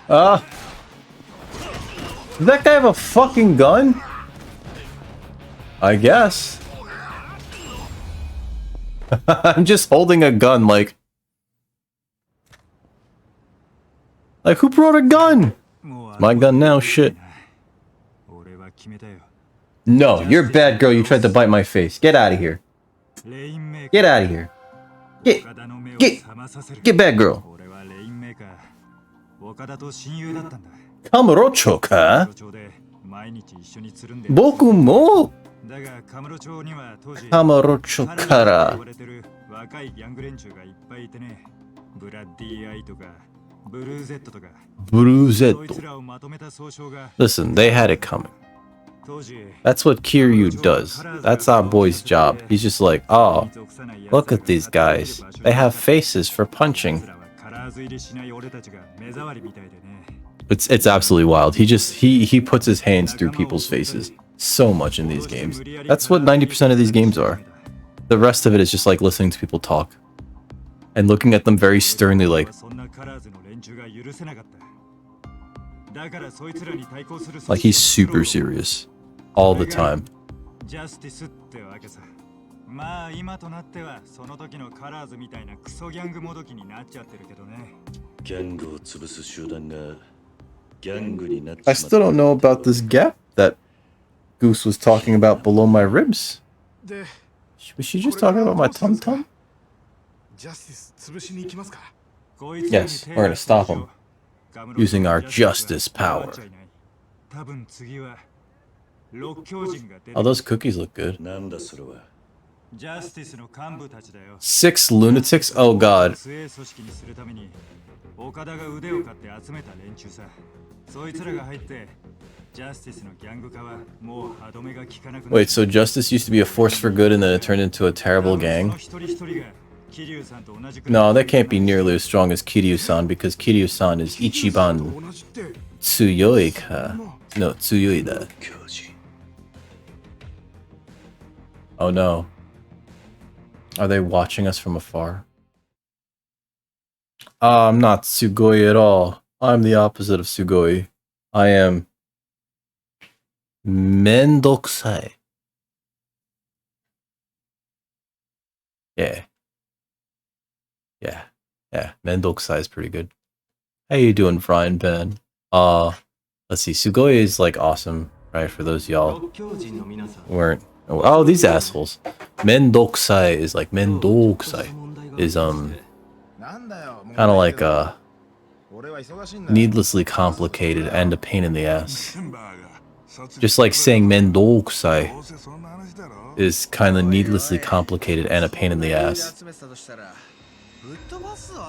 Oh. Does that guy have a fucking gun? I guess. I'm just holding a gun like who brought a gun? My gun now, shit. No, you're a bad girl. You tried to bite my face. Get out of here. Get out of here. Get bad girl. Kamurocho ka? Boku mo Kamurocho kara. Bruzetto. Listen, they had it coming. That's what Kiryu does. That's our boy's job. He's just like, oh, look at these guys. They have faces for punching. It's absolutely wild. He puts his hands through people's faces so much in these games. That's what 90% of these games are. The rest of it is just like listening to people talk and looking at them very sternly like he's super serious all the time. I still don't know about this gap that Goose was talking about below my ribs. Was she just talking about my tum-tum? Yes, we're gonna stop him using our justice power. Oh, those cookies look good. 6 lunatics? Oh god. Wait, so Justice used to be a force for good and then it turned into a terrible gang? No, that can't be nearly as strong as Kiryu-san because Kiryu-san is Ichiban Tsuyoi ka. No, Tsuyoi da. Oh no. Are they watching us from afar? I'm not sugoi at all. I'm the opposite of sugoi. I am mendokusai. Yeah. Yeah. Yeah. Mendokusai is pretty good. How you doing, Frying Pan? Let's see. Sugoi is like awesome, right? For those y'all who weren't. Oh, these assholes. Mendokusai is like mendokusai is kind of like needlessly complicated and a pain in the ass. Just like saying mendokusai is kind of needlessly complicated and a pain in the ass.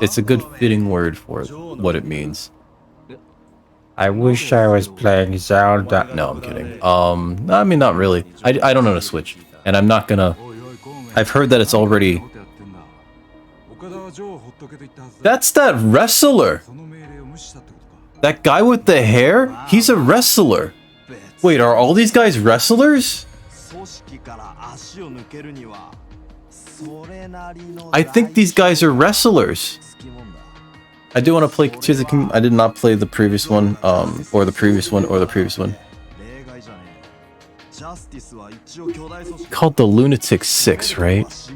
It's a good fitting word for it, what it means. I wish I was playing Zelda. No, I'm kidding. I mean, not really. I don't know how to Switch, and I'm not gonna. I've heard that it's already. That's that wrestler. That guy with the hair. He's a wrestler. Wait, are all these guys wrestlers? I think these guys are wrestlers. I do want to play Chizuki. I did not play the previous one, or the previous one, or the previous one. Called the Lunatic 6, right?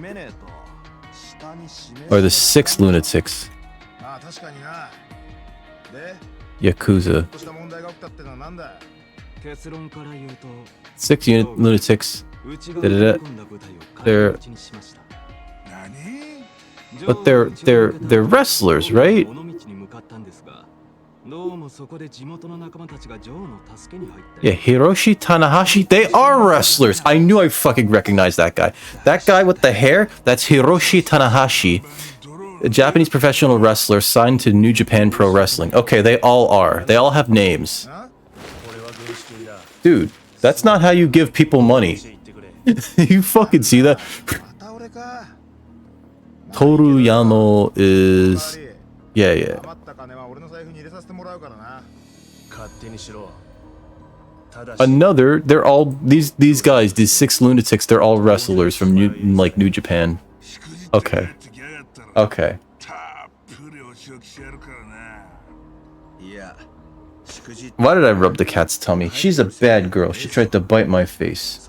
Or the 6 Lunatics. Yakuza. 6 Lunatics. But they're wrestlers, right? Yeah, Hiroshi Tanahashi, they are wrestlers. I knew I fucking recognized that guy. That guy with the hair, that's Hiroshi Tanahashi, a Japanese professional wrestler signed to New Japan Pro Wrestling. Okay, they all are. They all have names. Dude, that's not how you give people money. You fucking see that? Toru Yano is... Yeah. Another, they're all, these guys, these 6 lunatics, they're all wrestlers from New Japan. Okay. Why did I rub the cat's tummy? She's a bad girl. She tried to bite my face.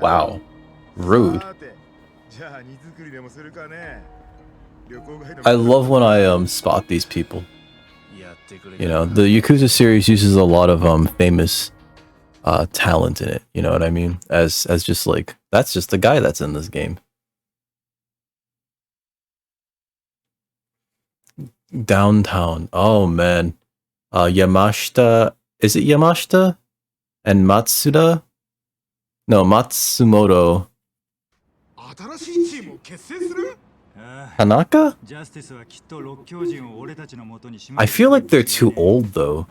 Wow. Rude. I love when I spot these people. You know, the Yakuza series uses a lot of famous talent in it, you know what I mean? As just like, that's just the guy that's in this game. Downtown. Oh man. Yamashita, is it Yamashita? And Matsuda? No, Matsumoto. Tanaka? I feel like they're too old though.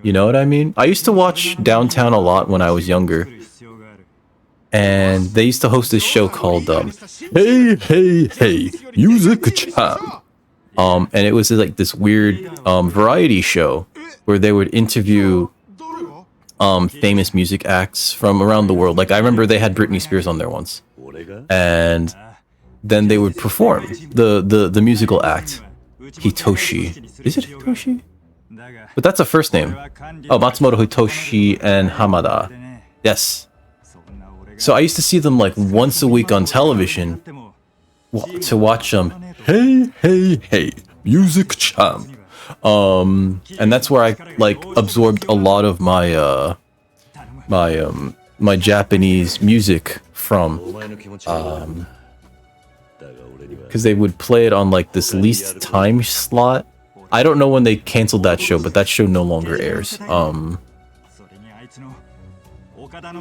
You know what I mean? I used to watch Downtown a lot when I was younger. And they used to host this show called Hey Music Chan. And it was like this weird variety show where they would interview famous music acts from around the world. Like I remember they had Britney Spears on there once. And then they would perform the musical act. Hitoshi. Is it Hitoshi? But that's a first name. Oh, Matsumoto, Hitoshi, and Hamada. Yes. So I used to see them like once a week on television to watch Hey Music Chan. And that's where I like absorbed a lot of my my Japanese music from, because they would play it on like this least time slot. I don't know when they canceled that show, but that show no longer airs.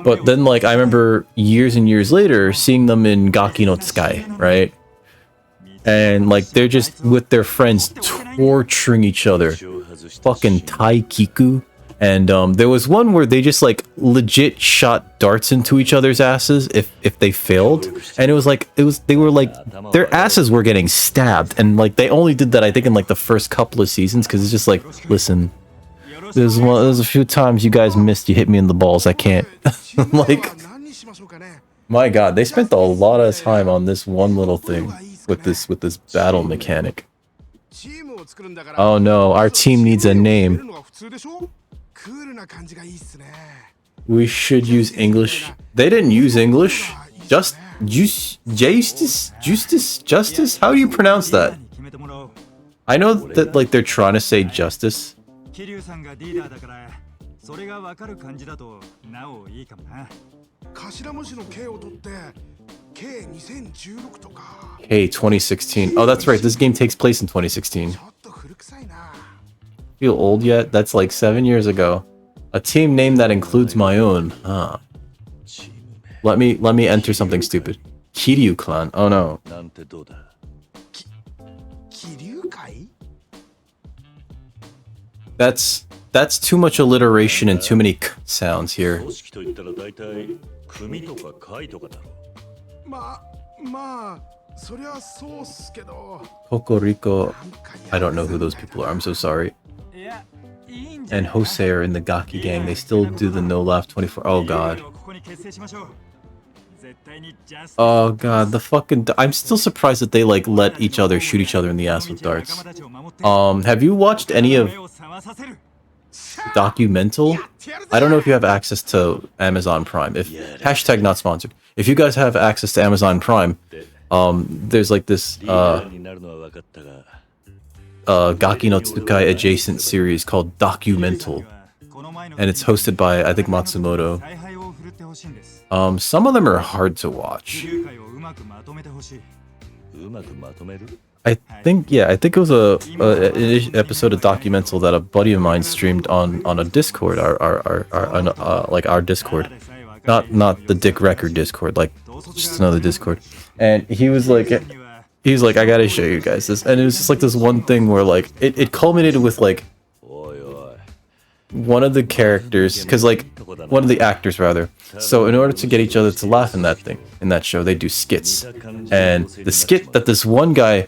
But then like I remember years and years later seeing them in Gaki no Tsukai, right? And like they're just with their friends torturing each other, fucking Taikiku. And there was one where they just like legit shot darts into each other's asses if they failed, and they were like their asses were getting stabbed, and like they only did that I think in like the first couple of seasons because it's just like, listen, There's a few times you guys missed. You hit me in the balls. I can't. Like, my God, they spent a lot of time on this one little thing with this battle mechanic. Oh no, our team needs a name. We should use English. They didn't use English. Justice? How do you pronounce that? I know that like they're trying to say justice. Hey, 2016. Oh, that's right. This game takes place in 2016. Feel old yet? That's like 7 years ago. A team name that includes my own. Huh. Let me enter something stupid. Kiryu clan. Oh no. That's too much alliteration and too many k sounds here. Kokoriko. I don't know who those people are. I'm so sorry. And Jose are in the Gaki gang. They still do the no laugh 24. Oh god. Oh god, the fucking. I'm still surprised that they like let each other shoot each other in the ass with darts. Have you watched any of Documental? I don't know if you have access to Amazon Prime. If hashtag not sponsored. If you guys have access to Amazon Prime, there's like this Gaki no Tsukai adjacent series called Documental, and it's hosted by I think Matsumoto. Some of them are hard to watch. I think it was an episode of Documental that a buddy of mine streamed on a Discord, our Discord, not the Dick Record Discord, like just another Discord, and he was like, I gotta show you guys this, and it was just like this one thing where like it culminated with like one of the characters, because like one of the actors rather. So in order to get each other to laugh in that show, they do skits, and the skit that this one guy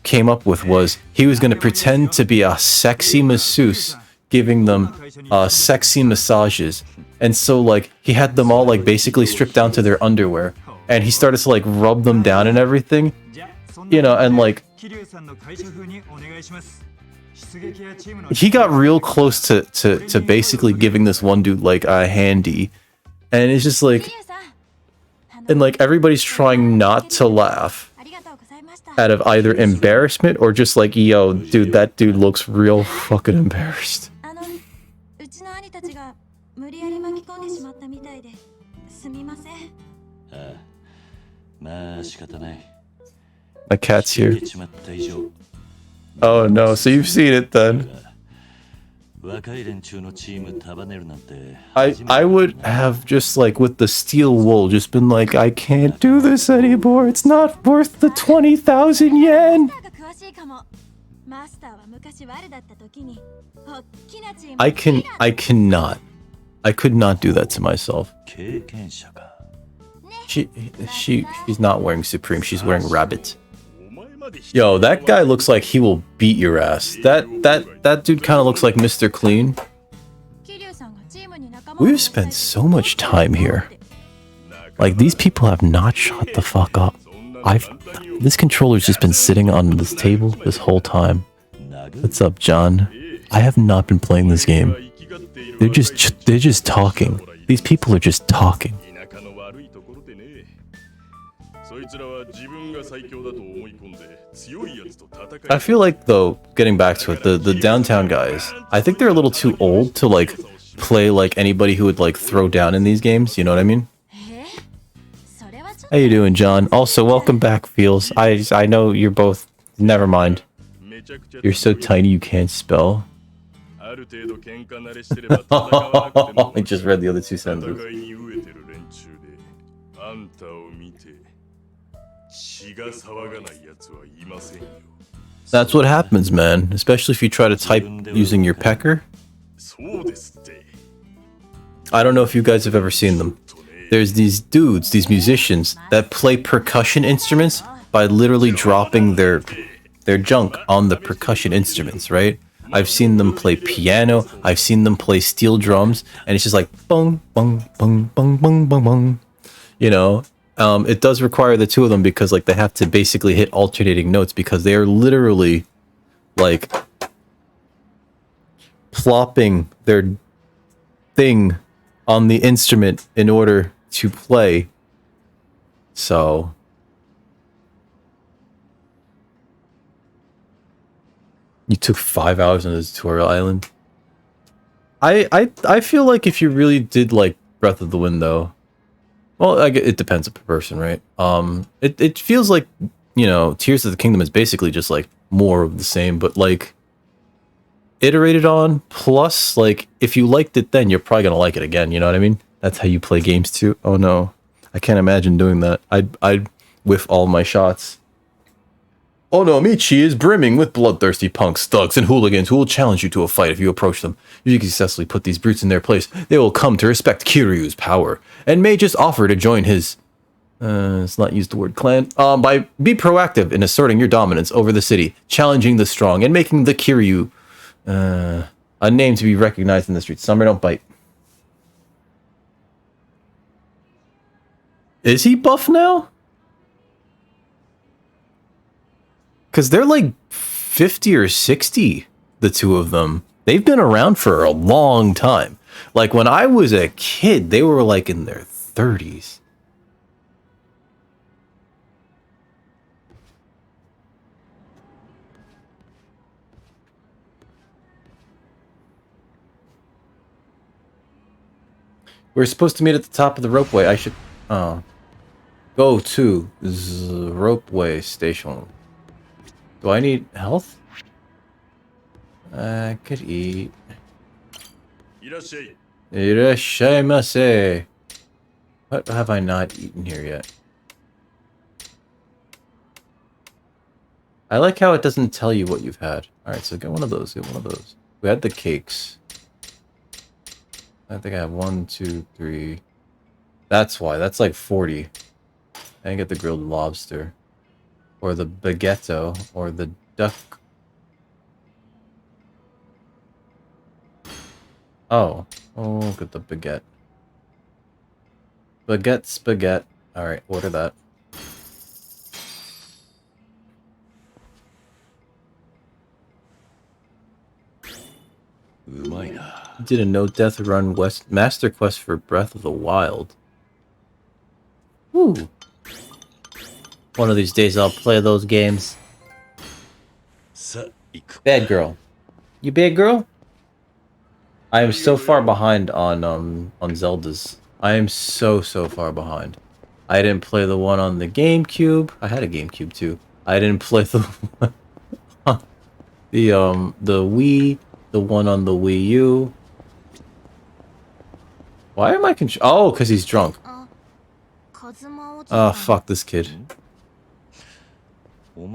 came up with was he was going to pretend to be a sexy masseuse giving them sexy massages, and so like he had them all like basically stripped down to their underwear, and he started to like rub them down and everything, you know, and like he got real close to basically giving this one dude like a handy, and it's just like, and like everybody's trying not to laugh out of either embarrassment or just like, yo, dude, that dude looks real fucking embarrassed. My cat's here. Oh no, so you've seen it then. I would have just like with the steel wool just been like, I can't do this anymore. It's not worth the 20,000 yen. I could not do that to myself. She's not wearing Supreme, she's wearing Rabbit. Yo, that guy looks like he will beat your ass. That dude kind of looks like Mr. Clean. We've spent so much time here. Like, these people have not shut the fuck up. This controller's just been sitting on this table this whole time. What's up, John? I have not been playing this game. They're just talking. These people are just talking. I feel like, though, getting back to it, the downtown guys, I think they're a little too old to like play like anybody who would like throw down in these games, you know what I mean? How you doing, John? Also, welcome back, Feels. I know you're both... Never mind. You're so tiny you can't spell. I just read the other two sentences. That's what happens, man. Especially if you try to type using your pecker. I don't know if you guys have ever seen them. There's these dudes, these musicians, that play percussion instruments by literally dropping their junk on the percussion instruments, right? I've seen them play piano. I've seen them play steel drums, and it's just like bong, bong, bong, bong, bong, bong, bong. You know, it does require the two of them because like they have to basically hit alternating notes because they are literally like plopping their thing on the instrument in order to play. So you took 5 hours on the tutorial island. I feel like if you really did like Breath of the Wind though, well, it depends on the person, right? It feels like, you know, Tears of the Kingdom is basically just like more of the same, but like iterated on, plus like if you liked it then you're probably gonna like it again, you know what I mean? That's how you play games too. Oh no, I can't imagine doing that. I'd whiff all my shots. Oh no, Michi is brimming with bloodthirsty punks, thugs, and hooligans who will challenge you to a fight if you approach them. If you successfully put these brutes in their place, they will come to respect Kiryu's power, and may just offer to join his let's not use the word clan. Be proactive in asserting your dominance over the city, challenging the strong, and making the Kiryu a name to be recognized in the streets. Summer, don't bite. Is he buff now? Because they're like 50 or 60, the two of them. They've been around for a long time. Like when I was a kid, they were like in their 30s. We're supposed to meet at the top of the ropeway. I should go to the ropeway station. Do I need health? I could eat. Irashaimase. What have I not eaten here yet? I like how it doesn't tell you what you've had. Alright, so get one of those, get one of those. We had the cakes. I think I have 1, 2, 3. That's why. That's like 40. I didn't get the grilled lobster. Or the baguetto. Or the duck. Oh. Oh, look at the baguette. Baguette, spaghetti. Alright, order that. Did a no-death run master quest for Breath of the Wild. Woo. One of these days I'll play those games. Bad girl. You bad girl? I am so far behind on Zelda's. I am so far behind. I didn't play the one on the GameCube. I had a GameCube too. I didn't play the one the Wii, the one on the Wii U. Why am I oh, because he's drunk. Oh, fuck this kid. You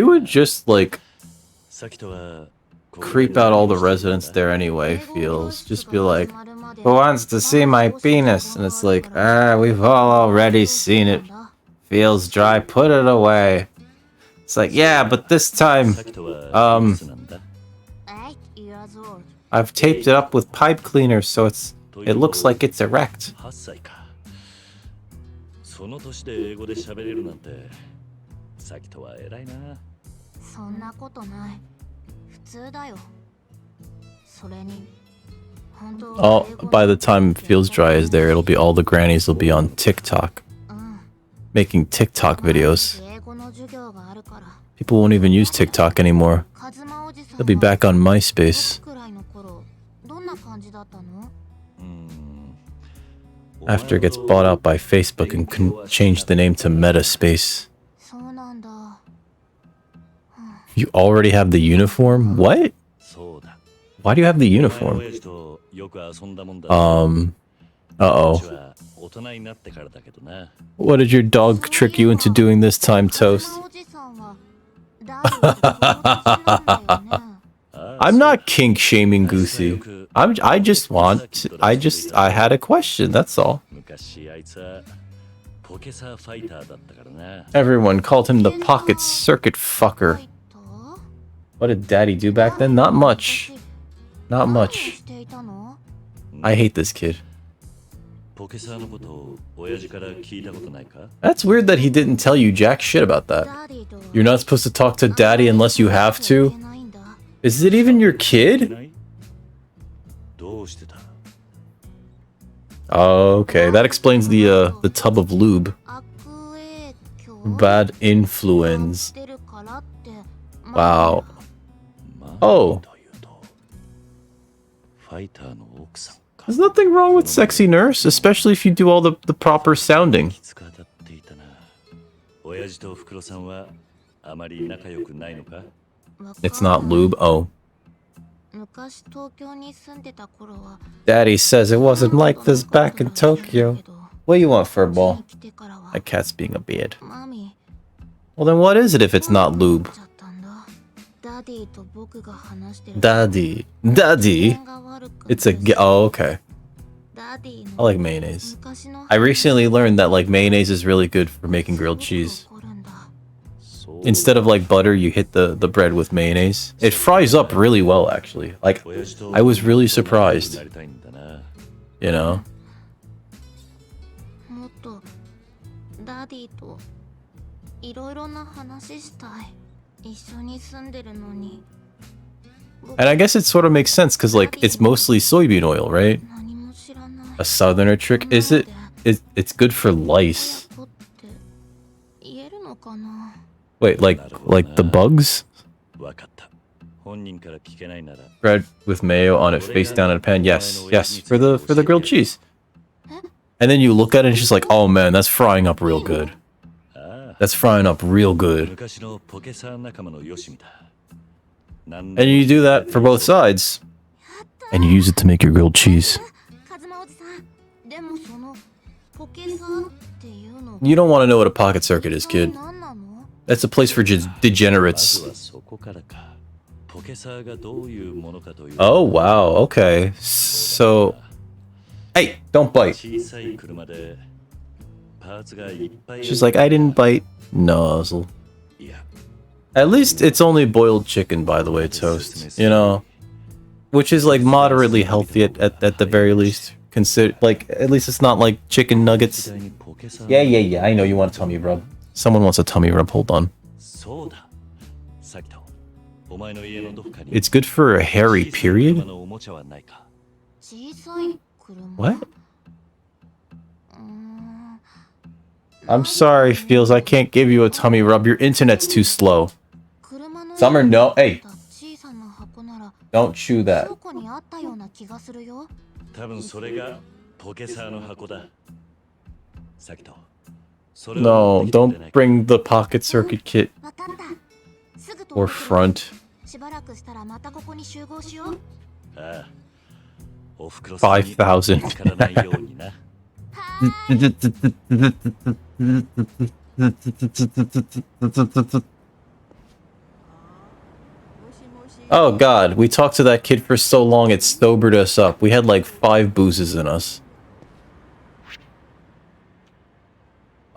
would just, like, creep out all the residents there anyway, feels. Just be like, who wants to see my penis? And it's like, we've all already seen it. Feels dry, put it away. It's like, yeah, but this time, I've taped it up with pipe cleaner, so it looks like it's erect. Oh, by the time Feels Dry is there, it'll be all the grannies will be on TikTok. Making TikTok videos. People won't even use TikTok anymore. They'll be back on MySpace. After it gets bought out by Facebook and can change the name to Metaspace. You already have the uniform? What? Why do you have the uniform? Uh-oh. What did your dog trick you into doing this time, Toast? I'm not kink shaming Goosey. I had a question, that's all. 昔あいつはポケサーファイターだったからな。 Everyone called him the pocket circuit fucker. What did Daddy do back then? Not much. Not much. I hate this kid. ポケサーのことを親父から聞いたことないか？ That's weird that he didn't tell you jack shit about that. You're not supposed to talk to Daddy unless you have to? Is it even your kid? どうしてた？ Oh, okay. That explains the tub of lube. Bad influence. Wow. Oh. ファイターの奥さんか。 There's nothing wrong with sexy nurse, especially if you do all the proper sounding. きつく当たっていたな。親父とおふくろさんはあまり仲良くないのか？ It's not lube. Oh. 昔東京に住んでた頃は Daddy says it wasn't like this back in Tokyo. What do you want, furball? 来てからは That cat's being a beard. マミ Well, then what is it if it's not lube? ちゃったんだ。ダディと僕が話してる Daddy. Daddy? It's a... Oh, okay. ダディ I の like mayonnaise. 昔の I recently learned that, like, mayonnaise is really good for making grilled cheese. 怒るんだ。 Instead of, like, butter, you hit the bread with mayonnaise. It fries up really well, actually. Like, I was really surprised. なりたいんだな。 You know? もっとダディといろいろな話したい。一緒に住んでるのに。 And I guess it sort of makes sense, because, like, it's mostly soybean oil, right? 何も知らない。 A southerner trick? Is it? It's good for lice. 親子って言えるのかな。 Wait, like the bugs? わかった。本人から聞けないなら。 Bread with mayo on it face down in a pan. Yes, yes, for the grilled cheese. And then you look at it and it's just like, oh man, that's frying up real good. That's frying up real good. 昔のポケサー仲間のヨシミだ。 And you do that for both sides. And you use it to make your grilled cheese. カズマおじさん。でもそのポケサーっていうの You don't want to know what a pocket circuit is, kid. 何なの？ That's a place for まず degenerates. はそこからか。ポケサーがどういうものかという。 Oh, wow. Okay. So... Hey, don't bite. 小さい車でパーツがいっぱい。 She's like, I didn't bite. Nozzle. いや、 At least it's only boiled chicken, by the way, toast. You know? Which is, like, moderately healthy at the very least. Consider, like, at least it's not like chicken nuggets. 時代にポケサー Yeah. I know you want a tummy rub. Someone wants a tummy rub. Hold on. そうだ。サキト、お前の家のどこかに It's good for a hairy 小さい車 period? のおもちゃはないか。小さい車。 What? I'm sorry, Feels. I can't give you a tummy rub. Your internet's too slow. 車の Summer, no. Hey, 小さな箱なら don't chew that. どこにあったような気がするよ。多分それがポケサーの箱だ。サキト、それを No, 持ってきてくれな don't いか。 bring the pocket circuit kit わかった。すぐと or front. しばらくしたらまたここに集合しよう。ああ、おふくろさんに5,000. 見つからないようにな。 Oh god, we talked to that kid for so long it sobered us up. We had like 5 boozes in us.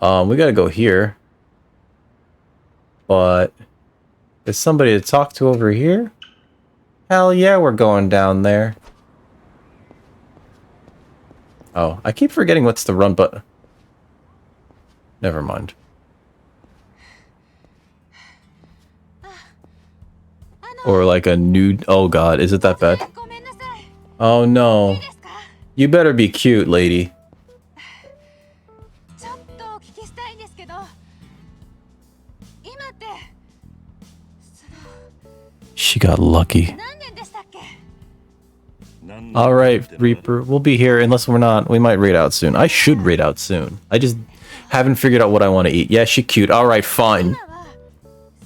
We gotta go here. But... There's somebody to talk to over here? Hell yeah, we're going down there. Oh, I keep forgetting what's the run button. Never mind. Or like a nude... Oh god, is it that bad? ごめんなさい。 Oh no. いいですか？ You better be cute, lady. ちょっとお聞きしたいんですけど、今ってその She got lucky. 何年でしたっけ？ Alright, Reaper. We'll be here unless we're not. We might raid out soon. I should raid out soon. I just haven't figured out what I want to eat. Yeah, she cute. Alright, fine. 今は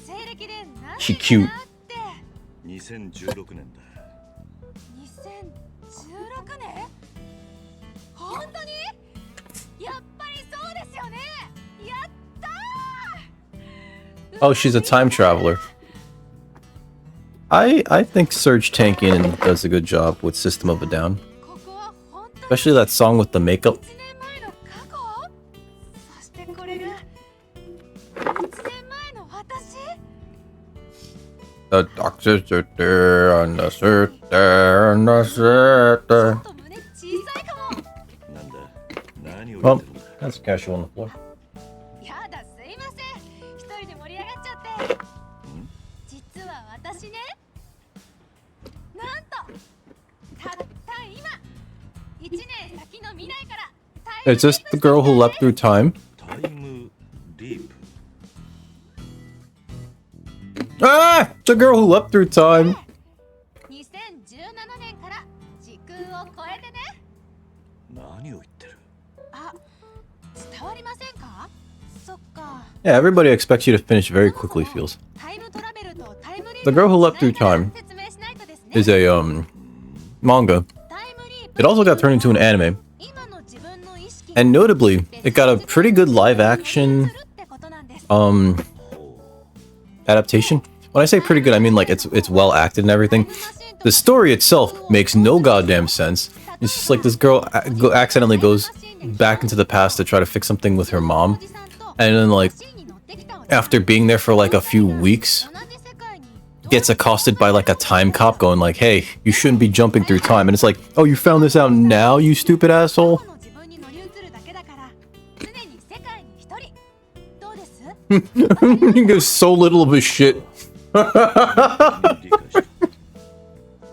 西暦で何 She 年 cute. かなって2016年だ。 2016年？本当に？やっぱりそうですよね。やったー。 Oh, she's a time traveler. I think Surge Tankin does a good job with System of a Down. ここは本当に Especially that song with the makeup. 1年前の過去。そしてこれが1年前の私。 The doctors are there on the sit there on the sit ちょ there. っと胸小さいかも。なんだ何を言 Well, ってるんだ that's casual on the floor. やだ、すいません。一人で盛り上がっちゃって。実は私ね、なんとたった今1年先の未来からタイム Is this the girl who leapt through time? タイムリープ Ah! The girl who leapt through time. 2017年から時空を超えてね。何を言ってるあ、伝わりませんか？そっか。 Yeah, everybody expects you to finish very quickly, feels. タイムトラベルとタイムリー The プ girl who の leapt through 違いから time 説明しないとですね。 is a manga. タイムリープ It also got turned into an anime. 今の自分の意識 And notably, it got a pretty good live action ってことなんです。 adaptation. When I say pretty good, I mean like it's well acted and everything. The story itself makes no goddamn sense. It's just like this girl accidentally goes back into the past to try to fix something with her mom. And then like after being there for like a few weeks, gets accosted by like a time cop going like, "Hey, you shouldn't be jumping through time." And it's like, "Oh, you found this out now, you stupid asshole?" 過去の自分に乗り移るだけだから常に世界に一人。どうです？ He gives so little of a shit. 理解した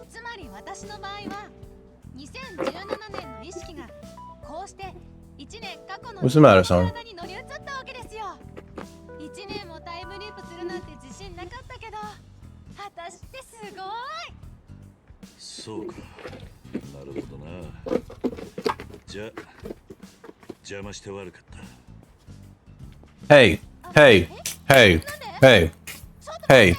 つまり私の場合は2017年の意識がこうして1年過去の What's the matter, son? 体に乗り移ったわけですよ。1年もタイムリープするなんて自信なかったけど私ってすごい。そうかなるほどなじゃあ邪魔して悪かった Hey, hey, hey, hey, hey.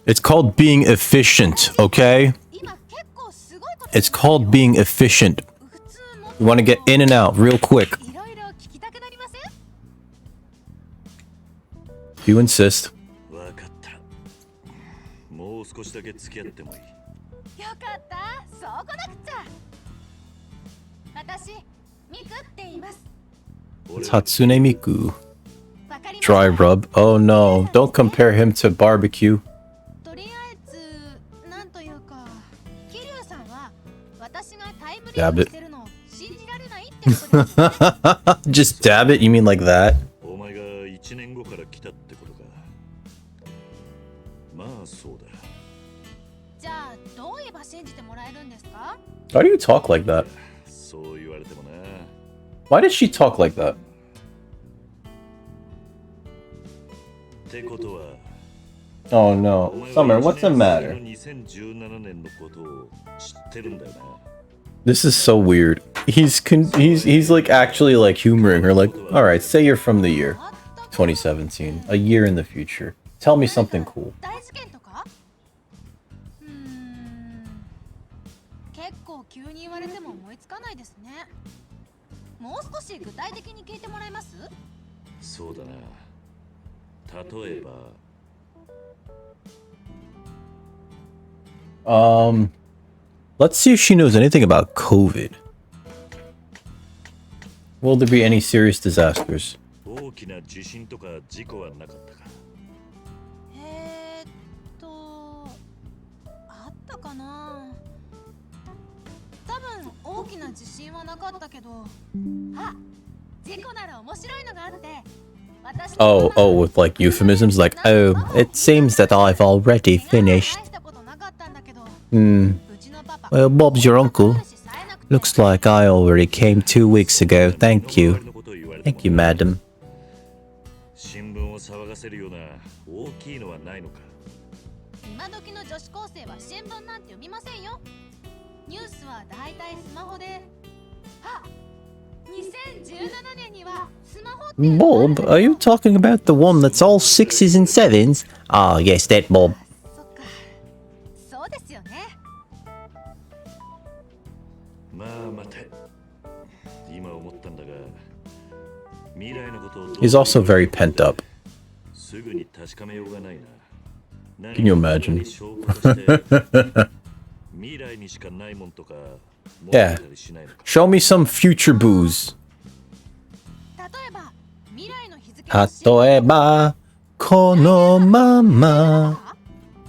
It's called being efficient, okay? 今結構すごいこと It's called being efficient. 普通も You want to get in and out real quick. いろいろ聞きたくなりません？ You insist. 分かったもう少しだけ付き合ってもいいよかったそうこなくちゃ。私ミクって言います。 It's Hatsune Miku. わかりました Dry rub. Oh no, don't compare him to barbecue. とりあえずなんというか桐生さんは私がタイムリー Dab プ it. してるのを信じられないってことですよね。 Just dab it? You mean like that? お前が1年後から来たってことかまあそうだじゃあどう言えば信じてもらえるんですか？ Why do you talk like that? そう言われてもな Why does she talk like that? ってことは Oh お no. 前は Summer, what's the 1年 matter? 先の2017年のことを知ってるんだよな This is so weird. He's like actually like humoring her like, "All right, say you're from the year 2017, a year in the future. Tell me something cool." 大事件とか？結構急に言われても思いつかないですね。もう少し具体的に聞いてもらえます？そうだな例えば Let's see if she knows anything about COVID. Will there be any serious disasters? 大きな地震とか事故はなかったかあったかな。多分大きな地震はなかったけど、あ、事故なら面白いのがあって。私の Oh, with like euphemisms like, "Oh, it seems that I've already finished." 大したことなかったんだけど、 Hmm. うちのパパ Well, Bob's your uncle. Looks like I already came 2 weeks ago. Thank you. のことを言われ Thank you, madam. 新聞を騒がせるような大きいのはないのか今時の女子高生は新聞なんて読みませんよ。ニュースはだいたいスマホで。あ、2017年にはスマホっていうのがあるんだ Bob, よ are you talking about the one that's all 6s and 7s? Ah, yes, that Bob. そっか、そうですよね。まあ待て今思ったんだが未来のことをどう He's also very pent up. すぐに確かめようがないな Can you imagine? Yeah. Show me some future booze. 例えば未来の日付を知る例えば、このまま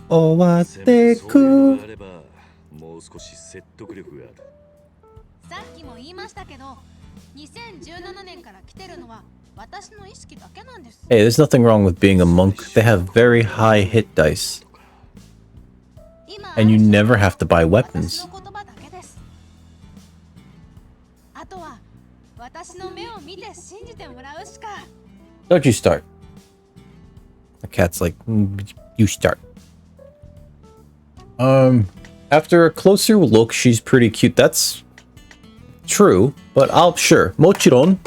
終わってく。さっきも言いましたけど2017年から来てるのは私の意識だけなんです。 Hey, there's nothing wrong with being a monk. They have very high hit dice. 今 And you never have to buy 私 weapons. の言葉だけです。あとは私の目を見て信じてもらうしか。 Don't you start. The cat's like, you start. After a closer look, she's pretty cute. That's true, but I'll sure. Mochiron.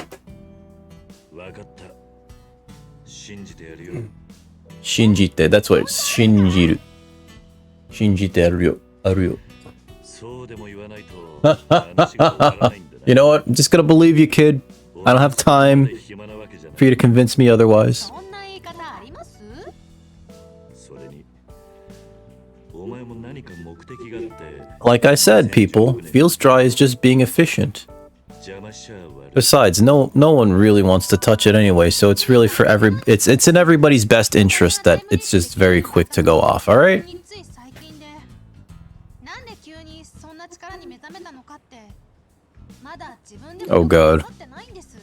Shinjite. That's what it's shinjiru. Shinjite aru. You know what? I'm just gonna believe you, kid. I don't have time for you to convince me otherwise. そんな言い方あります？ Like I said, people, feels dry is just being efficient. Besides, no one really wants to touch it anyway, so it's really for it's in everybody's best interest that it's just very quick to go off, all right? つい最近でなんで急にそんな力に目覚めたのかってまだ自分でも Oh god. 分かってないんです。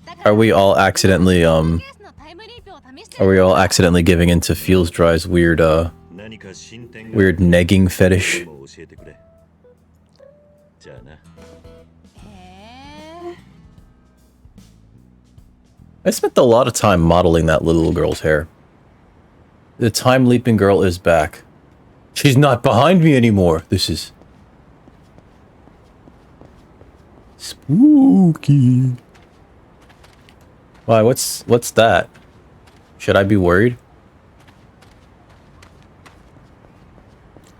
だから Are we all accidentally ケースのタイムリープを試してる are we all accidentally giving into feels dry's weird negging fetish? へー I spent a lot of time modeling that little girl's hair. The time leaping girl is back. She's not behind me anymore. This is spooky. Why, what's that? Should I be worried?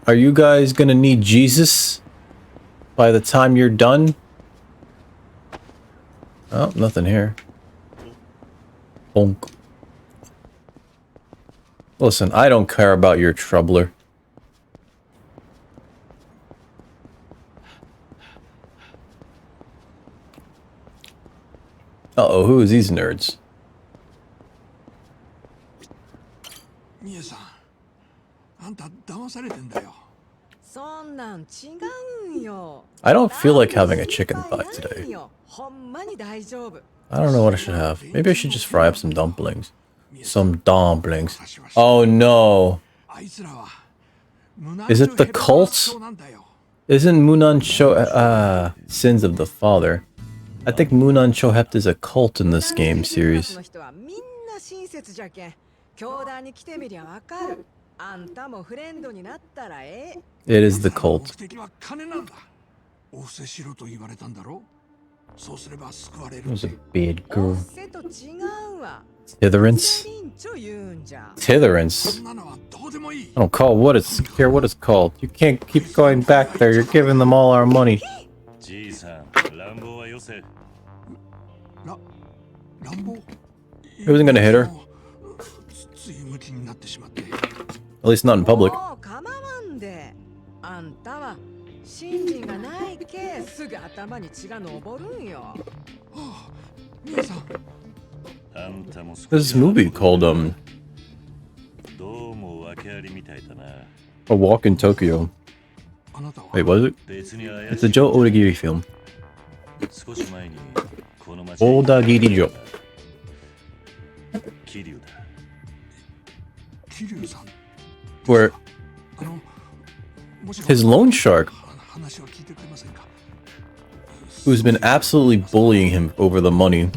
Are you guys gonna need Jesus by the time you're done? Oh, nothing here. Bonk. Listen, I don't care about your troubler. Uh-oh, who is these nerds? ミエさん、あんた騙されてんだよ。そんなん違うんよ。 I don't feel like having a chicken thigh today. ほんまに大丈夫。 I don't know what I should have. Maybe I should just fry up some dumplings. Some dumplings. Oh no. あいつらは Is it the cult? Isn't Munan Cho... Sins of the Father. I think Munan Chohept is a cult in this game series. の人はみんな親切じゃけん。教団に来てみりゃわかる。あんたもフレンドになったらええ。 It is the cult. 目的は金なんだ。お布施しろと言われたんだろ。そうすれば救われ It る。 was a bad お girl. 布施と違うわ。 Titherance? リンチョ言うんじゃ。 Titherance? そんなのはどうでもいい。 I don't call what it's care what it's called. You can't keep going back there. You're giving them all our money. ラ乱暴 He wasn't gonna hit her. つい向きになってしまって。 At least not in public. もう構わんで。あんたは信心がないけすぐ頭に血が上るんよ。ああ、ミエさん。 There's this movie called A Walk in Tokyo. あなたは Wait, was it? It's a Joe Odagiri film. Odagiri Joe. 桐生さん。 Where あの、もし his loan shark, 話を聞いてくれませんか。 who's been absolutely bullying him over the money.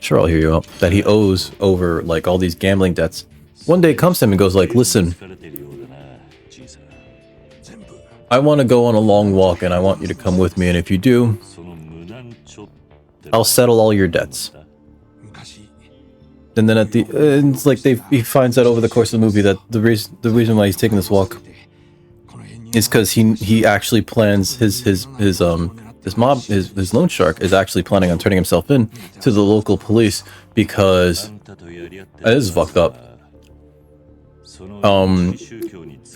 Sure, I'll hear you out. That he owes over like all these gambling debts. One day comes to him and goes like, listen, I want to go on a long walk and I want you to come with me. And if you do, I'll settle all your debts. 昔 And then at the it's like he finds out over the course of the movie that the reason why he's taking this walk この辺に is because he actually plans his loan shark is actually planning on turning himself in to the local police because this is fucked up.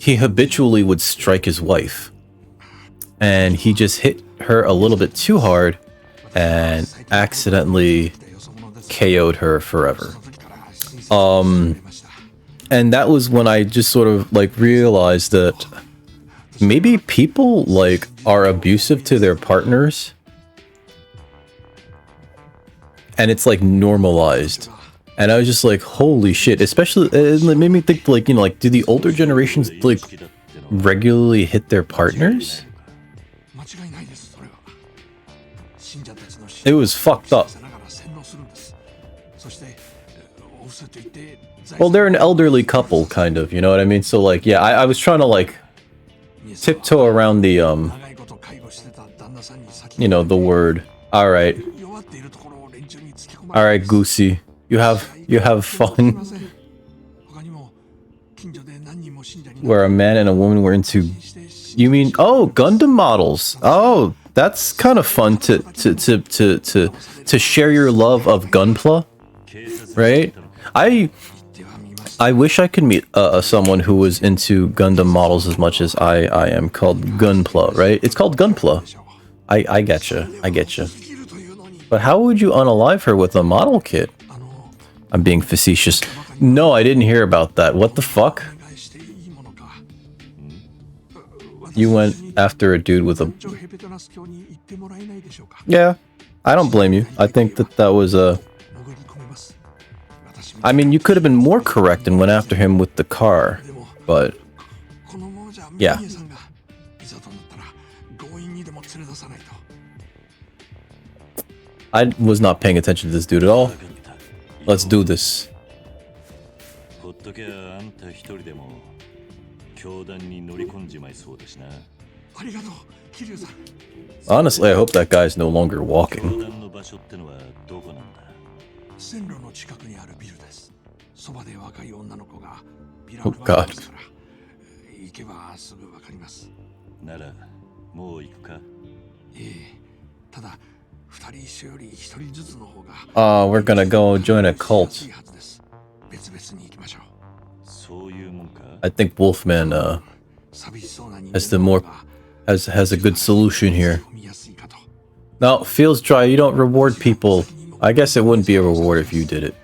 he habitually would strike his wife. And he just hit her a little bit too hard and accidentally KO'd her forever. And that was when I just sort of like realized that maybe people like are abusive to their partners. And it's like normalized. And I was just like, holy shit. Especially, it made me think like, you know, like, do the older generations like regularly hit their partners? It was fucked up. Well, they're an elderly couple, kind of, you know what I mean? So like, yeah, I was trying to like tiptoe around the, you know, the word. Alright. Alright, Goosey. You have fun. Where a man and a woman were into... You mean... Oh, Gundam models. Oh, that's kind of fun to share your love of Gunpla. Right? I wish I could meet someone who was into Gundam models as much as I am, called Gunpla, right? It's called Gunpla. I getcha. I getcha. But how would you unalive her with a model kit? I'm being facetious. No, I didn't hear about that. What the fuck? You went after a dude with a... Yeah, I don't blame you. I think that was a... I mean, you could have been more correct and went after him with the car, but... Yeah. I was not paying attention to this dude at all. Let's do this. Honestly, I hope that guy's no longer walking. Oh god. We're gonna go join a cult. I think Wolfman has a good solution here. No, feels dry. You don't reward people. I guess it wouldn't be a reward if you did it.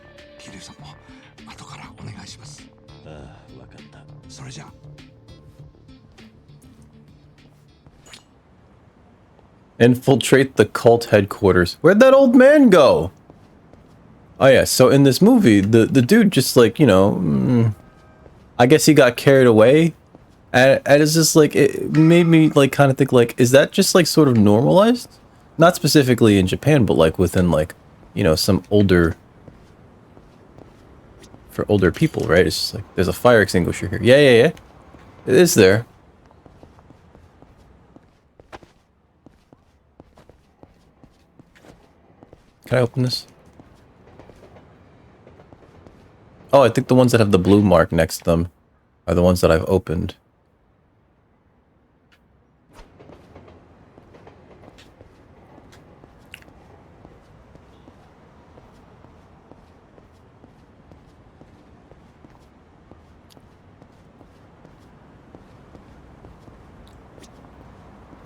Infiltrate the cult headquarters. Where'd that old man go? Oh yeah, so in this movie, the dude just like, you know, I guess he got carried away. And it's just like, it made me like kind of think like, is that just like sort of normalized? Not specifically in Japan, but like within like, you know, some older... For older people, right? It's just like, there's a fire extinguisher here. Yeah. It is there. Can I open this? Oh, I think the ones that have the blue mark next to them are the ones that I've opened.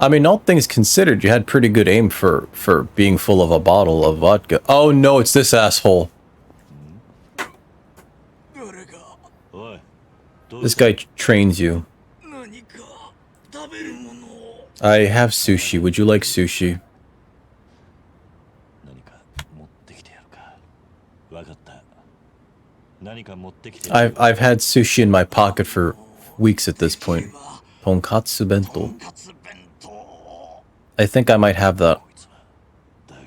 I mean, all things considered, you had pretty good aim for being full of a bottle of vodka. Oh no, it's this asshole. This guy trains you. I have sushi. Would you like sushi? I've had sushi in my pocket for weeks at this point. Tonkatsu bento. I think I might have that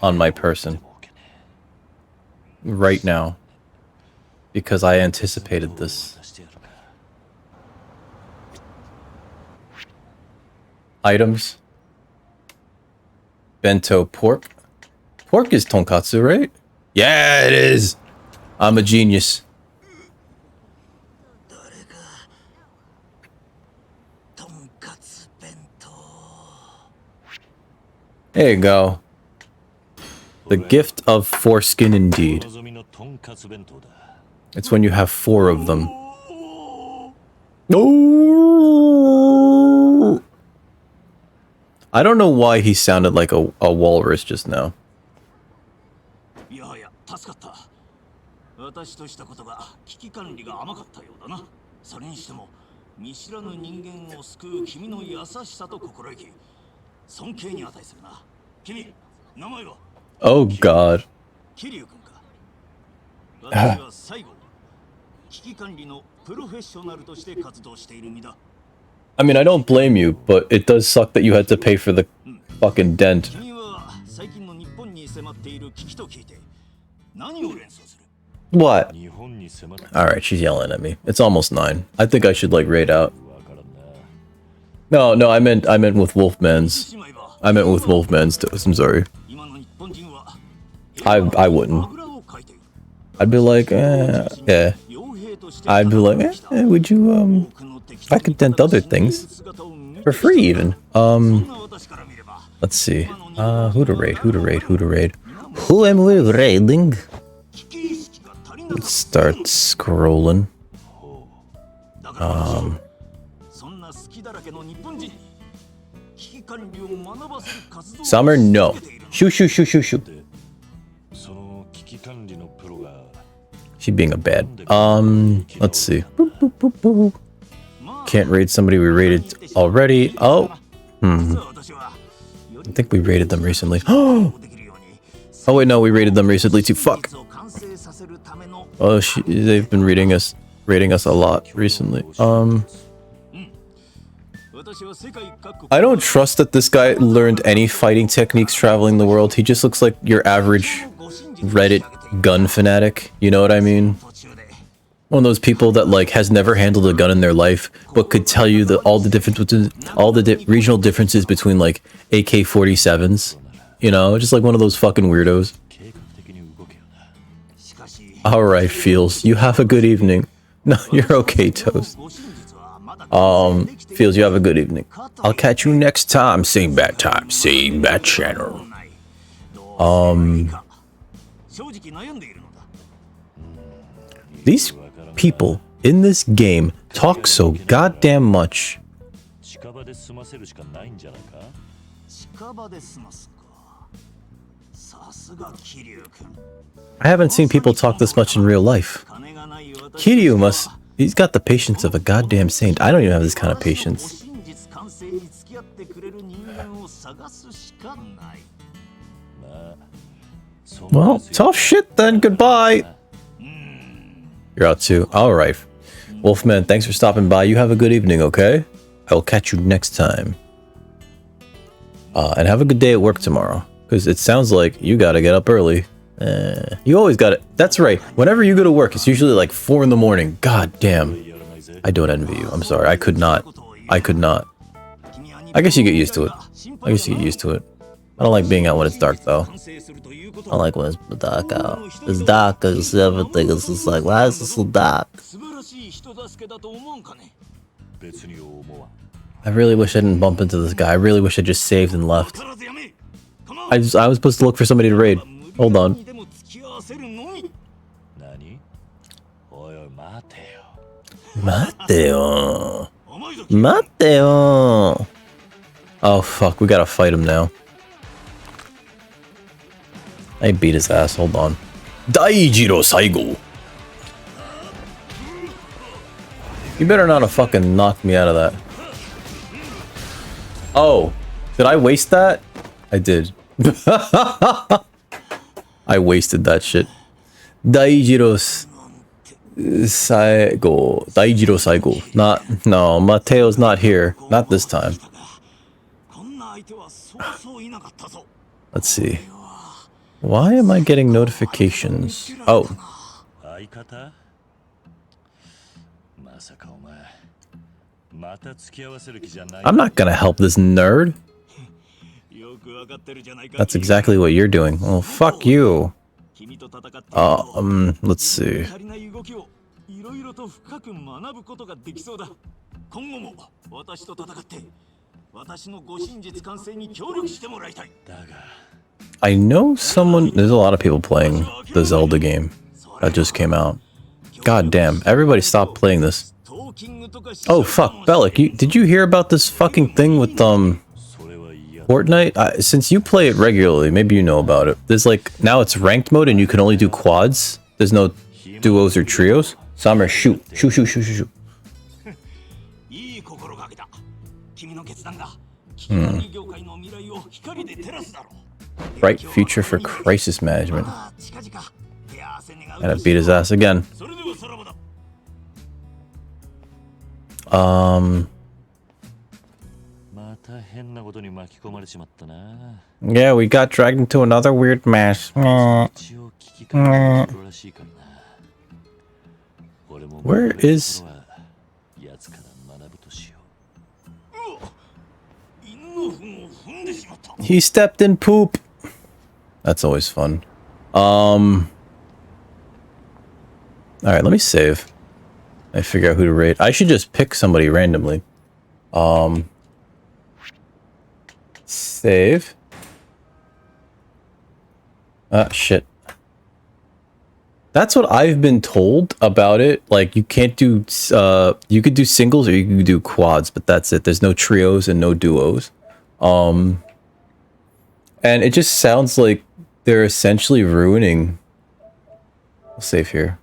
on my person right now because I anticipated this. Items. Bento pork. Pork is tonkatsu, right? Yeah, it is. I'm a genius. There you go. The gift of foreskin indeed. It's when you have 4 of them. Oh! I don't know why he sounded like a walrus just now. いやはや助かった。私としたことが危機管理が甘かったようだな。それにしても見知らぬ人間を救う君の優しさと心意気、尊敬に値するな。君、名前は？ Oh God. 桐生君か。私は最後、危機管理のプロフェッショナルとして活動している身だ。I mean, I don't blame you, but it does suck that you had to pay for the fucking dent. 君は最近の日本に迫っている危機と聞いて何を連想する？ What? 日本に迫って Alright, she's yelling at me. It's almost 9. I think I should, like, raid out. わからんな。 No, I meant with Wolfman's. I meant with Wolfman's. I'm sorry. 今の日本人は I wouldn't. あぐらをかいている。 I'd be like, yeah. I'd be like, would you, I could dent other things. For free, even. Let's see. Who to raid? Who am we raiding? Let's start scrolling. Summer, no. Shoo. その危機管理のプロが She being a bad. Let's see. Can't raid somebody we raided already. Oh. I think we raided them recently. Oh wait, no, we raided them recently too. Fuck. Oh, they've been raiding us a lot recently. I don't trust that this guy learned any fighting techniques traveling the world. He just looks like your average Reddit gun fanatic. You know what I mean? One of those people that like has never handled a gun in their life, but could tell you all the regional differences between like AK-47s. You know, just like one of those fucking weirdos. All right, Feels, you have a good evening. No, you're okay, Toast. Feels, you have a good evening. I'll catch you next time. Same bad time, same bad channel. These people in this game talk so goddamn much. 近場で済ませるしかないんじゃないか。近場で済ますか。さすが桐生君。 I haven't seen people talk this much in real life. Kiryu he's got the patience of a goddamn saint. I don't even have this kind of patience. Well, tough shit then. Goodbye. You're out too. All right. Wolfman, thanks for stopping by. You have a good evening, okay? I will catch you next time. And have a good day at work tomorrow. Because it sounds like you gotta get up early. You always got it. That's right. Whenever you go to work, it's usually like 4 in the morning. God damn. I don't envy you. I'm sorry. I could not. I guess you get used to it. I don't like being out when it's dark, though. I like when it's dark out. It's dark because everything is just like, why is it so dark? I really wish I didn't bump into this guy. I really wish I just saved and left. I was supposed to look for somebody to raid. Hold on. Mateo. Oh fuck, we gotta fight him now. I beat his ass, hold on. Daijiro Saigo. You better not have fucking knocked me out of that. Oh, did I waste that? I did. I wasted that shit. Daijiro Saigo. No, Mateo's not here. Not this time. Let's see. Why am I getting notifications? Oh. I'm not gonna help this nerd. That's exactly what you're doing. Well, fuck you. Let's see. I know someone. There's a lot of people playing the Zelda game that just came out. God damn, everybody stop playing this. Oh fuck, Bellic, did you hear about this fucking thing with Fortnite? Since you play it regularly, maybe you know about it. There's like, now it's ranked mode and you can only do quads. There's no duos or trios. Summer, shoot. Shoot, shoot, shoot, shoot, shoot. Bright future for crisis management. And I beat his ass again. Yeah, we got dragged into another weird mess. Where is... He stepped in poop. That's always fun. Alright, let me save. I figure out who to raid. I should just pick somebody randomly. Save. Shit. That's what I've been told about it. Like, you can't do, you could do singles or you could do quads, but that's it. There's no trios and no duos. And it just sounds like they're essentially ruining... We'll save here.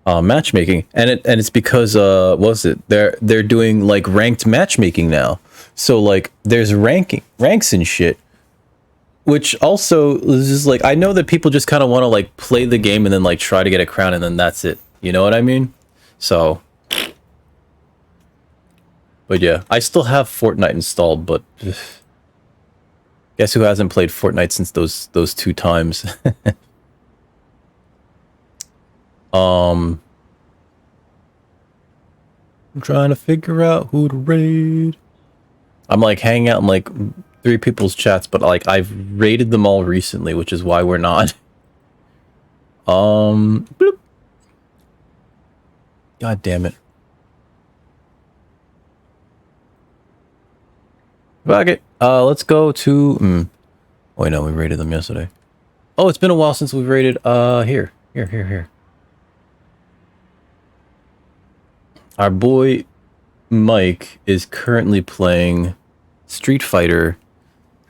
Matchmaking. And it's because, what was it? They're doing, like, ranked matchmaking now. So, like, there's ranks and shit. Which also is just like, I know that people just kind of want to like play the game and then like try to get a crown and then that's it. You know what I mean? So, but yeah, I still have Fortnite installed, but guess who hasn't played Fortnite since those 2 times? I'm trying to figure out who to raid. I'm like hanging out in like 3 people's chats, but like I've raided them all recently, which is why we're not. Bloop. God damn it. Fuck it. Let's go to... Oh, wait, no, we raided them yesterday. Oh, it's been a while since we've raided... Here. Our boy Mike is currently playing Street Fighter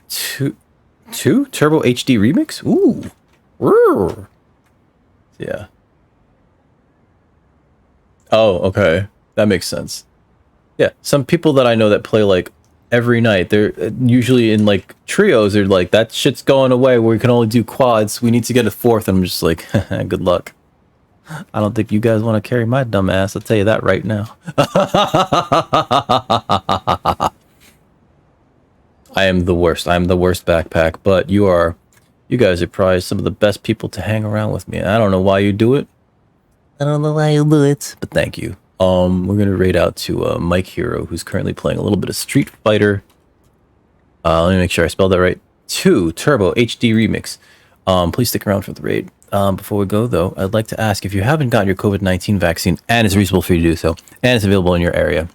2 Turbo HD Remix? Ooh. Yeah. Oh, okay. That makes sense. Yeah, some people that I know that play like every night, they're usually in like trios, they're like, that shit's going away, we can only do quads, we need to get a 4th. I'm just like, good luck. I don't think you guys want to carry my dumb ass, I'll tell you that right now. I am the worst backpack, but you guys are probably some of the best people to hang around with me. I don't know why you do it. But thank you. We're gonna raid out to Mike Hero, who's currently playing a little bit of Street Fighter. Let me make sure I spelled that right. 2 Turbo HD Remix. Please stick around for the raid. Before we go, though, I'd like to ask if you haven't gotten your COVID-19 vaccine, and it's reasonable for you to do so, and it's available in your area,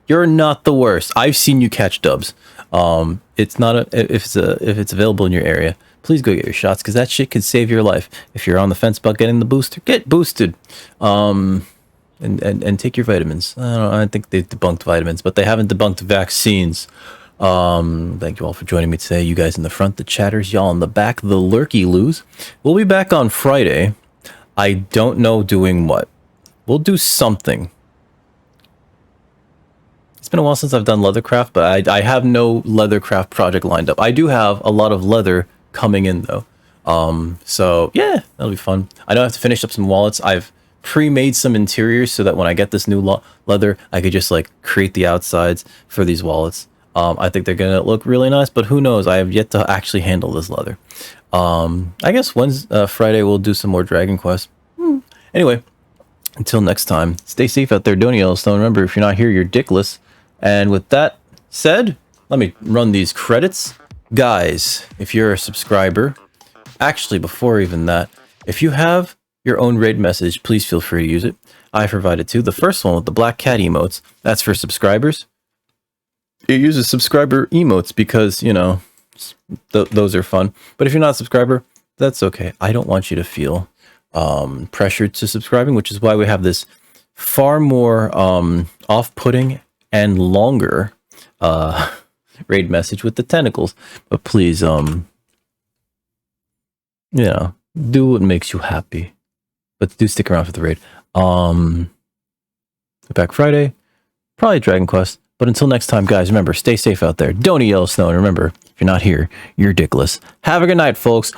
you're not the worst. I've seen you catch dubs. It's not if it's available in your area, please go get your shots, because that shit could save your life. If you're on the fence about getting the booster, get boosted. And take your vitamins. I think they've debunked vitamins, but they haven't debunked vaccines. Thank you all for joining me today. You guys in the front, the chatters, y'all in the back, the lurky-loos. We'll be back on Friday. I don't know doing what. We'll do something. It's been a while since I've done leathercraft, but I have no leathercraft project lined up. I do have a lot of leather coming in, though. So, yeah, that'll be fun. I know I have to finish up some wallets. I've pre-made some interiors so that when I get this new leather, I could just, like, create the outsides for these wallets. I think they're gonna look really nice, but who knows? I have yet to actually handle this leather. I guess Friday we'll do some more Dragon Quest. Anyway, until next time, stay safe out there, don't you, Yellowstone? Remember, if you're not here, you're dickless. And with that said, let me run these credits. Guys, if you're a subscriber, actually, before even that, if you have your own raid message, please feel free to use it. I provided two. The first one with the black cat emotes, that's for subscribers. It uses subscriber emotes because, you know, those are fun. But if you're not a subscriber, that's okay. I don't want you to feel pressured to subscribing, which is why we have this far more off-putting and longer raid message with the tentacles. But please, yeah, do what makes you happy. But do stick around for the raid. Back Friday, probably Dragon Quest. But until next time, guys, remember, stay safe out there. Don't eat Yellowstone. Remember, if you're not here, you're dickless. Have a good night, folks.